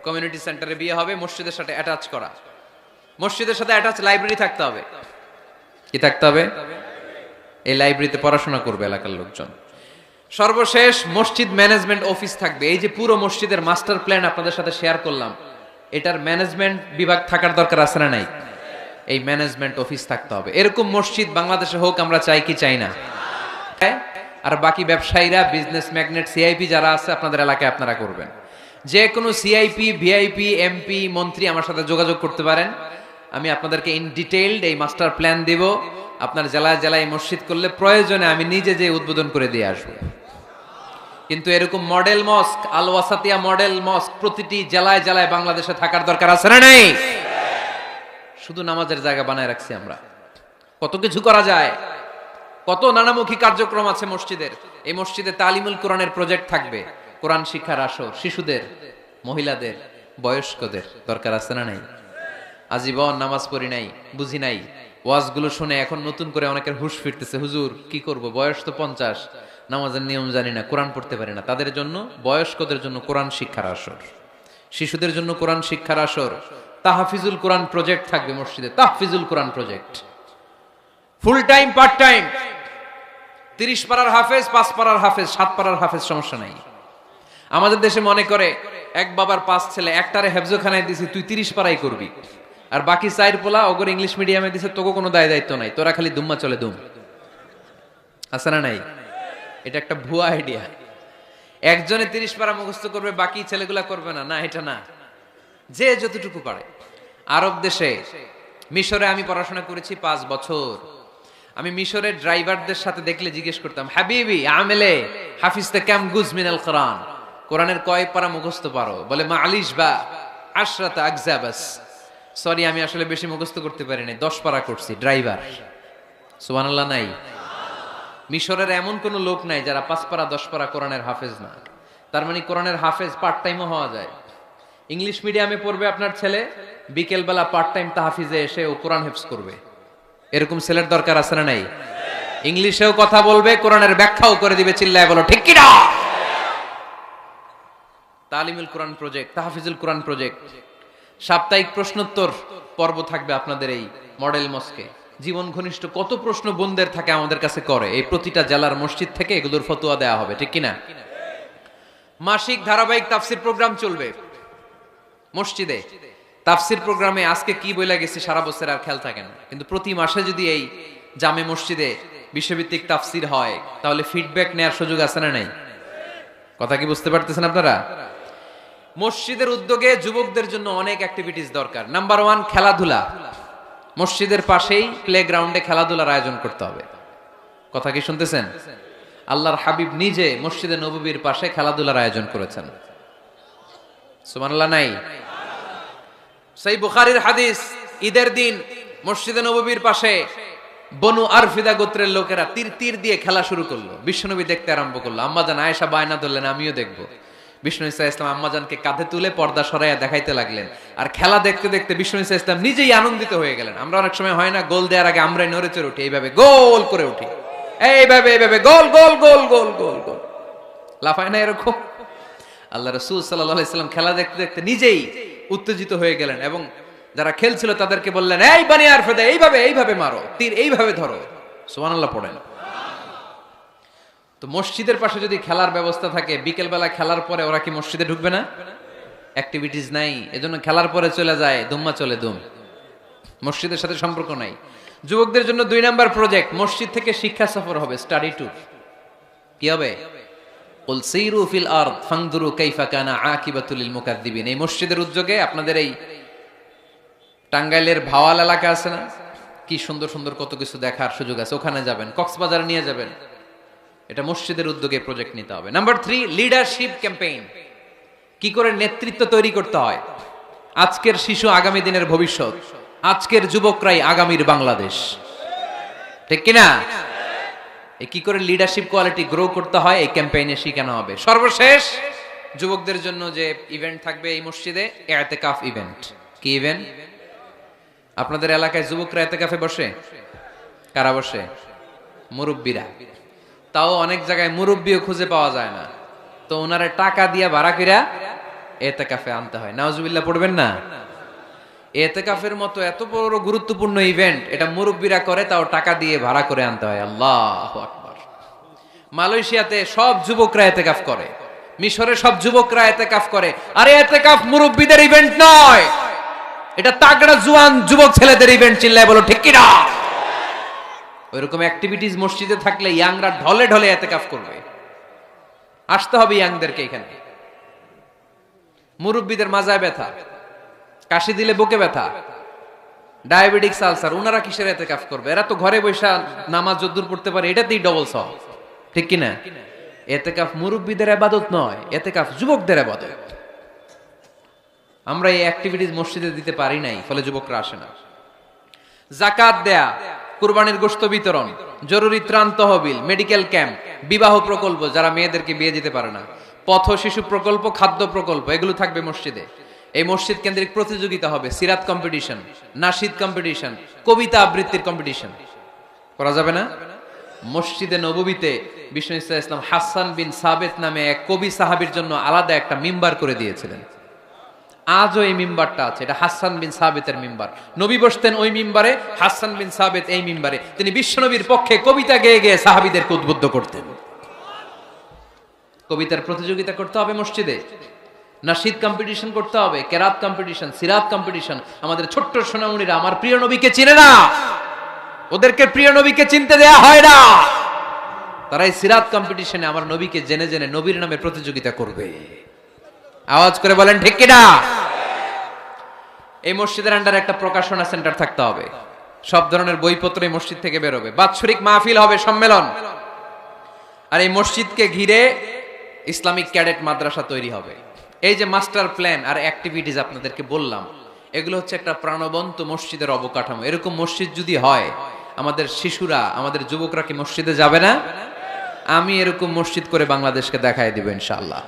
কমিউনিটি সেন্টারে বিয়ে হবে, মসজিদের সাথে অ্যাটাচ করা। মসজিদের সাথে অ্যাটাচ লাইব্রেরি থাকতে হবে। কি থাকতে হবে? এই লাইব্রেরিতে পড়াশোনা করবে এলাকার লোকজন। সর্বশেষ মসজিদ ম্যানেজমেন্ট অফিস থাকবে। এই যে পুরো মসজিদের মাস্টার প্ল্যান আপনাদের সাথে শেয়ার করলাম, এটার ম্যানেজমেন্ট বিভাগ থাকার দরকার আছে না নাই? এই ম্যানেজমেন্ট অফিস থাকতে হবে। এরকম মসজিদ বাংলাদেশে হোক, আমরা চাই কি চাই না? আর বাকি ব্যবসায়ীরা, বিজনেস ম্যাগনেট, সিআইপি যারা আছে আপনাদের এলাকায় আপনারা করবেন। যে কোনো সিআইপি, ভিআইপি, এমপি, মন্ত্রী আমার সাথে যোগাযোগ করতে পারেন। আমি আপনাদেরকে ইন ডিটেইলড এই মাস্টার প্ল্যান দিব। আপনার জেলায় জেলায় মসজিদ করলে প্রয়োজনে আমি নিজে যে উদ্বোধন করে দিয়ে আসবো। কিন্তু এরকম মডেল মস্ক, আল ওয়াসাতিয়া মডেল মস্ক প্রতিটি জেলায় জেলায় বাংলাদেশে থাকার দরকার আছে না নাই? শুধু নামাজের জায়গা বানায় রাখছি আমরা। কত কিছু করা যায়, কত নানামুখী কার্যক্রম আছে মসজিদের। এই মসজিদে তালিমুল কোরআনের প্রজেক্ট থাকবে, কোরআন শিক্ষার আসর, শিশুদের, মহিলাদের, বয়স্কদের দরকার আছে না নাই? আজীবন নামাজ পড়ি নাই, বুঝি নাই, ওয়াজগুলো শুনে এখন নতুন করে অনেকের হুঁশ ফিরতেছে, হুজুর কি করব, বয়স তো 50, নামাজের নিয়ম জানি না, কোরআন পড়তে পারি না। তাদের জন্য, বয়স্কদের জন্য কোরআন শিক্ষার আসর, শিশুদের জন্য কোরআন শিক্ষার আসর। তাহফিজুল কোরআন প্রজেক্ট থাকবে মসজিদে, তাহফিজুল Quran project, full time part time. 30 পারার হাফেজ, 5 পারার হাফেজ, 7 পারার হাফেজ, সমস্যা নাই। আমাদের দেশে মনে করে এক বাবার 5 ছেলে, একটারে হেফজোখানায় দিছি, তুই 30 পারাই করবি, আর বাকি 4 পোলা ওগর ইংলিশ মিডিয়ামে দিছে, তোকে কোনো দায় দায়িত্ব নাই, তোরা খালি দুম্মা চলে দুম। আছে না নাই? এটা একটা ভুয়া আইডিয়া। একজনে 30 পারা মুখস্থ করবে, বাকি ছেলেগুলা করবে না, না এটা না। যে যতটুকু পারে। আরব দেশে, মিশরে আমি পড়াশোনা করেছি 5 বছর। আমি মিশরের ড্রাইভারদের সাথে দেখলে জিজ্ঞেস করতাম, হাবিবি আমেলে হাফিজতে কাম গুজ মিনাল কোরআন, কোরআনের কয় পারা মুখস্থ পারো? বলে মালিশ বা আশরাত আকজাবাস। সরি, আমি আসলে বেশি মুখস্থ করতে পারি না, 10 পারা করছি। ড্রাইভার, সুবহানাল্লাহ নাই? মিশরের এমন কোন লোক নাই যারা 5 পারা 10 পারা কোরআনের হাফেজ না। তার মানে কোরআনের হাফেজ পার্ট টাইমও হওয়া যায়। ইংলিশ মিডিয়ামে পড়বে আপনার ছেলে, বিকেল বেলা পার্ট টাইম তাহফিজে এসে ও কোরআন হেফজ করবে। এরকম ছেলের দরকার আছে না নাই? ইংলিশেও কথা বলবে, কোরআনের ব্যাখ্যাও করে দিবে, চিল্লায় বলো ঠিক কি না? তালিমুল কোরআন প্রজেক্ট, তাহফিজুল কোরআন প্রজেক্ট। সাপ্তাহিক প্রশ্নোত্তর পর্ব থাকবে আপনাদের এই মডেল মস্কে। জীবন ঘনিষ্ঠ কত প্রশ্ন বোনদের থাকে আমাদের কাছে করে, এই প্রতিটা জেলার মসজিদ থেকে এগুলোর ফতোয়া দেয়া হবে, ঠিক কিনা? মাসিক ধারাবাহিক তাফসির প্রোগ্রাম চলবে মসজিদে। তাফসির প্রোগ্রামে আজকে কি বইলা গেছে সারা বছর আর খেয়াল থাকে না, কিন্তু প্রতি মাসে যদি এই জামে মসজিদে বিশ্বভিত্তিক তাফসির হয়, তাহলে ফিডব্যাক নেওয়ার সুযোগ আছে না নাই? কথা কি বুঝতে পারতেছেন আপনারা? মসজিদের উদ্যোগে যুবকদের জন্য অনেক অ্যাক্টিভিটিস দরকার। নাম্বার 1, খেলাধুলা। মসজিদের পাশেই প্লে গ্রাউন্ডে খেলাধুলার আয়োজন করতে হবে। কথা কি শুনতেছেন? আল্লাহর হাবিব নিজে মসজিদে নববীর পাশে খেলাধুলার আয়োজন করেছেন। সুবহানাল্লাহ নাই? সহিহ বুখারীর হাদিস, ঈদের দিন মসজিদে নববীর পাশে বনু আরফিদা গোত্রের লোকেরা তীর দিয়ে খেলা শুরু করলো। বিশ্বনবী দেখতে আরম্ভ করলো। আম্মাজান আয়েশা বায়না ধরলেন, আমিও দেখবো। বিষ্ণু ইসা ইসলাম আম্মাজানকে কাঁধে তুলে পর্দা সরাইয়া দেখাইতে লাগলেন। আর খেলা দেখতে দেখতে বিষ্ণু ইসা ইসলাম নিজেই আনন্দিত হয়ে গেলেন। আমরা অনেক সময় হয় না, গোল দেওয়ার আগে আমরাই নড়ে চড়ে উঠি, এইভাবে গোল করে উঠি, এইভাবে গোল গোল গোল গোল গোল গোল, লাফায় না এরকম? আল্লাহ রাসূল সাল্লাল্লাহু আলাইহি সাল্লাম খেলা দেখতে দেখতে নিজেই উত্তেজিত হয়ে গেলেন এবং যারা খেলছিল তাদেরকে বললেন, এই বানি আরফিদা, এইভাবে মারো, তীর এইভাবে ধরো। সুবহানাল্লাহ পড়েন। তো মসজিদের পাশে যদি খেলার ব্যবস্থা থাকে, বিকেলবেলা খেলার পরে ওরা কি মসজিদে ঢুকবে না? অ্যাক্টিভিটিস নাই, এজন্য খেলার পরে চলে যায়, দুম্মা চলে দুম, মসজিদের সাথে সম্পর্ক নাই। যুবকদের জন্য 2 নাম্বার প্রজেক্ট, মসজিদ থেকে শিক্ষা সফর হবে, স্টাডি ট্যুর। কি হবে? কুল সিরু ফিল আরদ ফানজুরু কাইফা কানা আকিবাতুল লিল মুকাদ্দিবিন। এই মসজিদের উদ্যোগে আপনাদের এই টাঙ্গাইলের ভাওয়াল এলাকা আছে না, কি সুন্দর সুন্দর কত কিছু দেখার সুযোগ আছে, ওখানে যাবেন, কক্সবাজার নিয়ে যাবেন। এটা মসজিদের উদ্যোগে প্রজেক্ট নিতে হবে। Number 3, leadership campaign. কি করে নেতৃত্ব তৈরি করতে হয়। আজকের শিশু আগামী দিনের ভবিষ্যৎ, আজকের যুবকরাই আগামীর বাংলাদেশ, ঠিক কিনা? কি করে লিডারশিপ কোয়ালিটি গ্রো করতে হয় এই ক্যাম্পেইনে শেখানো হবে। সর্বশেষ যুবকদের জন্য যে ইভেন্ট থাকবে এই মসজিদে, ইতিকাফ ইভেন্ট। কি ইভেন্ট? আপনাদের এলাকায় যুবকরা ইতিকাফে বসে? কারা বসে? মুরব্বীরা। তাও অনেক জায়গায় মুরব্বীও খুঁজে পাওয়া যায় না, তো ওনারে টাকা দিয়া ভাড়া কইরা ইতিকাফে আনতে হয়। নাউজুবিল্লাহ পড়বেন না? ইতিকাফের মতো এত বড় গুরুত্বপূর্ণ ইভেন্ট এটা মুরব্বীরা করে, তাও টাকা দিয়ে ভাড়া করে আনতে হয়। আল্লাহু আকবার। মালয়েশিয়াতে সব যুবকরা ইতিকাফ করে, মিশরে সব যুবকরা ইতিকাফ করে। আরে ইতিকাফ মুরব্বীদের ইভেন্ট নয়, এটা তাগড়া জোয়ান যুবক ছেলেদের ইভেন্ট। চিল্লায় বলো ঠিক কি না? ওইরকম অ্যাক্টিভিটিস মসজিদে থাকলে ইয়াংরা ঢলে ঢলে ইতিকাফ করবে। আসতে হবে ইয়াংদেরকে এখানে। মুরব্বীদের মাজায় ব্যথা, কাশি দিলে বুকে ব্যথা, ডায়াবেটিস, আলসার, ওনারা কিসের ইতিকাফ করবে? এরা তো ঘরে বসে নামাজ যদ্দুর পড়তে পারে, এটাতেই ডবল সওয়াব, ঠিক কি না? ইতিকাফ মুরব্বীদের ইবাদত নয়, ইতিকাফ যুবকদের ইবাদত। আমরা এই অ্যাক্টিভিটিস মসজিদে দিতে পারি নাই, ফলে যুবকরা আসে না। যাকাত দেয়া, কুরবানির গোশত বিতরণ, জরুরি ত্রাণ তহবিল, মেডিকেল ক্যাম্প, বিবাহ প্রকল্প যারা মেয়েদেরকে বিয়ে দিতে পারে না, পথ শিশু প্রকল্প, খাদ্য প্রকল্প, এগুলো থাকবে মসজিদে। এই মসজিদ কেন্দ্রিক প্রতিযোগিতা হবে, সিরাত কম্পিটিশন, নাশিদ কম্পিটিশন, কবিতা আবৃত্তির কম্পিটিশন। করা যাবে না? মসজিদে নববীতে বিষ্ণু ইসলাম হাসান বিন সাবেত নামে এক কবি সাহাবীর জন্য আলাদা একটা মিম্বার করে দিয়েছিলেন। আজও এই মিম্বারটা আছে, এটা হাসান বিন সাবেতের মিম্বার। নবী বসতেন ওই মিম্বারে, হাসান বিন সাবেত এই মিম্বারে। তিনি বিশ্বনবীর পক্ষে কবিতা গেয়ে গেয়ে সাহাবীদেরকে উদ্বুদ্ধ করতেন। কবিতার প্রতিযোগিতা করতে হবে মসজিদে, নাশিদ কম্পিটিশন করতে হবে, কেরাত কম্পিটিশন, সিরাত কম্পিটিশন। আমাদের ছোট্ট সোনামণিরা আমার প্রিয় নবীকে চিনে না, ওদেরকে প্রিয় নবীকে চিনতে দেয়া হয় না। তারা এই সিরাত কম্পিটিশনে আমার নবীকে জেনে জেনে নবীর নামে প্রতিযোগিতা করবে। আওয়াজ করে বলেন ঠিক কিনা? এই মসজিদের আন্ডারে একটা প্রকাশনা সেন্টার থাকতে হবে, সব ধরনের বইপত্র এই মসজিদ থেকে বেরোবে। বাৎসরিক মাহফিল হবে, সম্মেলন। আর এই মসজিদকে ঘিরে ইসলামিক ক্যাডেট মাদ্রাসা তৈরি হবে। এই যে মাস্টার প্ল্যান আর অ্যাক্টিভিটিস আপনাদেরকে বললাম, এগুলো হচ্ছে একটা প্রাণবন্ত মসজিদের অবকাঠামো। এরকম মসজিদ যদি হয়, আমাদের শিশুরা, আমাদের যুবকরা কি মসজিদে যাবে না? আমি এরকম মসজিদ করে বাংলাদেশকে দেখায় দিব ইনশাআল্লাহ।